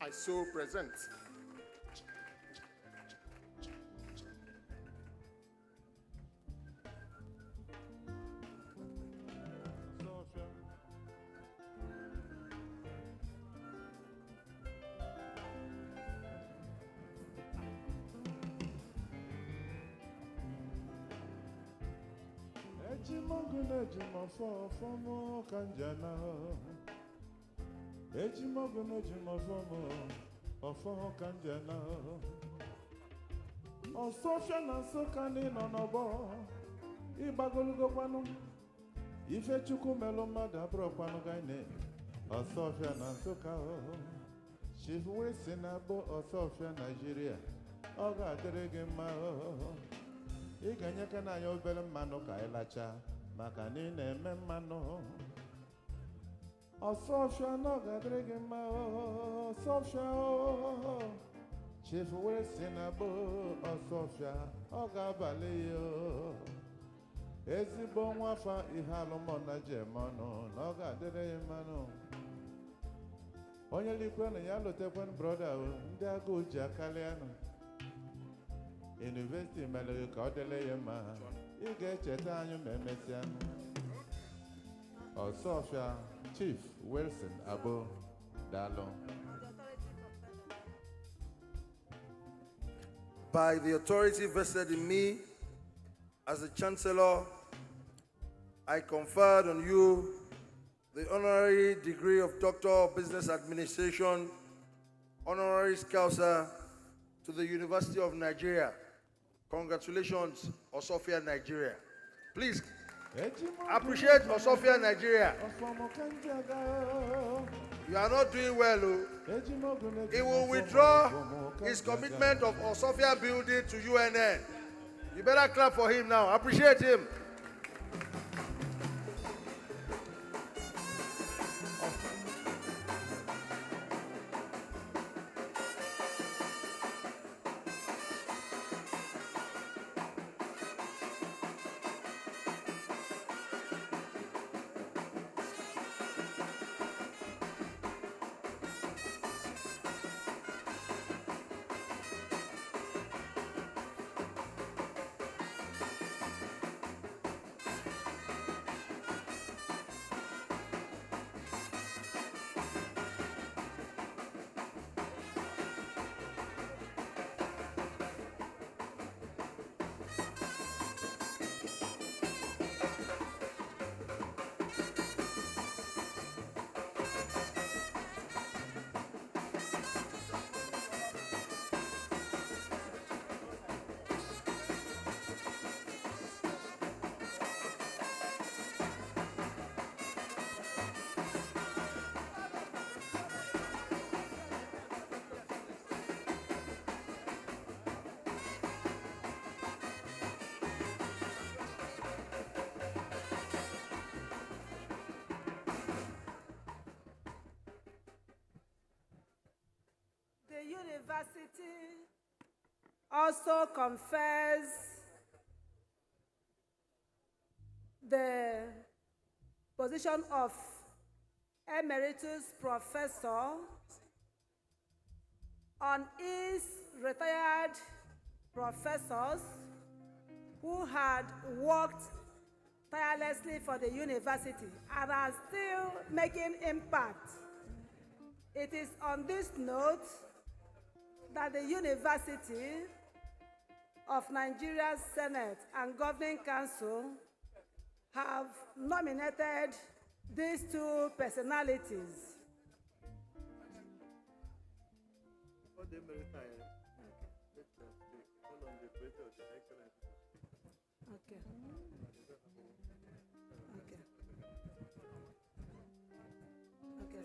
I so present. Ejimoguna jimafo fomo kanjana. Ejimoguna jimafomo ofo kanjana. Osofia na Nsukka ni nonobo. Ibagolugo kwanu. Ife chukwu melo mmadụ abụrụ kwanu gaine. Osofia na Nsukka. Chief Wilson Abo Osofia Nigeria. Ọ ga-adịrị gị mma. Ị ga-enyeka na anyị obere mmanụ ka anyị lachaa maka na ị na-eme mmanụ. Osofia na ọ ga-adịrị gị mma. Osofia Chief Wilson Abo Osofia ọ ga-abalị ya. Ezigbo nwafa ihe alụmọna jem ọnụ na ọ ga-adịrị ya mmanụ. Onye likwenụ ya lotekwenụ broda ndị agụụ ji akarịanụ. University mere ka ọ dịrị ya mma. Ị ga-echeta anyị ma emesịa. Osofia Chief Wilson Abo Dalo. By the authority vested in me as the Chancellor, I conferred on you the honorary degree of Doctor of Business Administration, honoris causa, to the University of Nigeria. Congratulations, Osofia, Nigeria. Please appreciate Osofia, Nigeria. You are not doing well. He will withdraw his commitment of Osofia building to UNN. You better clap for him now. Appreciate him. The university also confers the position of Emeritus Professor on its retired professors who had worked tirelessly for the university and are still making impact. It is on this note that the university of Nigeria's Senate and Governing Council have nominated these two personalities. Okay. Okay. Okay.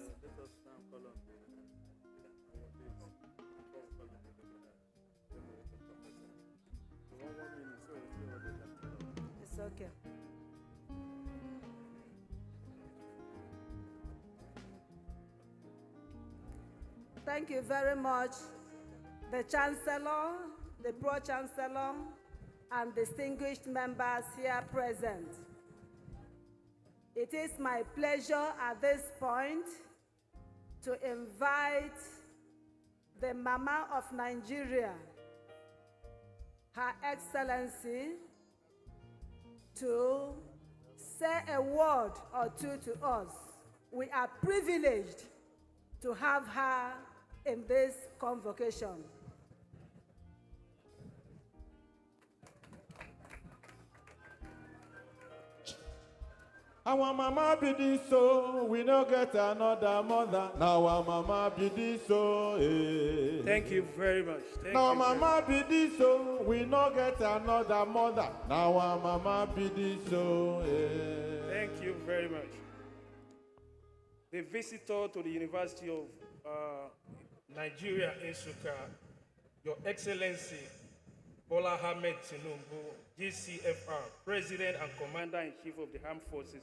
It's okay. Thank you very much, the Chancellor, the Pro-Chancellor, and distinguished members here present. It is my pleasure at this point to invite the Mama of Nigeria, Her Excellency, to say a word or two to us. We are privileged to have her in this convocation. Our mama be this so, we no get another mother. Now our mama be this so, eh. Thank you very much. Now mama be this so, we no get another mother. Now our mama be this so, eh. Thank you very much. The visitor to the University of Nigeria, Nsukka, Your Excellency Bola Ahmed Tinubu, GCFR, President and Commander-in-Chief of the Armed Forces,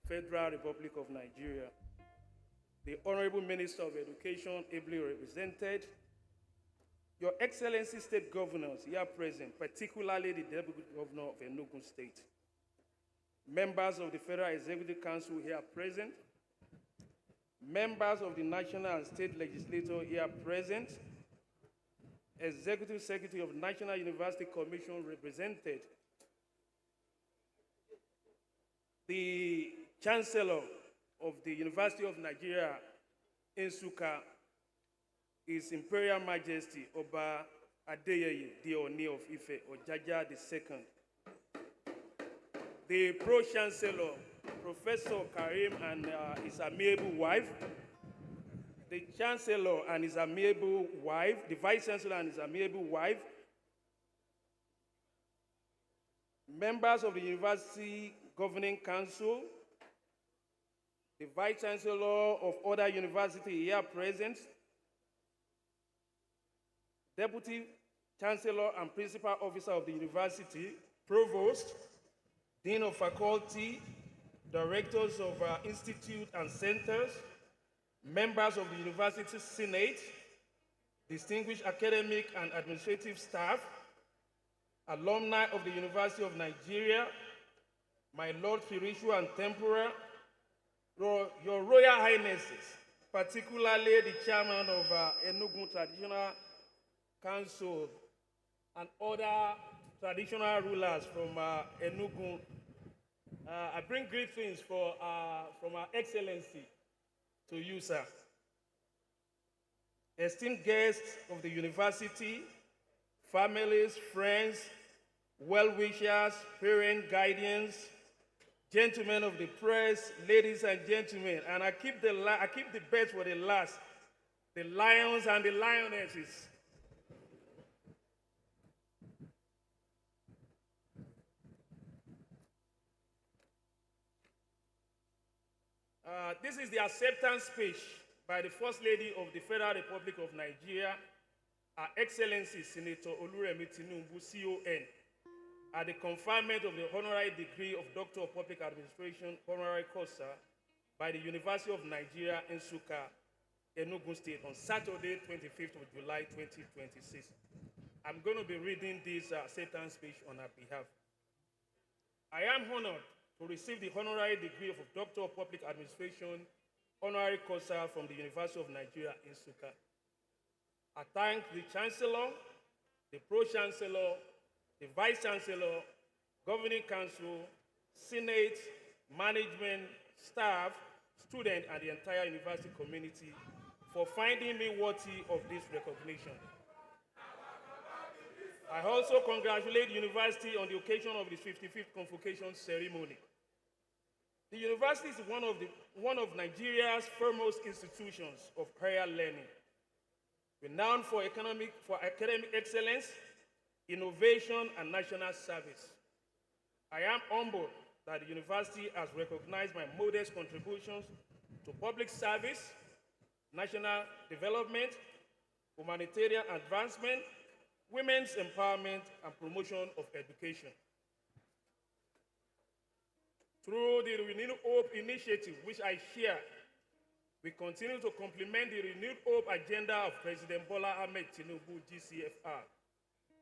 Federal Republic of Nigeria, the Honorable Minister of Education, ably represented, Your Excellency State Governors here present, particularly the Deputy Governor of Enugu State, members of the Federal Executive Council here present, members of the National and State Legislature here present, Executive Secretary of National University Commission represented, the Chancellor of the University of Nigeria, Nsukka, His Imperial Majesty Oba Adeyeye Dioni of Ife, Ojaja II, the Pro-Chancellor, Professor Karim and his amiable wife, the Chancellor and his amiable wife, the Vice Chancellor and his amiable wife, members of the University Governing Council, the Vice Chancellor of other universities here present, Deputy Chancellor and Principal Officer of the University, Provost, Dean of Faculty, Directors of institute and centers, members of the University Senate, distinguished academic and administrative staff, alumni of the University of Nigeria, my Lord Spiritual and Temporal, Your Royal Highnesses, particularly the Chairman of Enugu Traditional Council and other traditional rulers from Enugu. I bring greetings from Her Excellency to you, sir. Esteemed guests of the university, families, friends, well-wishers, parent guardians, gentlemen of the press, ladies and gentlemen, and I keep the best for the last, the lions and the lionesses. This is the acceptance speech by the First Lady of the Federal Republic of Nigeria, Her Excellency Senator Oluremi Tinubu, CON, at the conferment of the honorary degree of Doctor of Public Administration, honorary causa, by the University of Nigeria, Nsukka, Enugu State, on Saturday, 25th of July, 2026. I'm going to be reading this acceptance speech on her behalf. I am honored to receive the honorary degree of Doctor of Public Administration, honorary causa from the University of Nigeria, Nsukka. I thank the Chancellor, the Pro-Chancellor, the Vice Chancellor, Governing Council, Senate, management, staff, students, and the entire university community for finding me worthy of this recognition. I also congratulate the university on the occasion of its 55th Convocation Ceremony. The university is one of Nigeria's foremost institutions of higher learning, renowned for academic excellence, innovation, and national service. I am humbled that the university has recognized my modest contributions to public service, national development, humanitarian advancement, women's empowerment, and promotion of education. Through the Renewed Hope initiative, which I share, we continue to complement the Renewed Hope agenda of President Bola Ahmed Tinubu, GCFR,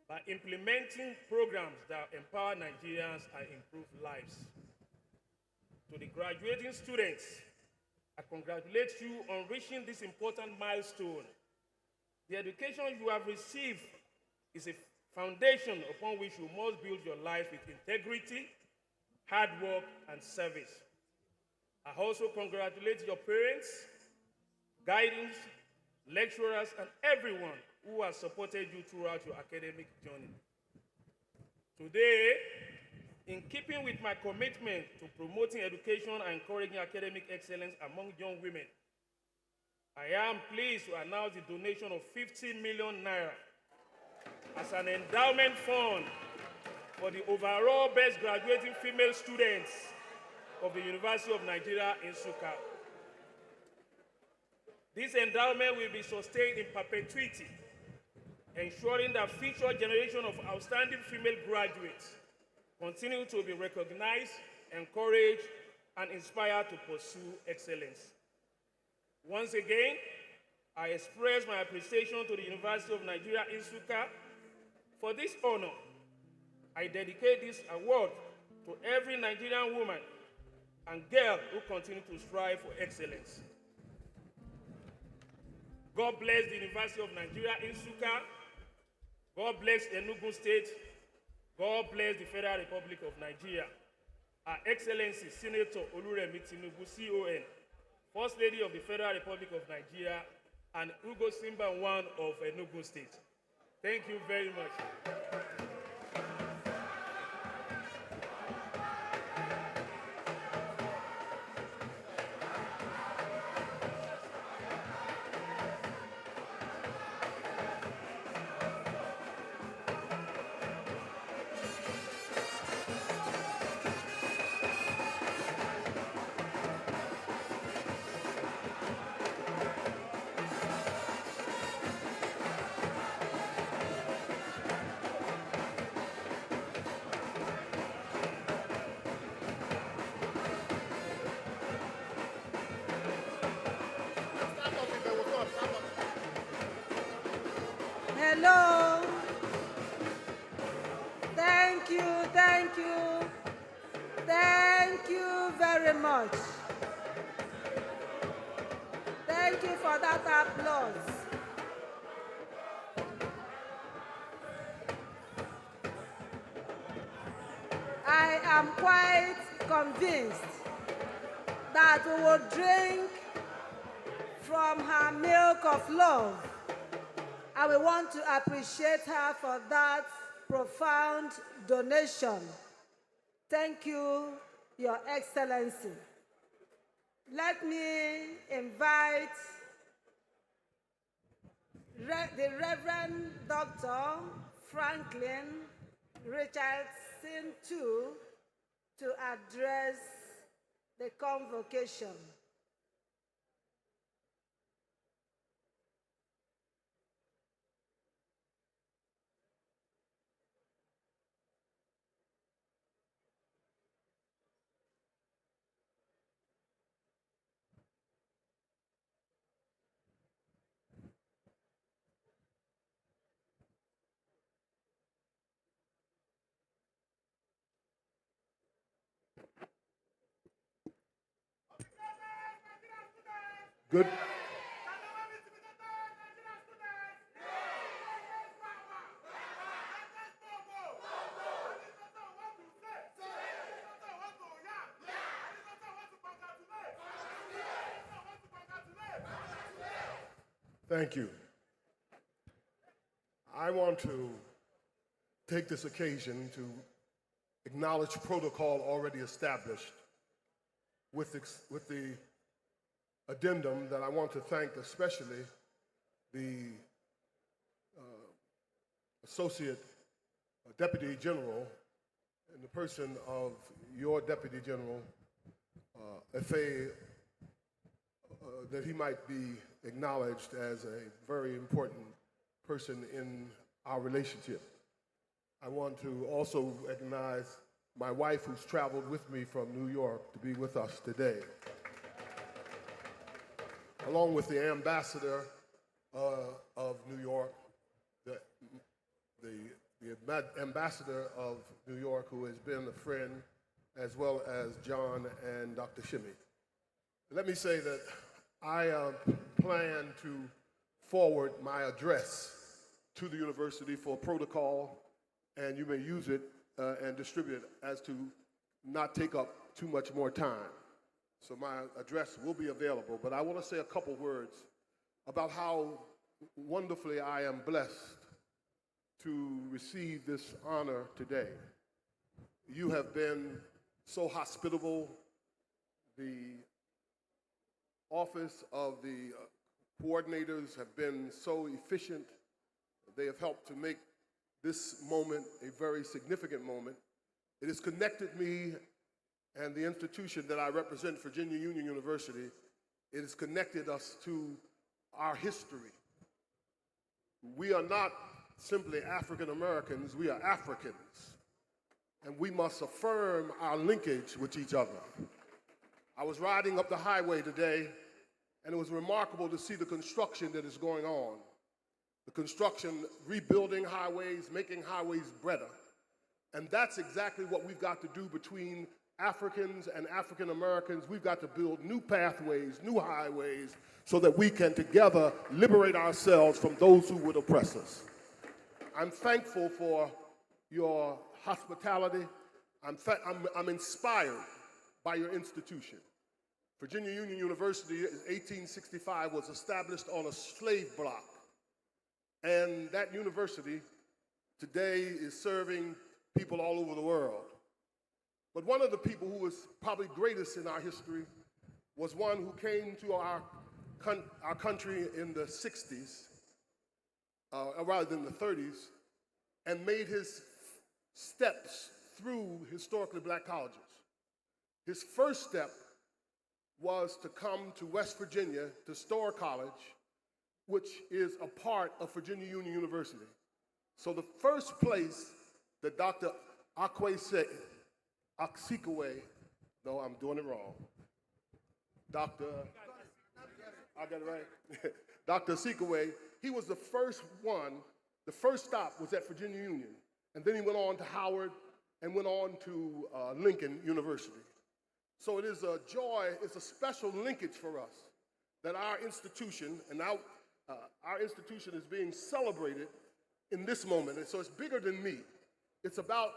by implementing programs that empower Nigerians and improve lives. To the graduating students, I congratulate you on reaching this important milestone. The education you have received is a foundation upon which you must build your life with integrity, hard work, and service. I also congratulate your parents, guidance, lecturers, and everyone who has supported you throughout your academic journey. Today, in keeping with my commitment to promoting education and encouraging academic excellence among young women, I am pleased to announce the donation of 50 million naira as an endowment fund for the overall best graduating female students of the University of Nigeria in Nsukka. This endowment will be sustained in perpetuity, ensuring that future generations of outstanding female graduates continue to be recognized, encouraged, and inspired to pursue excellence. Once again, I express my appreciation to the University of Nigeria in Nsukka. For this honor, I dedicate this award to every Nigerian woman and girl who continue to strive for excellence. God bless the University of Nigeria in Nsukka. God bless Enugu State. God bless the Federal Republic of Nigeria. Her Excellency Senator Oluremi Tinubu, CON, First Lady of the Federal Republic of Nigeria, and Ugo Simba I of Enugu State. Thank you very much. Hello. Thank you, thank you. Thank you very much. Thank you for that applause. I am quite convinced that we will drink from her milk of love. And we want to appreciate her for that profound donation. Thank you, Your Excellency. Let me invite the Reverend Dr. Franklin Richardson II to address the convocation. Good. Thank you. I want to take this occasion to acknowledge protocol already established with the addendum that I want to thank especially the Associate Deputy General in the person of your Deputy General, Efe, that he might be acknowledged as a very important person in our relationship. I want to also recognize my wife who's traveled with me from New York to be with us today, along with the ambassador of New York, the ambassador of New York who has been a friend, as well as John and Dr. Shimmy. Let me say that I plan to forward my address to the university for protocol, and you may use it and distribute it as to not take up too much more time. So my address will be available, but I want to say a couple words about how wonderfully I am blessed to receive this honor today. You have been so hospitable. The office of the coordinators have been so efficient. They have helped to make this moment a very significant moment. It has connected me and the institution that I represent, Virginia Union University. It has connected us to our history. We are not simply African Americans, we are Africans. And we must affirm our linkage with each other. I was riding up the highway today, and it was remarkable to see the construction that is going on. The construction, rebuilding highways, making highways better. And that's exactly what we've got to do between Africans and African Americans. We've got to build new pathways, new highways, so that we can together liberate ourselves from those who would oppress us. I'm thankful for your hospitality. I'm inspired by your institution. Virginia Union University in 1865 was established on a slave block. And that university today is serving people all over the world. But one of the people who was probably greatest in our history was one who came to our country in the 60s, rather than the 30s, and made his steps through historically black colleges. His first step was to come to West Virginia to Storer College, which is a part of Virginia Union University. So the first place that Dr. Akwese, no, I'm doing it wrong. I got it right. Dr. Asikwe, he was the first one, the first stop was at Virginia Union. And then he went on to Howard and went on to Lincoln University. So it is a joy, it's a special linkage for us that our institution, and now our institution is being celebrated in this moment. And so it's bigger than me. It's about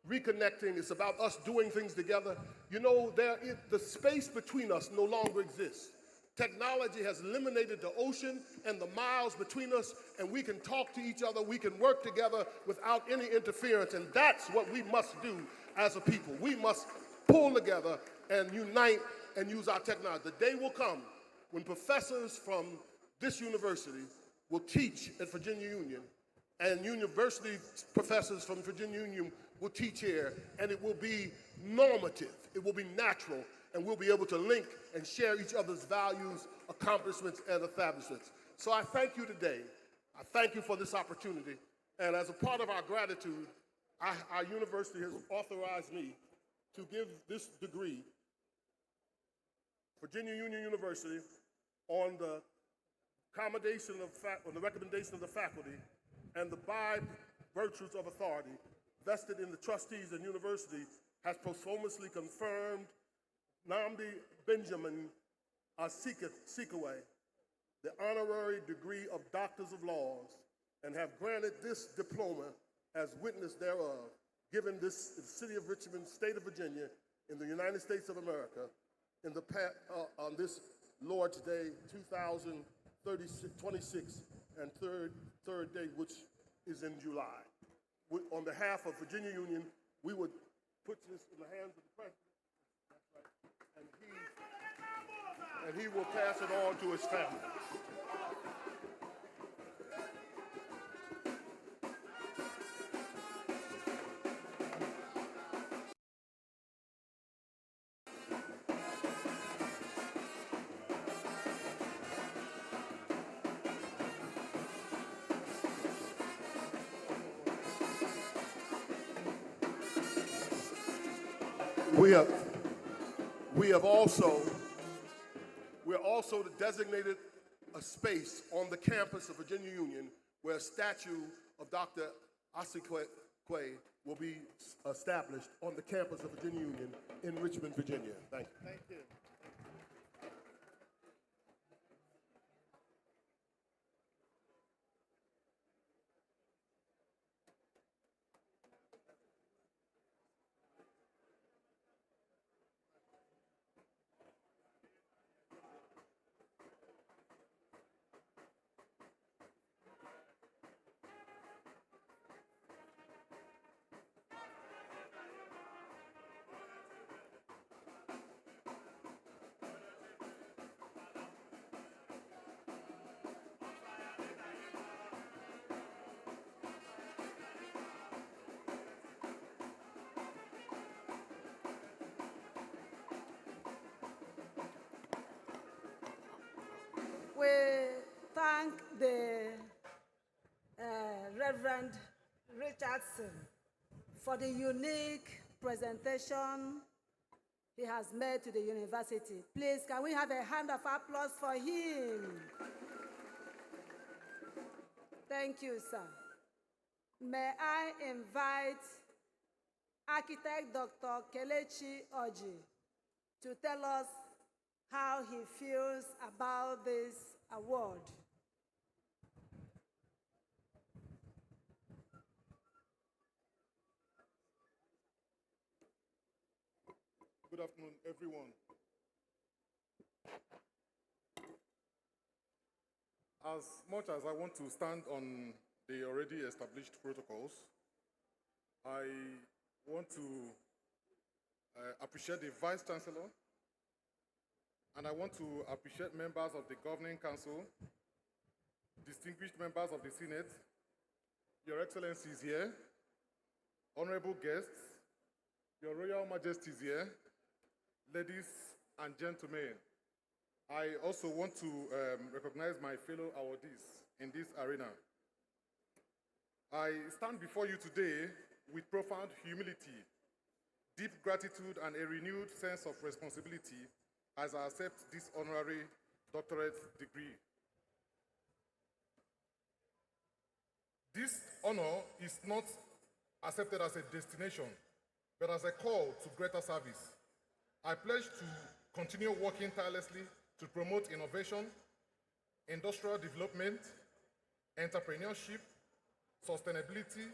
reconnecting, it's about us doing things together. You know, the space between us no longer exists. Technology has eliminated the ocean and the miles between us, and we can talk to each other, we can work together without any interference, and that's what we must do as a people. We must pull together and unite and use our technology. The day will come when professors from this university will teach at Virginia Union, and university professors from Virginia Union will teach here, and it will be normative, it will be natural, and we'll be able to link and share each other's values, accomplishments, and establishments. So I thank you today. I thank you for this opportunity. And as a part of our gratitude, our university has authorized me to give this degree, Virginia Union University, on the recommendation of the faculty and the by virtues of authority vested in the trustees and university, has posthumously confirmed Nnamdi Benjamin Azikiwe the honorary degree of Doctors of Laws, and have granted this diploma as witness thereof, given this the city of Richmond, state of Virginia, in the United States of America, on this Lord's Day 2026 and third day, which is in July. on behalf of Virginia Union, we would put this in the hands of the president. That's right. And he will pass it on to his family. We're also designated a space on the campus of Virginia Union where a statue of Dr. Nsukka will be established on the campus of Virginia Union in Richmond, Virginia. Thank you. Thank you. We thank the Reverend Richardson for the unique presentation he has made to the university. Please, can we have a hand of applause for him? Thank you, sir. May I invite Architect Dr. Kelechi Oji to tell us how he feels about this award. Good afternoon, everyone. As much as I want to stand on the already established protocols, I want to appreciate the Vice Chancellor, and I want to appreciate members of the Governing Council, distinguished members of the Senate, Your Excellencies here, honorable guests, Your Royal Majesties here, ladies and gentlemen. I also want to recognize my fellow awardees in this arena. I stand before you today with profound humility, deep gratitude, and a renewed sense of responsibility as I accept this honorary doctorate degree. This honor is not accepted as a destination, but as a call to greater service. I pledge to continue working tirelessly to promote innovation, industrial development, entrepreneurship, sustainability,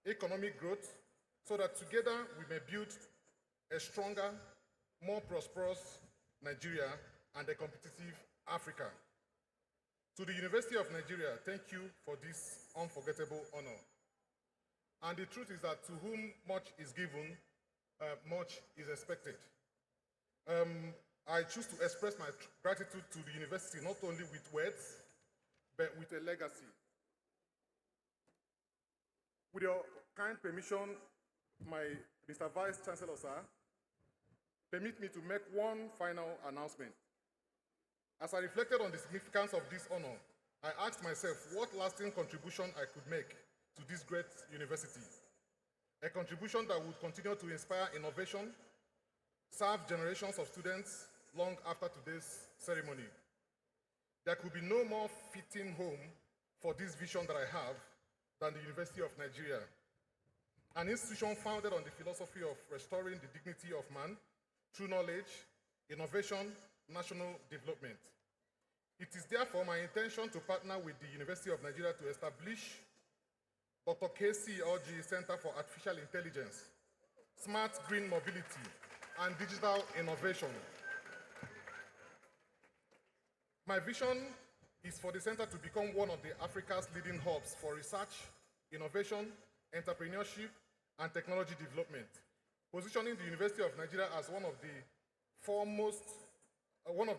economic growth, so that together we may build a stronger, more prosperous Nigeria and a competitive Africa. To the University of Nigeria, thank you for this unforgettable honor. And the truth is that to whom much is given, much is expected. I choose to express my gratitude to the university not only with words, but with a legacy. With your kind permission, Mr. Vice Chancellor, sir, permit me to make one final announcement. As I reflected on the significance of this honor, I asked myself what lasting contribution I could make to this great university. A contribution that would continue to inspire innovation, serve generations of students long after today's ceremony. There could be no more fitting home for this vision that I have than the University of Nigeria, an institution founded on the philosophy of restoring the dignity of man through knowledge, innovation, national development. It is therefore my intention to partner with the University of Nigeria to establish Dr. KCLG Center for Artificial Intelligence, Smart Green Mobility, and Digital Innovation. My vision is for the center to become one of Africa's leading hubs for research, innovation, entrepreneurship, and technology development, positioning the University of Nigeria as one of the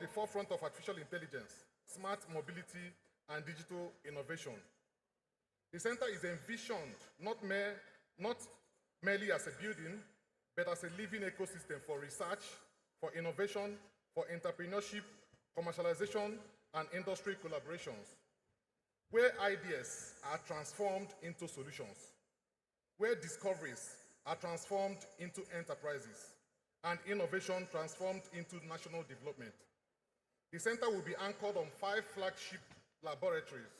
forefront of artificial intelligence, smart mobility, and digital innovation. The center is envisioned not merely as a building, but as a living ecosystem for research, for innovation, for entrepreneurship, commercialization, and industry collaborations, where ideas are transformed into solutions, where discoveries are transformed into enterprises, and innovation transformed into national development. The center will be anchored on 5 flagship laboratories.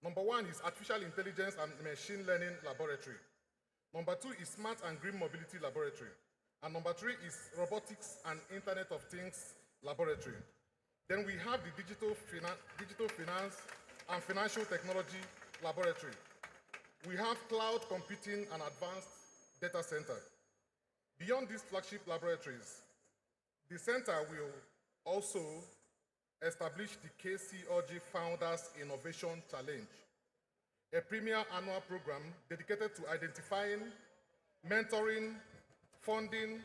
Number 1 is Artificial Intelligence and Machine Learning Laboratory. Number 2 is Smart and Green Mobility Laboratory. And number 3 is Robotics and Internet of Things Laboratory. Then we have the Digital Finance and Financial Technology Laboratory. We have Cloud Computing and Advanced Data Center. Beyond these flagship laboratories, the center will also establish the KCOG Founders Innovation Challenge, a premier annual program dedicated to identifying, mentoring, funding,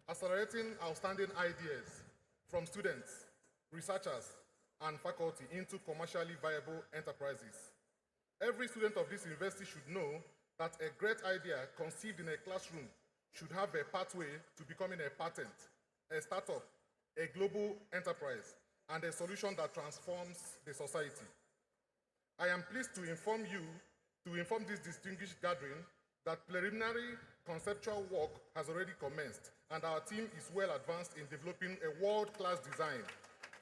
accelerating outstanding ideas from students, researchers, and faculty into commercially viable enterprises. Every student of this university should know that a great idea conceived in a classroom should have a pathway to becoming a patent, a startup, a global enterprise, and a solution that transforms the society. I am pleased to inform this distinguished gathering that preliminary conceptual work has already commenced, and our team is well advanced in developing a world-class design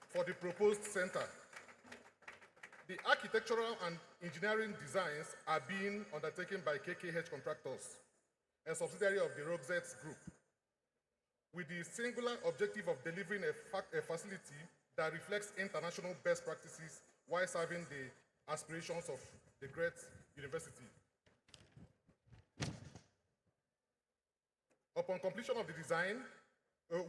for the proposed center. The architectural and engineering designs are being undertaken by KKH Contractors, a subsidiary of the Roxette Group, with the singular objective of delivering a facility that reflects international best practices while serving the aspirations of the great university. Upon completion of the design,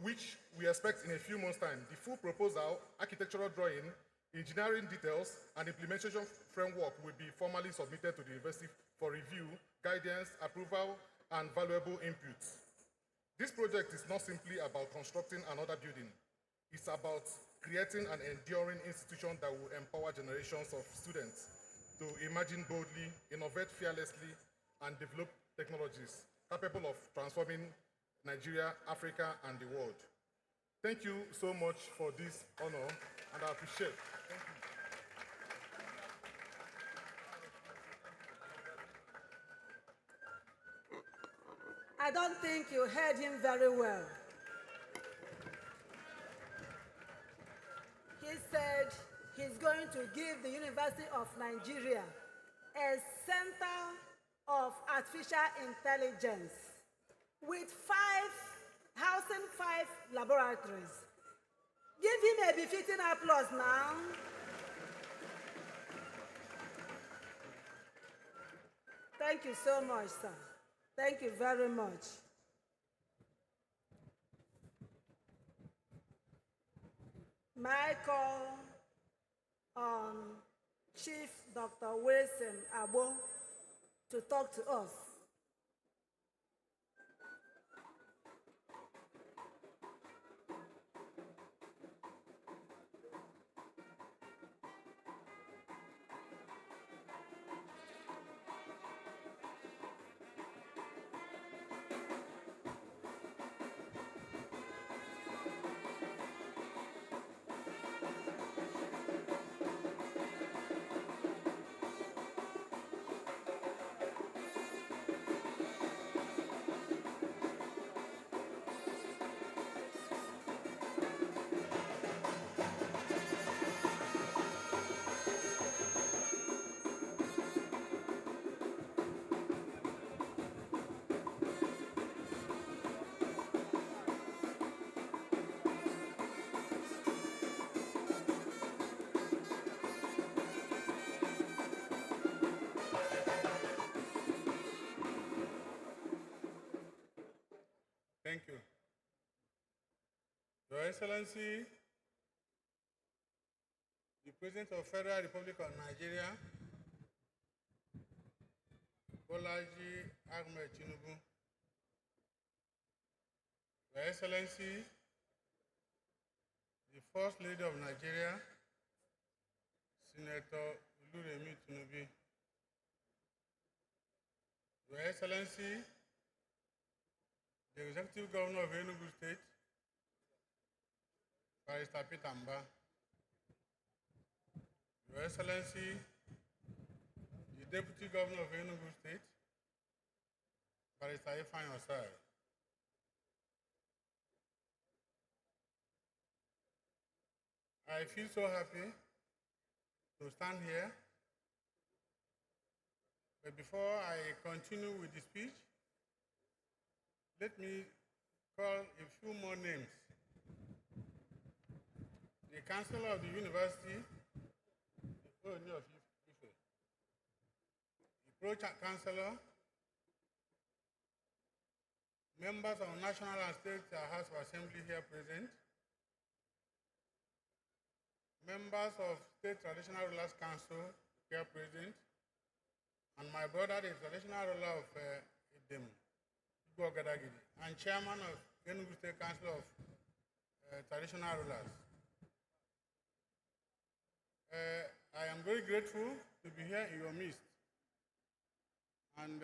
which we expect in a few months' time, the full proposal, architectural drawing, engineering details, and implementation framework will be formally submitted to the university for review, guidance, approval, and valuable inputs. This project is not simply about constructing another building. It's about creating an enduring institution that will empower generations of students to imagine boldly, innovate fearlessly, and develop technologies capable of transforming Nigeria, Africa, and the world. Thank you so much for this honor, and I appreciate it. Thank you. I don't think you heard him very well. He said he's going to give the University of Nigeria a center of artificial intelligence with housing 5 laboratories. Give him a befitting applause now. Thank you so much, sir. Thank you very much. My call on Chief Dr. Wilson Abo to talk to us. Thank you. Your Excellency, the President of the Federal Republic of Nigeria, Bolaji Ahmed Tinubu, Your Excellency, the First Lady of Nigeria, Senator Oluremi Tinubu, Your Excellency, the Executive Governor of Enugu State, Barrister Peter Mba, Your Excellency, the Deputy Governor of Enugu State, Barrister Ifeanyi Osai, I feel so happy to stand here. But before I continue with the speech, let me call a few more names. The Chancellor of the University, the Pro-Chancellor, members of National and State House of Assembly here present, members of State Traditional Rulers Council here present, and my brother, the traditional ruler of Idem, and chairman of Enugu State Council of Traditional Rulers. I am very grateful to be here in your midst. And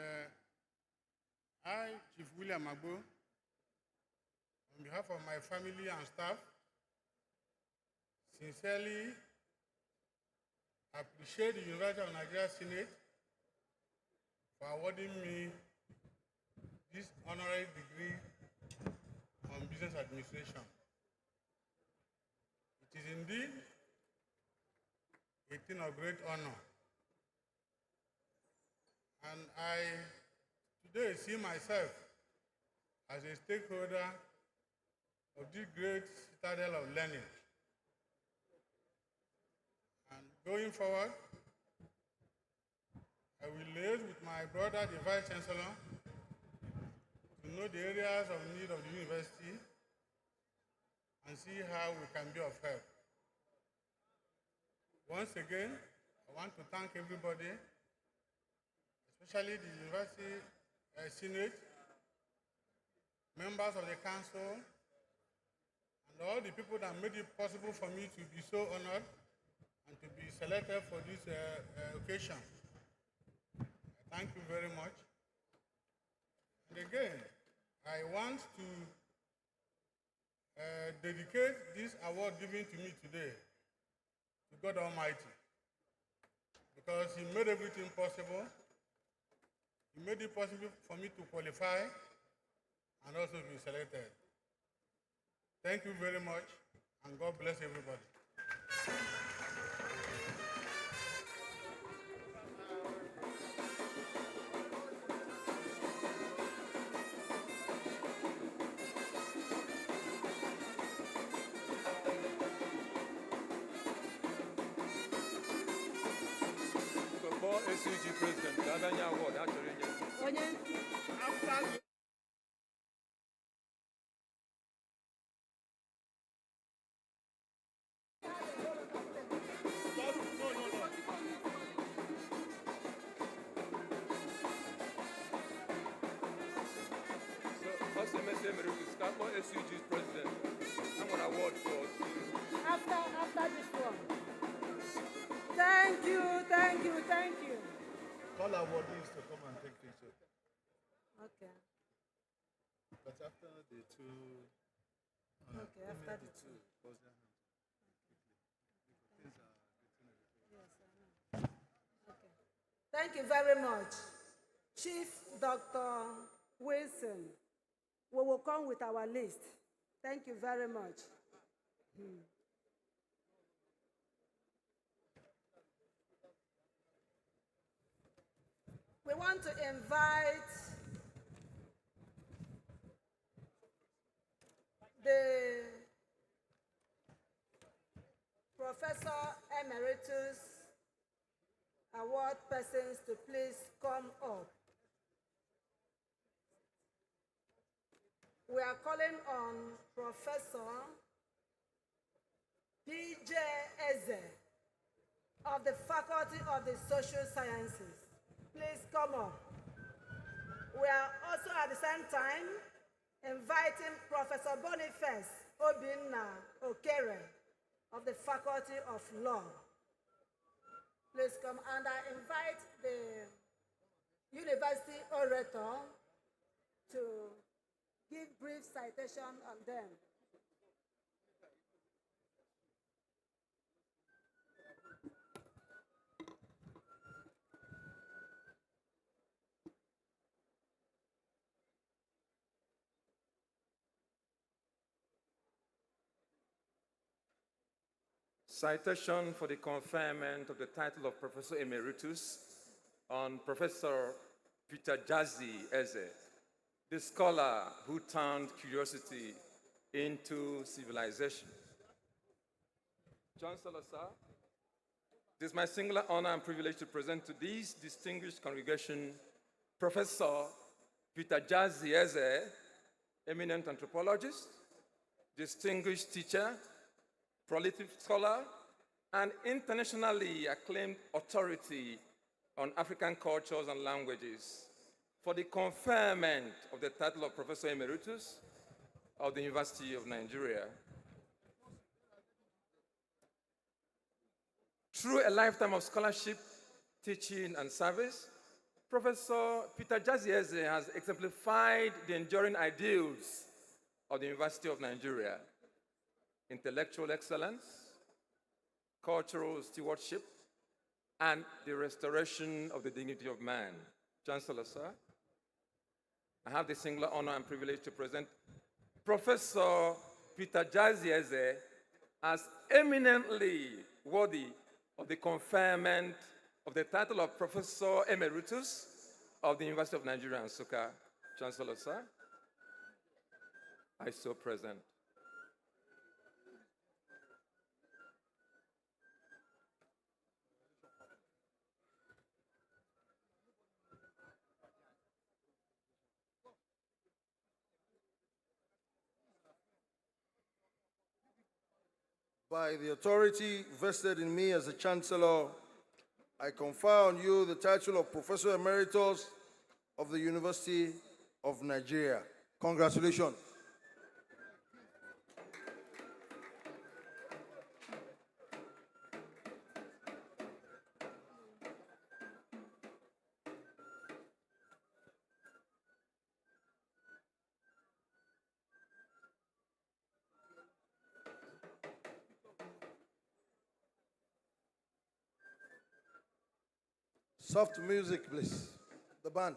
I, Chief William Agbo, on behalf of my family and staff, sincerely appreciate the University of Nigeria Senate for awarding me this honorary degree on business administration. It is indeed a thing of great honor. And I today see myself as a stakeholder of this great citadel of learning. And going forward, I will liaise with my brother, the Vice Chancellor, to know the areas of need of the university and see how we can be of help. Once again, I want to thank everybody, especially the University Senate, members of the council, and all the people that made it possible for me to be so honored and to be selected for this occasion. Thank you very much. And again, I want to dedicate this award given to me today to God Almighty, because He made everything possible. He made it possible for me to qualify and also be selected. Thank you very much, and God bless everybody. SUG president, Kadanya Award, actually. SUG's president. I'm an award for After this one. Thank you, thank you, thank you. Call awardees to come and take pictures. Okay. But after the two, Okay, after the two. Things are Yes, I know. Okay. Thank you very much. Chief Dr. Wilson, we will come with our list. Thank you very much. We want to invite the Professor Emeritus award persons to please come up. We are calling on Professor P.J. Eze of the Faculty of the Social Sciences. Please come up. at the same time inviting Professor Boniface Obinna Okere of the Faculty of Law. Please come, and I invite the University Orator to give brief citation on them. Citation for the conferment of the title of Professor Emeritus on Professor Peter Jazzy Eze, the scholar who turned curiosity into civilization. Chancellor, sir, it is my singular honor and privilege to present to this distinguished congregation Professor Peter Jazzy Eze, eminent anthropologist, distinguished teacher, prolific scholar, and internationally acclaimed authority on African cultures and languages, for the conferment of the title of Professor Emeritus of the University of Nigeria. Through a lifetime of scholarship, teaching, and service, Professor Peter Jazzy Eze has exemplified the enduring ideals of the University of Nigeria: intellectual excellence, cultural stewardship, and the restoration of the dignity of man. Chancellor, sir, I have the singular honor and privilege to present Professor Peter Jazzy Eze as eminently worthy of the conferment of the title of Professor Emeritus of the University of Nigeria, Nsukka. Chancellor, sir, I so present. By the authority vested in me as the Chancellor, I confer on you the title of Professor Emeritus of the University of Nigeria. Congratulations. Soft music, please. The band.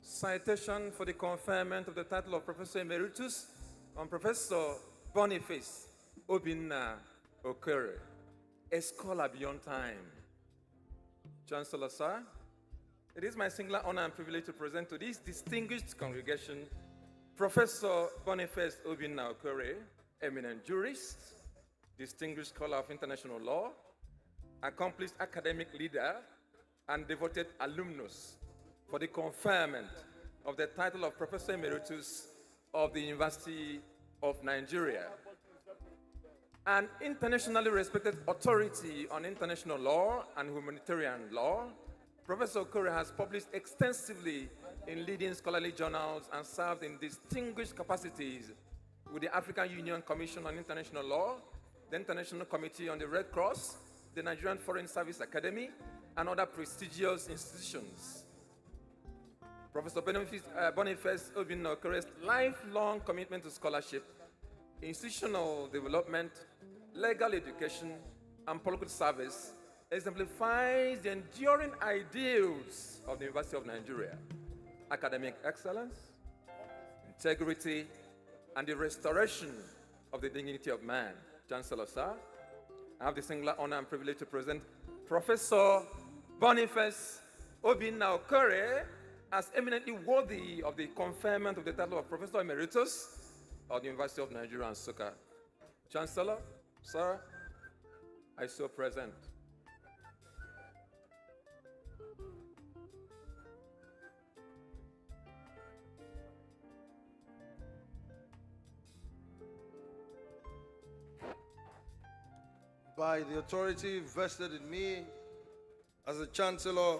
Citation for the conferment of the title of Professor Emeritus on Professor Boniface Obinna Okere, a scholar beyond time. Chancellor, sir, it is my singular honor and privilege to present to this distinguished congregation Professor Boniface Obinna Okere, eminent jurist, distinguished scholar of international law, accomplished academic leader, and devoted alumnus, for the conferment of the title of Professor Emeritus of the University of Nigeria. An internationally respected authority on international law and humanitarian law, Professor Okere has published extensively in leading scholarly journals and served in distinguished capacities with the African Union Commission on International Law, the International Committee on the Red Cross, the Nigerian Foreign Service Academy, and other prestigious institutions. Professor Boniface Obinna Okore's lifelong commitment to scholarship, institutional development, legal education, and political service exemplifies the enduring ideals of the University of Nigeria: academic excellence, integrity, and the restoration of the dignity of man. Chancellor, sir, I have the singular honor and privilege to present Professor Boniface Obinna Okore as eminently worthy of the conferment of the title of Professor Emeritus of the University of Nigeria, Nsukka. Chancellor, sir, I so present. By the authority vested in me as the Chancellor,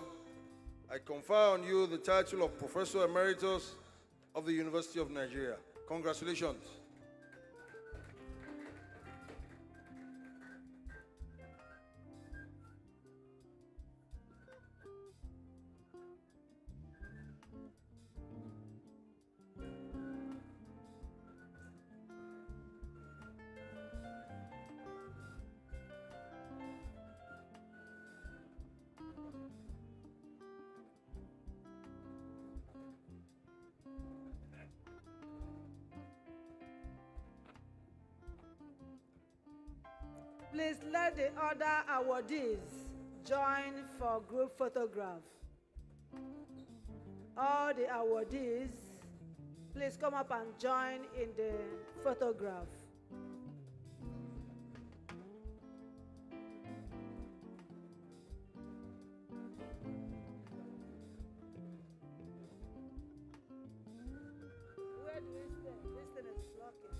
I confer on you the title of Professor Emeritus of the University of Nigeria. Congratulations. Please let the other awardees join for group photograph. All the awardees, please come up and join in the photograph. Where do we stay? This thing is blocking.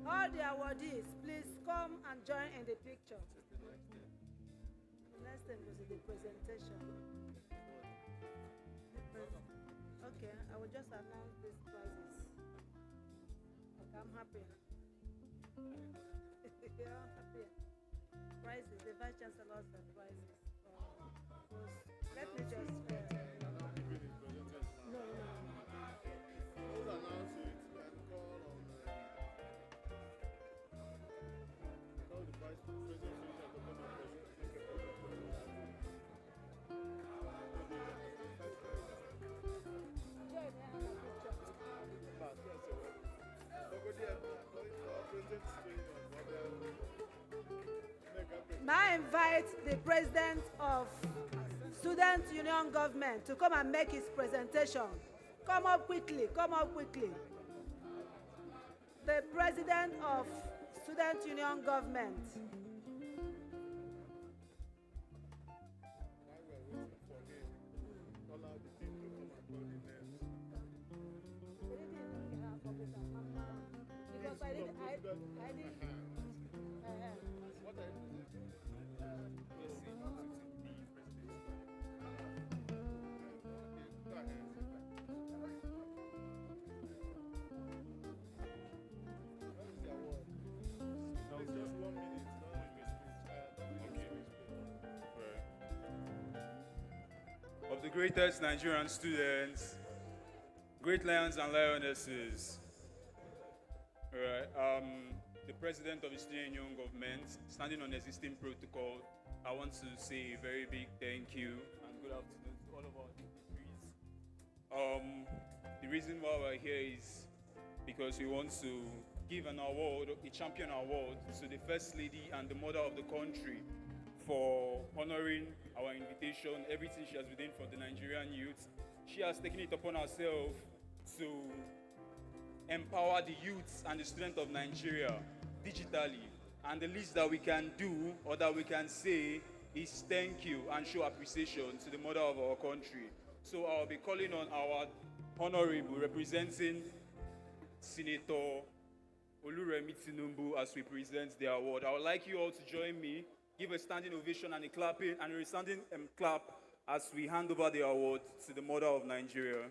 All the awardees, please come and join in the picture. The next thing is the presentation. Okay, I will just announce these prizes. Okay, I'm happy. Yeah, I'm happy. Prizes, the Vice Chancellor's prizes. Let me just... no. We'll announce it and call on call the Vice President to come and May I invite the President of Student Union Government to come and make his presentation. Come up quickly, come up quickly. The President of Student Union Government. Because I did Of the greatest Nigerian students, great lions and lionesses. All right. The President of the Student Union Government, standing on existing protocol, I want to say a very big thank you and good afternoon to all of our degrees. The reason why we're here is because we want to give an award, a champion award, to the First Lady and the Mother of the country for honoring our invitation, everything she has been doing for the Nigerian youth. She has taken it upon herself to empower the youths and the students of Nigeria digitally. And the least that we can do or that we can say is thank you and show appreciation to the mother of our country. So I'll be calling on our honorable representing Senator Oluremi Tinubu as we present the award. I would like you all to join me, give a standing ovation and a clapping and a resounding clap as we hand over the award to the mother of Nigeria.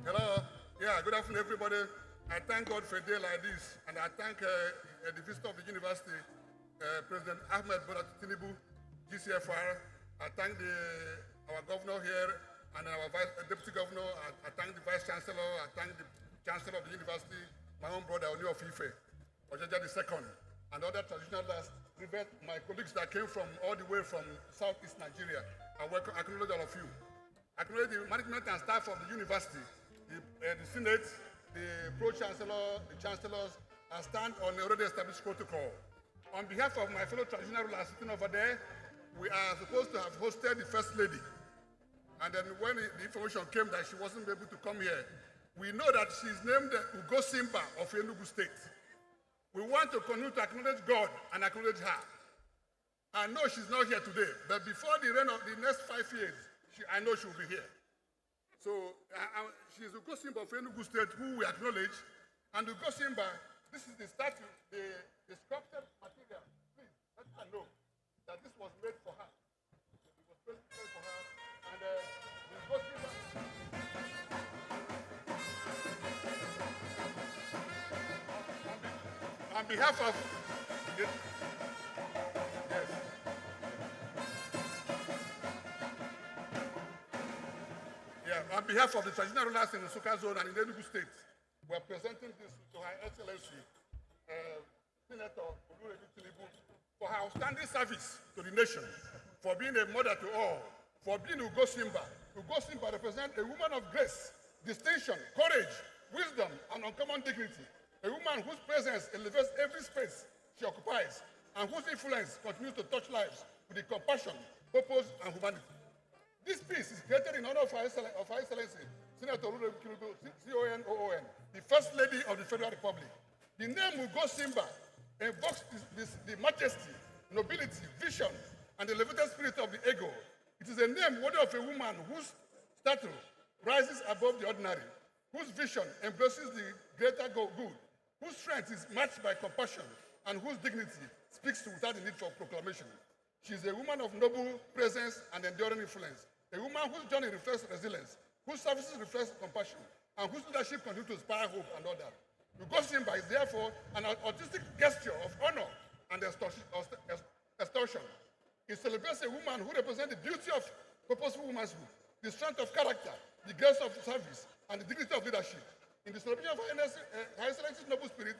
Hello. Yeah, good afternoon, everybody. I thank God for a day like this, and I thank the visitor of the university, President Ahmed Bola Tinubu, GCFR. I thank our governor here and our deputy governor. I thank the vice chancellor. I thank the chancellor of the university, my own brother, Oni of Ife, Ojaja II, and other traditional leaders, my colleagues that came from all the way from southeast Nigeria. I acknowledge all of you. I acknowledge the management and staff of the university, the Senate, the Pro-Chancellor, the Chancellors, and stand on the already established protocol. On behalf of my fellow traditional rulers sitting over there, we are supposed to have hosted the First Lady. And then when the information came that she wasn't able to come here, we know that she's named Ugo Simba of Enugu State. We want to continue to acknowledge God and acknowledge her. I know she's not here today, but before the reign of the next 5 years, I know she'll be here. So she's Ugo Simba of Enugu State, who we acknowledge. And Ugo Simba, this is the statue, the sculpted material. Please let her know that this was made for her. It was made for her. And Ugo Simba. On behalf of yes. Yeah, on behalf of the traditional rulers in the Nsukka zone and in the Enugu State, we are presenting this to Her Excellency, Senator Oluremi Tinubu, for her outstanding service to the nation, for being a mother to all, for being Ugo Simba. Ugo Simba represents a woman of grace, distinction, courage, wisdom, and uncommon dignity. A woman whose presence elevates every space she occupies, and whose influence continues to touch lives with the compassion, purpose, and humanity. This piece is created in honor of Her Excellency, Senator Oluremi Tinubu, CON, the First Lady of the Federal Republic. The name Ugo Simba invokes the majesty, nobility, vision, and the elevated spirit of the ego. It is a name worthy of a woman whose stature rises above the ordinary, whose vision embraces the greater good, whose strength is matched by compassion, and whose dignity speaks without the need for proclamation. She is a woman of noble presence and enduring influence, a woman whose journey reflects resilience, whose services reflect compassion, and whose leadership continues to inspire hope and order. Ugosimba is therefore an artistic gesture of honor and extortion. It celebrates a woman who represents the beauty of purposeful womanhood, the strength of character, the grace of service, and the dignity of leadership. In the celebration of Her Excellency's noble spirit,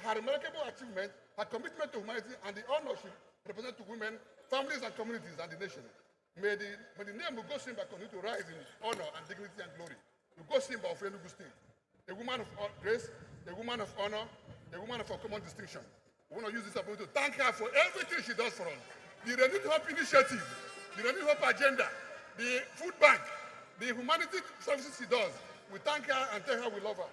her remarkable achievement, her commitment to humanity, and the honor she represents to women, families, and communities, and the nation. May the name Ugosimba continue to rise in honor and dignity and glory. Ugosimba of Enugu State, a woman of grace, a woman of honor, a woman of common distinction. We want to use this opportunity to thank her for everything she does for us. The Renewed Hope Initiative, the Renewed Hope Agenda, the food bank, the humanity services she does. We thank her and tell her we love her.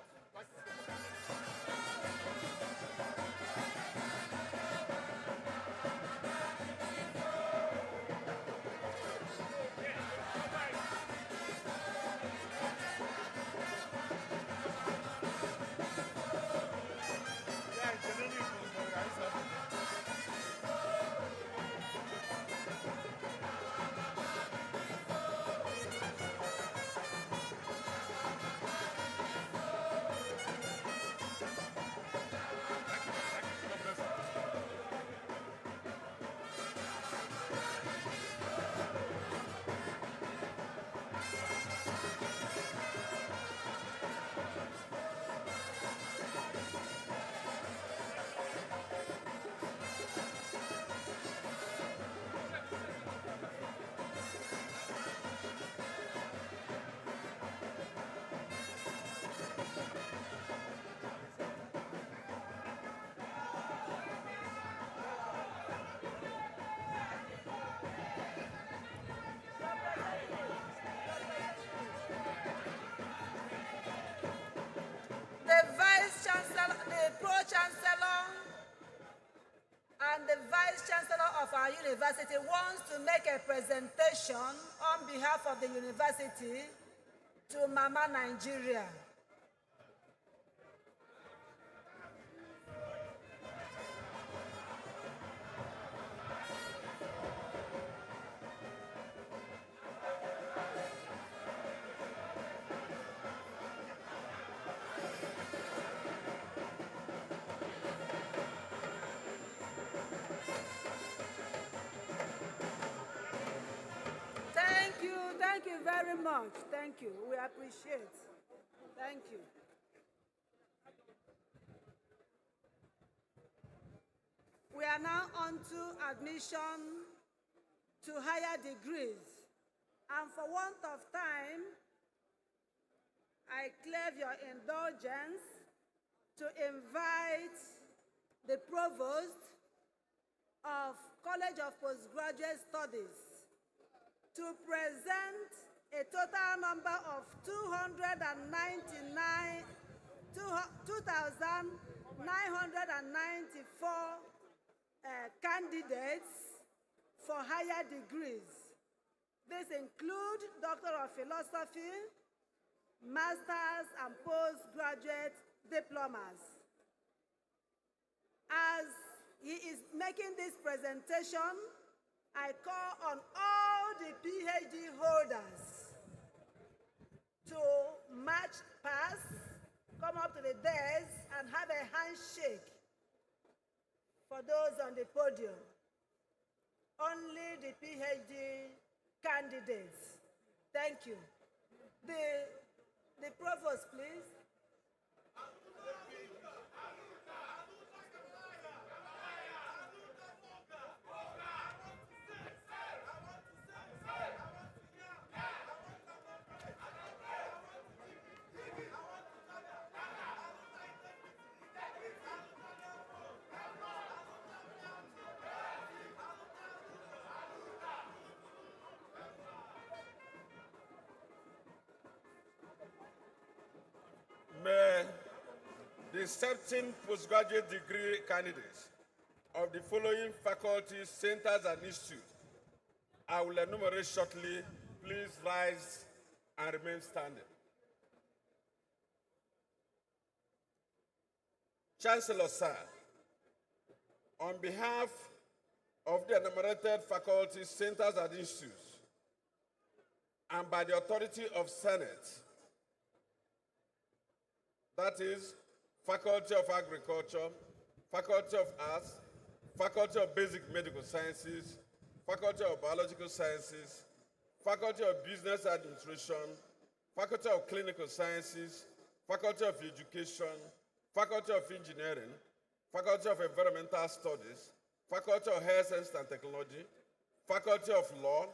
And the Vice Chancellor of our university wants to make a presentation on behalf of the university to Mama Nigeria. Thank you very much. Thank you. We appreciate. Thank you. We are now on to admission to higher degrees. And for want of time, I crave your indulgence to invite the Provost of College of Postgraduate Studies to present a total number of 2,994 candidates for higher degrees. This includes Doctor of Philosophy, Masters and Postgraduate Diplomas. As he is making this presentation, I call on all the PhD holders to march past, come up to the desk, and have a handshake for those on the podium. Only the PhD candidates. Thank you. The Provost, please. May the 17 postgraduate degree candidates of the following faculties, centers, and institutes I will enumerate shortly. Please rise and remain standing. Chancellor, sir, on behalf of the enumerated faculties, centers, and institutes, and by the authority of Senate, that is, Faculty of Agriculture, Faculty of Arts, Faculty of Basic Medical Sciences, Faculty of Biological Sciences, Faculty of Business Administration, Faculty of Clinical Sciences, Faculty of Education, Faculty of Engineering, Faculty of Environmental Studies, Faculty of Health Sciences and Technology, Faculty of Law,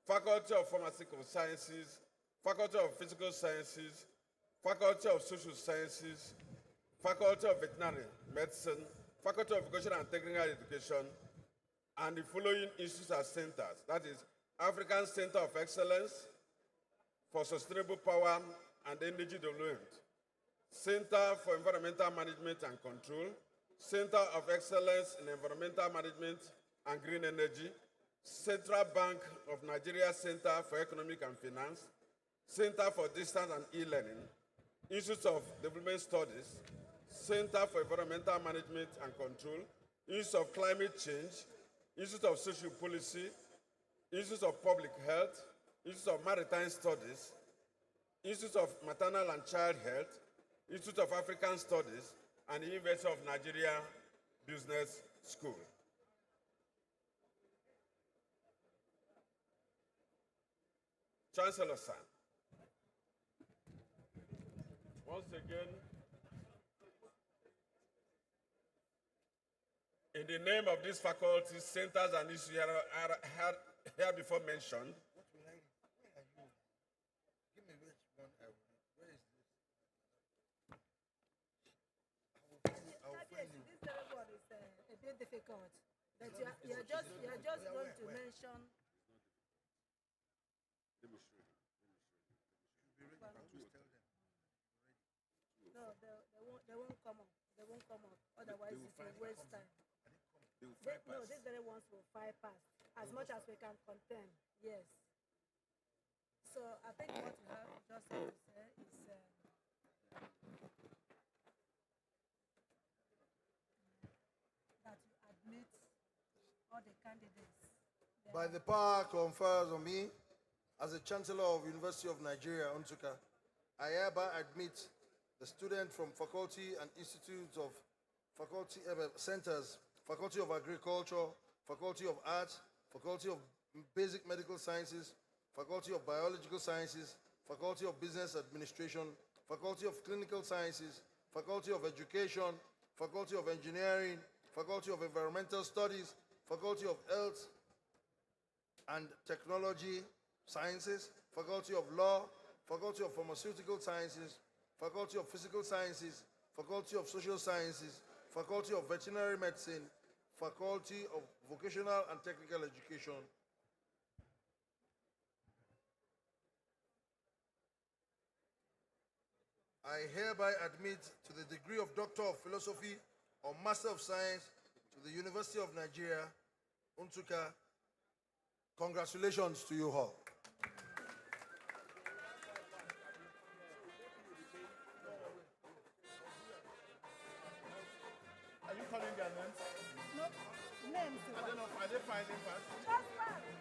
Faculty of Pharmaceutical Sciences, Faculty of Physical Sciences, Faculty of Social Sciences, Faculty of Veterinary Medicine, Faculty of Vocational and Technical Education, and the following institutes and centers. That is African Center of Excellence for Sustainable Power and Energy Development, Center for Environmental Management and Control, Center of Excellence in Environmental Management and Green Energy, Central Bank of Nigeria Center for Economic and Finance, Center for Distance and E-Learning, Institute of Development Studies, Center for Environmental Management and Control, Institute of Climate Change, Institute of Social Policy, Institute of Public Health, Institute of Maritime Studies, Institute of Maternal and Child Health, Institute of African Studies, and the University of Nigeria Business School. Chancellor, sir. Once again, in the name of these faculties, centers, and issues here before mentioned, This is difficult, but you're just going to mention. let me show you. No, they won't come up. They won't come up. Otherwise, it will waste time. No, these very ones will fly past as much as we can contain. Yes. So I think what we have just have to say is that you admit all the candidates. By the power conferred on me as the Chancellor of University of Nigeria, Nsukka, I hereby admit the student from Faculty and Institutes of Faculty Centers, Faculty of Agriculture, Faculty of Arts, Faculty of Basic Medical Sciences, Faculty of Biological Sciences, Faculty of Business Administration, Faculty of Clinical Sciences, Faculty of Education, Faculty of Engineering, Faculty of Environmental Studies, Faculty of Health and Technology Sciences, Faculty of Law, Faculty of Pharmaceutical Sciences, Faculty of Physical Sciences, Faculty of Social Sciences, Faculty of Veterinary Medicine, Faculty of Vocational and Technical Education. I hereby admit to the degree of Doctor of Philosophy or Master of Science to the University of Nigeria, Nsukka. Congratulations to you all. Are you calling their names? No, names. I don't know. Are they filing first? Just one.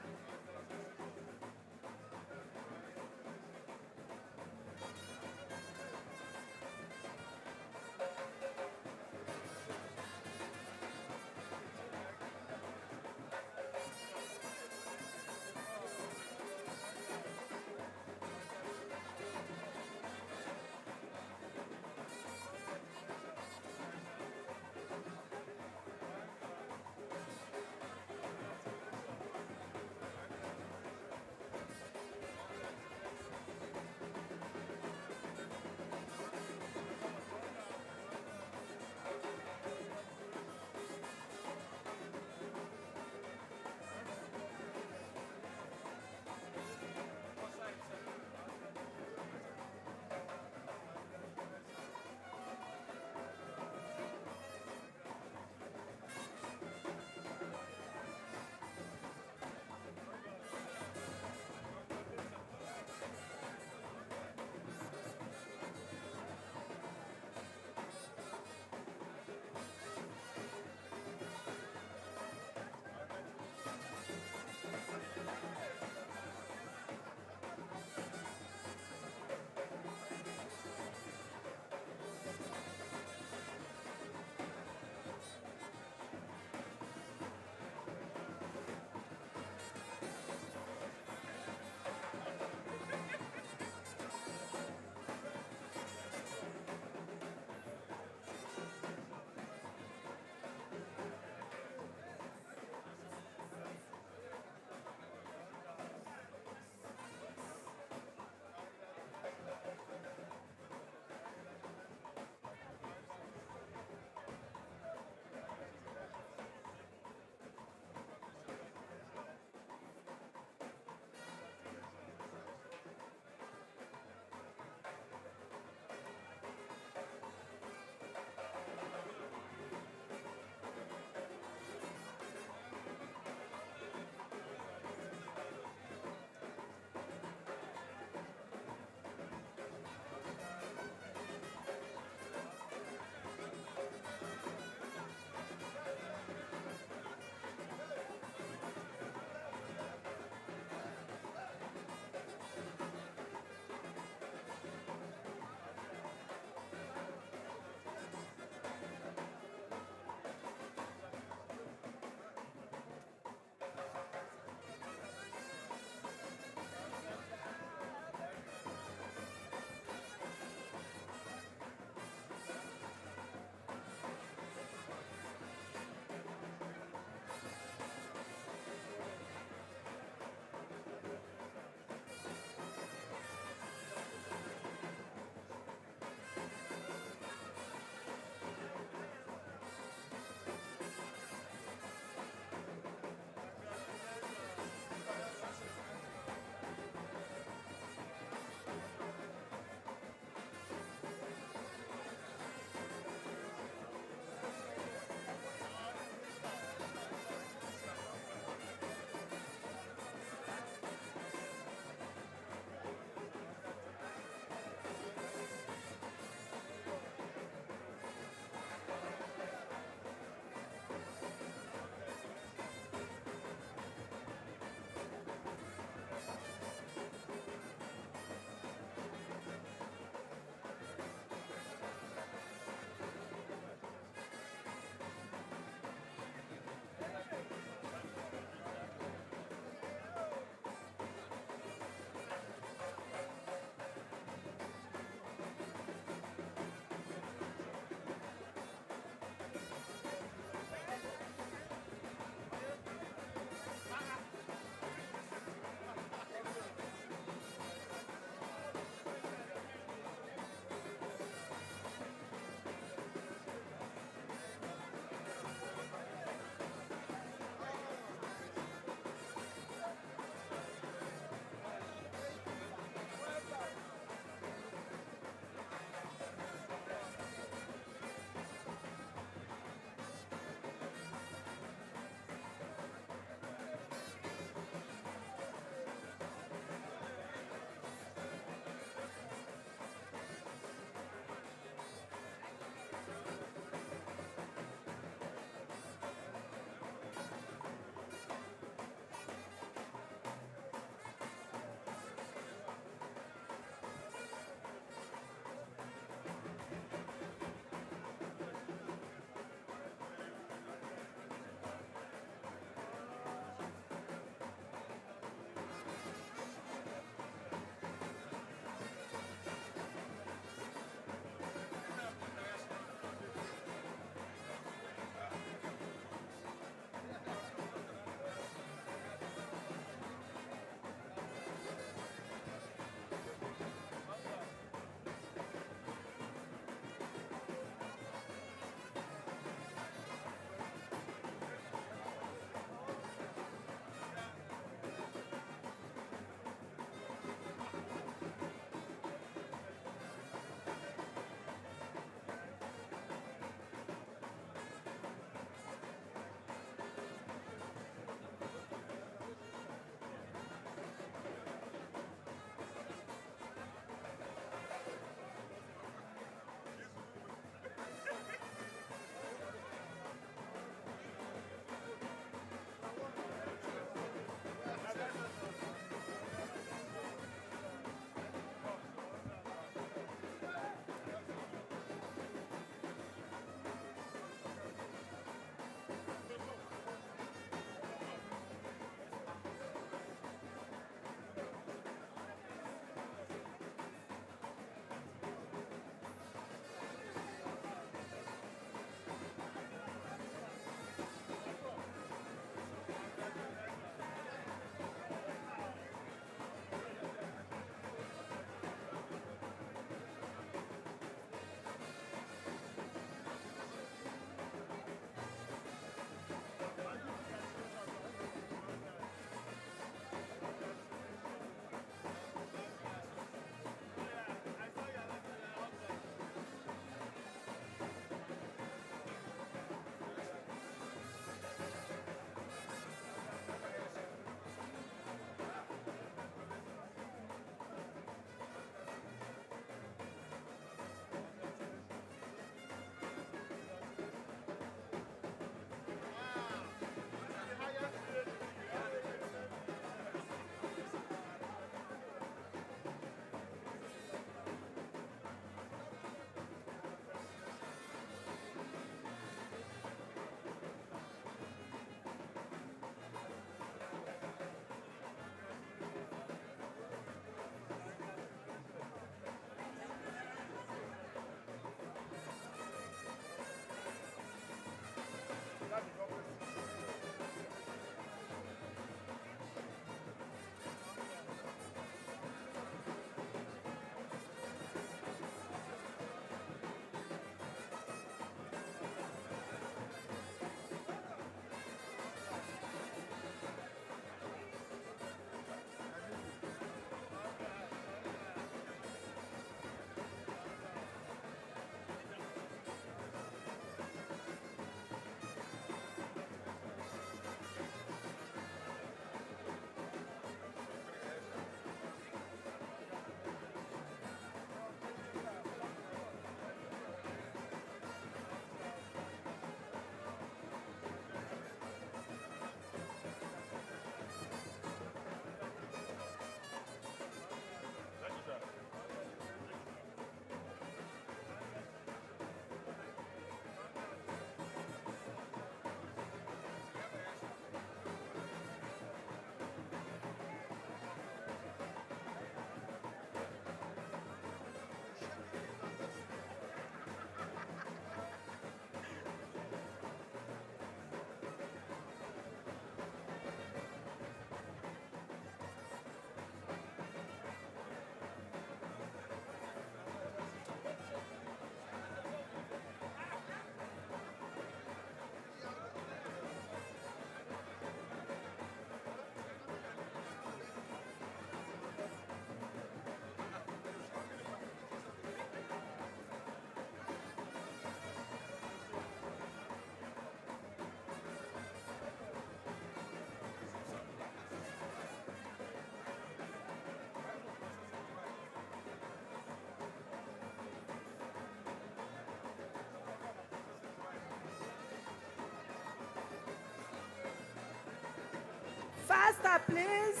Faster, please.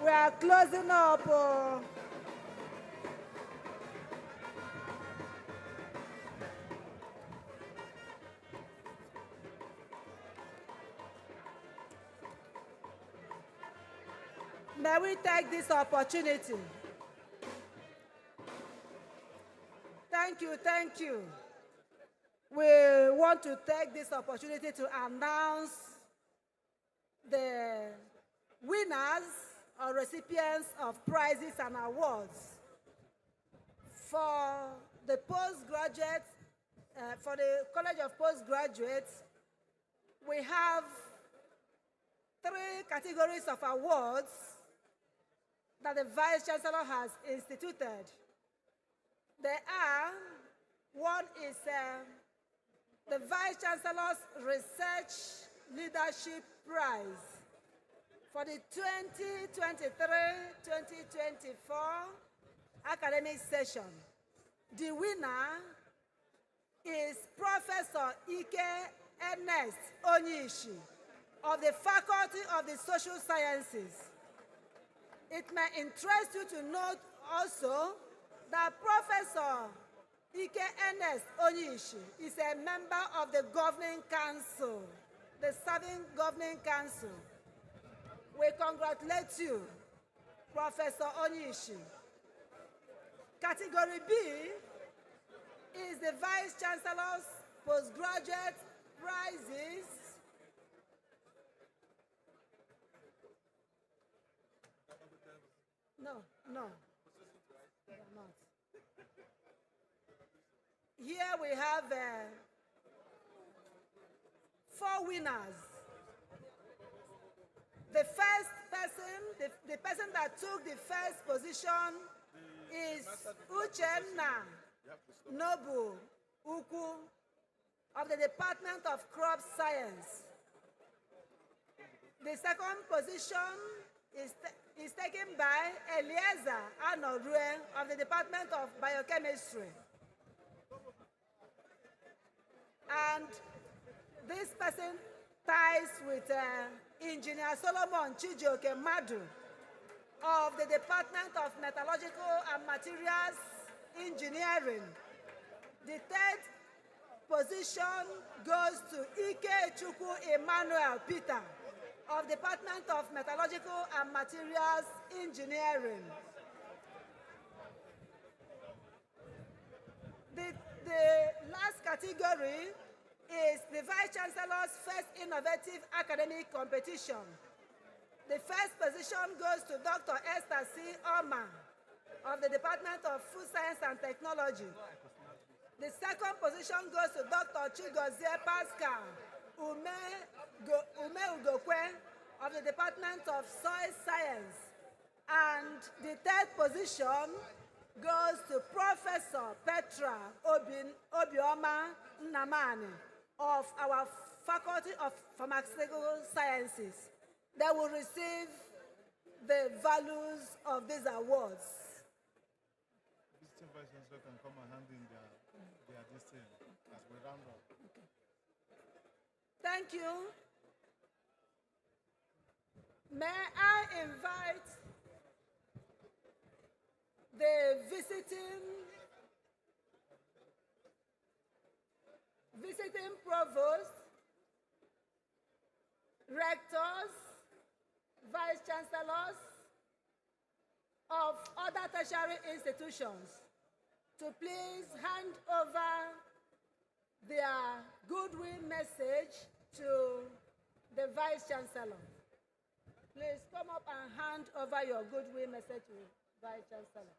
We are closing up. May we take this opportunity. Thank you, thank you. We want to take this opportunity to announce the winners or recipients of prizes and awards for the postgraduate, for the College of Postgraduates. We have 3 categories of awards that the Vice Chancellor has instituted. There are, one is the Vice Chancellor's Research Leadership Prize for the 2023-2024 academic session. The winner is Professor Ike Ernest Onyishi of the Faculty of the Social Sciences. It may interest you to note also that Professor Ike Ernest Onyishi is a member of the Governing Council, the Serving Governing Council. We congratulate you, Professor Onyishi. Category B is the Vice Chancellor's Postgraduate Prizes No, they are not. Here we have 4 winners. The first person, the person that took the first position is Uchenna Nobu Uku of the Department of Crop Science. The second position is taken by Eliezer Anorue of the Department of Biochemistry. And this person ties with Engineer Solomon Chijioke Madu of the Department of Metallurgical and Materials Engineering. The third position goes to Ike Chukwu Emmanuel Peter of the Department of Metallurgical and Materials Engineering. The last category is the Vice Chancellor's first innovative academic competition. The first position goes to Dr. Esther C. Oma of the Department of Food Science and Technology. The second position goes to Dr. Chigozie Pascal Ume Ugokwe of the Department of Soil Science. And the third position goes to Professor Petra Obioma Nnamani of our Faculty of Pharmaceutical Sciences. They will receive the values of these awards. Visiting Vice Chancellor can come and hand in their this thing as we round up. Okay. Thank you. May I invite the visiting provost, rectors, vice chancellors of other tertiary institutions to please hand over their goodwill message to the vice chancellor. Please come up and hand over your goodwill message to the vice chancellor.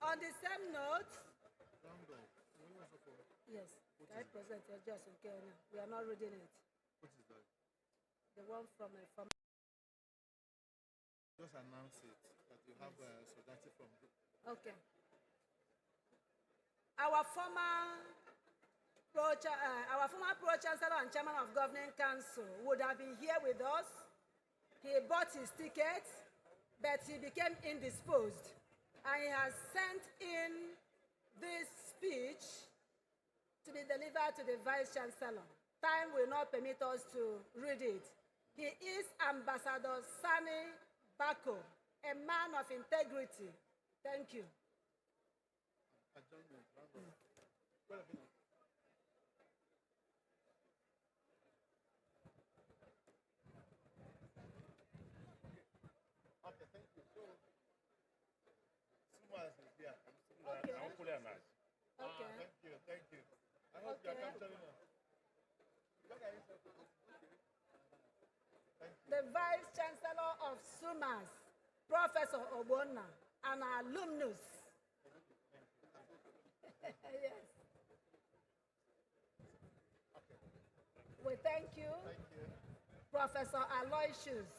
On the same note, yes, can I present it just in case? We are not reading it. What is that? The one from Just announce it that you have solidarity from. Okay. Our former our former Pro-Chancellor and Chairman of Governing Council would have been here with us. He bought his ticket, but he became indisposed. And he has sent in this speech to be delivered to the Vice Chancellor. Time will not permit us to read it. He is Ambassador Sani Bako, a man of integrity. Thank you. Okay, thank you. So, Sumas is here. Okay. I'm fully announced. Okay. Thank you. I hope you are capturing us. The Vice Chancellor of SUMAS, Professor Obonna, an alumnus. Yes. We thank you, Professor Aloysius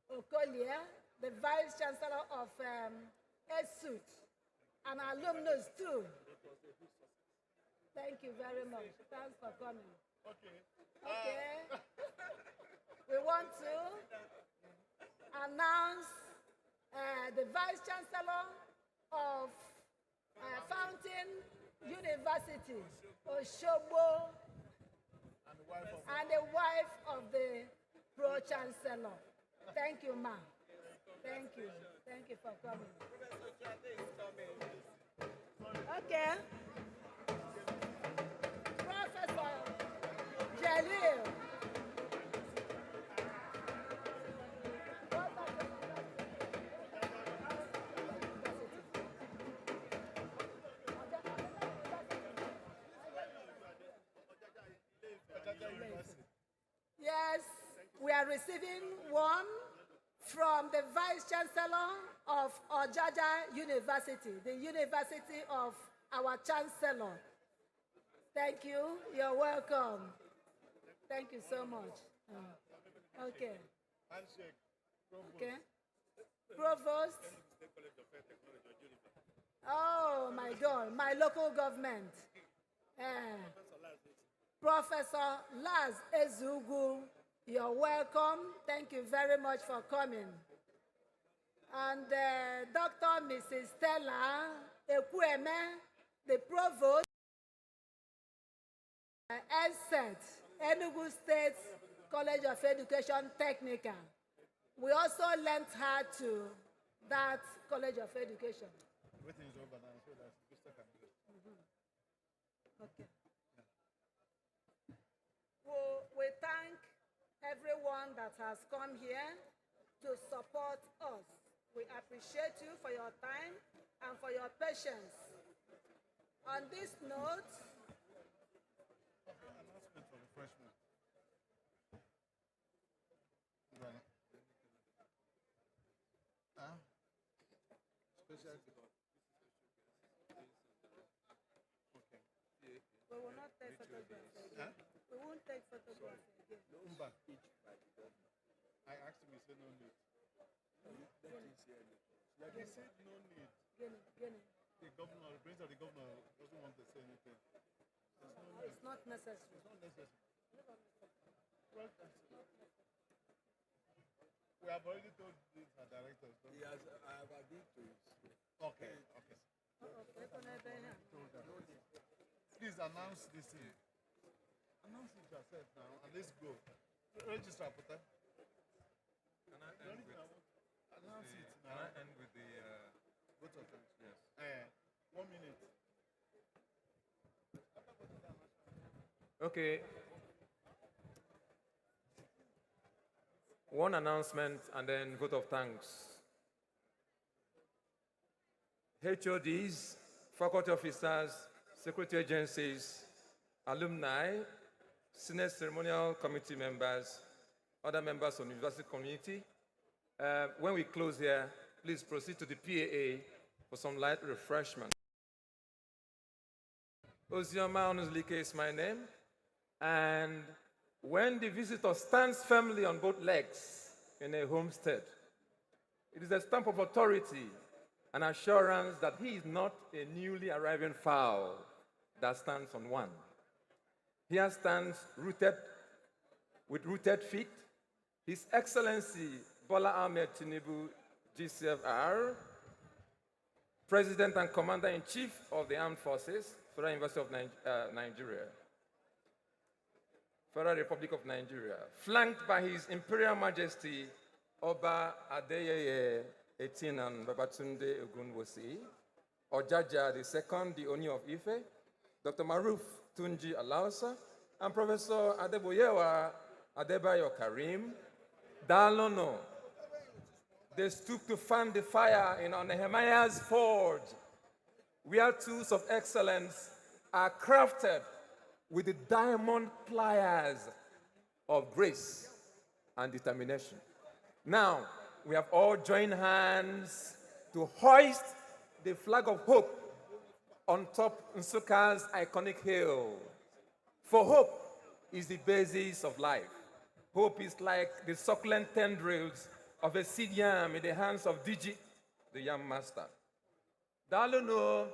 Okolie, the Vice Chancellor of ESUT, an alumnus too. Thank you very much. Thanks for coming. Okay. We want to announce the Vice Chancellor of Fountain University, Oshobo, and the wife of the Pro-Chancellor. Thank you, ma'am. Thank you. Thank you for coming. Okay. Professor Jalil. Yes, we are receiving one from the Vice Chancellor of Ojaja University, the University of our Chancellor. Thank you. You're welcome. Thank you so much. Okay. Okay. Provost. Oh my God, my local government. Professor Laz Ezugu, you're welcome. Thank you very much for coming. And Dr. Mrs. Stella Ekweme, the Provost, ESET, Enugu State College of Education Technical. We also lent her to that College of Education. Everything is over now, so that's Mr. Camille. Okay. We thank everyone that has come here to support us. We appreciate you for your time and for your patience. On this note, announcement for refreshment. Special. Okay. we will not take photographs again. We won't take photographs again. I asked him, he said no need. He said no need. The governor, the prince of the governor doesn't want to say anything. It's not necessary. It's not necessary. Well, we have already told this director. Yes, I have agreed to it. Okay. Please announce this thing. Announce it yourself now, and let's go. Register, Peter. Can I end with Announce it now. Can I end with the Vote of thanks. yes? 1 minute. Okay. One announcement and then vote of thanks. HODs, faculty officers, security agencies, alumni, Senate ceremonial committee members, other members of the university community. When we close here, please proceed to the PAA for some light refreshment. Ozioma Onuzlike is my name. And when the visitor stands firmly on both legs in a homestead, it is a stamp of authority and assurance that he is not a newly arriving fowl that stands on one. Here stands with rooted feet, His Excellency Bola Ahmed Tinubu, GCFR, President and Commander-in-Chief of the Armed Forces, Federal University of Nigeria, Federal Republic of Nigeria, flanked by His Imperial Majesty Oba Adeyeye Etinan Babatunde Ogunwosi, Ojaja II, the Oni of Ife, Dr. Maruf Tunji Alausa, and Professor Adeboyewa Adebayo Karim, Dalono. They stood to fan the fire in Nehemiah's forge, where tools of excellence are crafted with the diamond pliers of grace and determination. Now, we have all joined hands to hoist the flag of hope on top Nsukka's iconic hill. For hope is the basis of life. Hope is like the succulent tendrils of a seed yam in the hands of Digi, the yam master. Daluno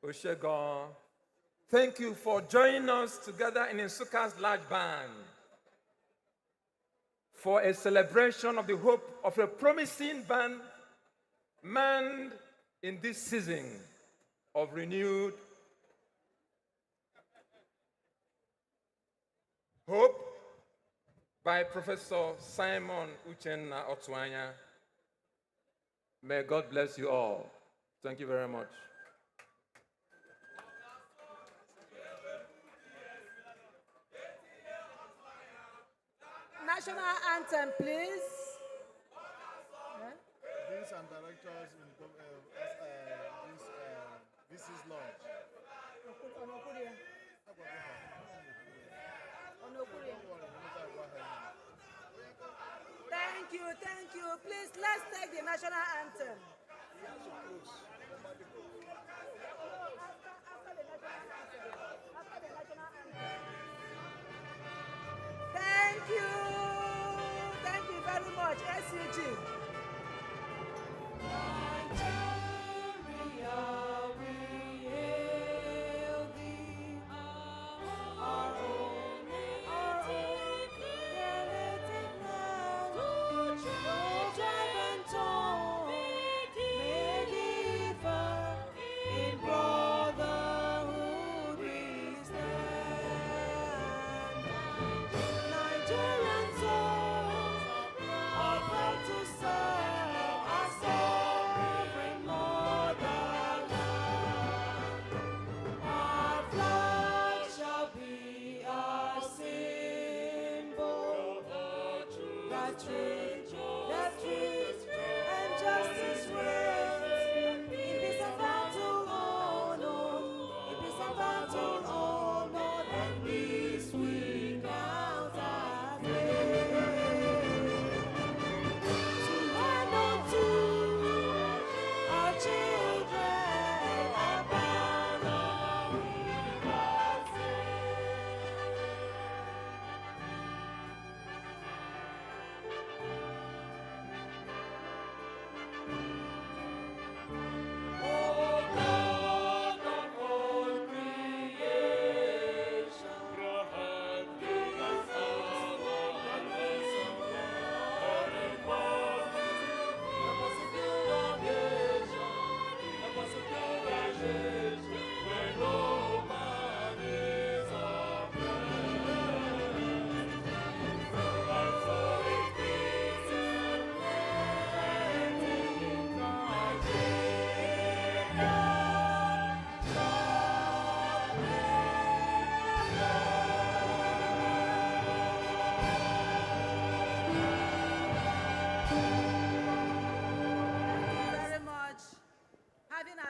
Oshegon, thank you for joining us together in Nsukka's large band for a celebration of the hope of a promising band manned in this season of renewed hope by Professor Simon Uchenna Otuanya. May God bless you all. Thank you very much. National anthem, please. Deans and directors in this is Lodge. Thank you. Please, let's take the national anthem. Thank you very much, SUG.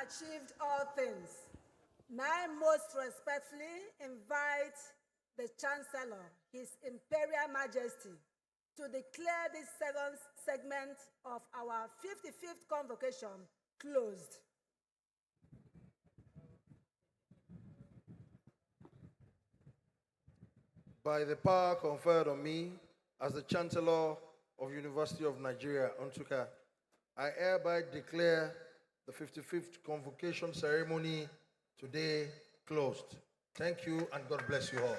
Achieved all things. May I most respectfully invite the Chancellor, His Imperial Majesty, to declare this second segment of our 55th convocation closed. By the power conferred on me as the Chancellor of University of Nigeria, Nsukka, I hereby declare the 55th Convocation Ceremony today closed. Thank you, and God bless you all.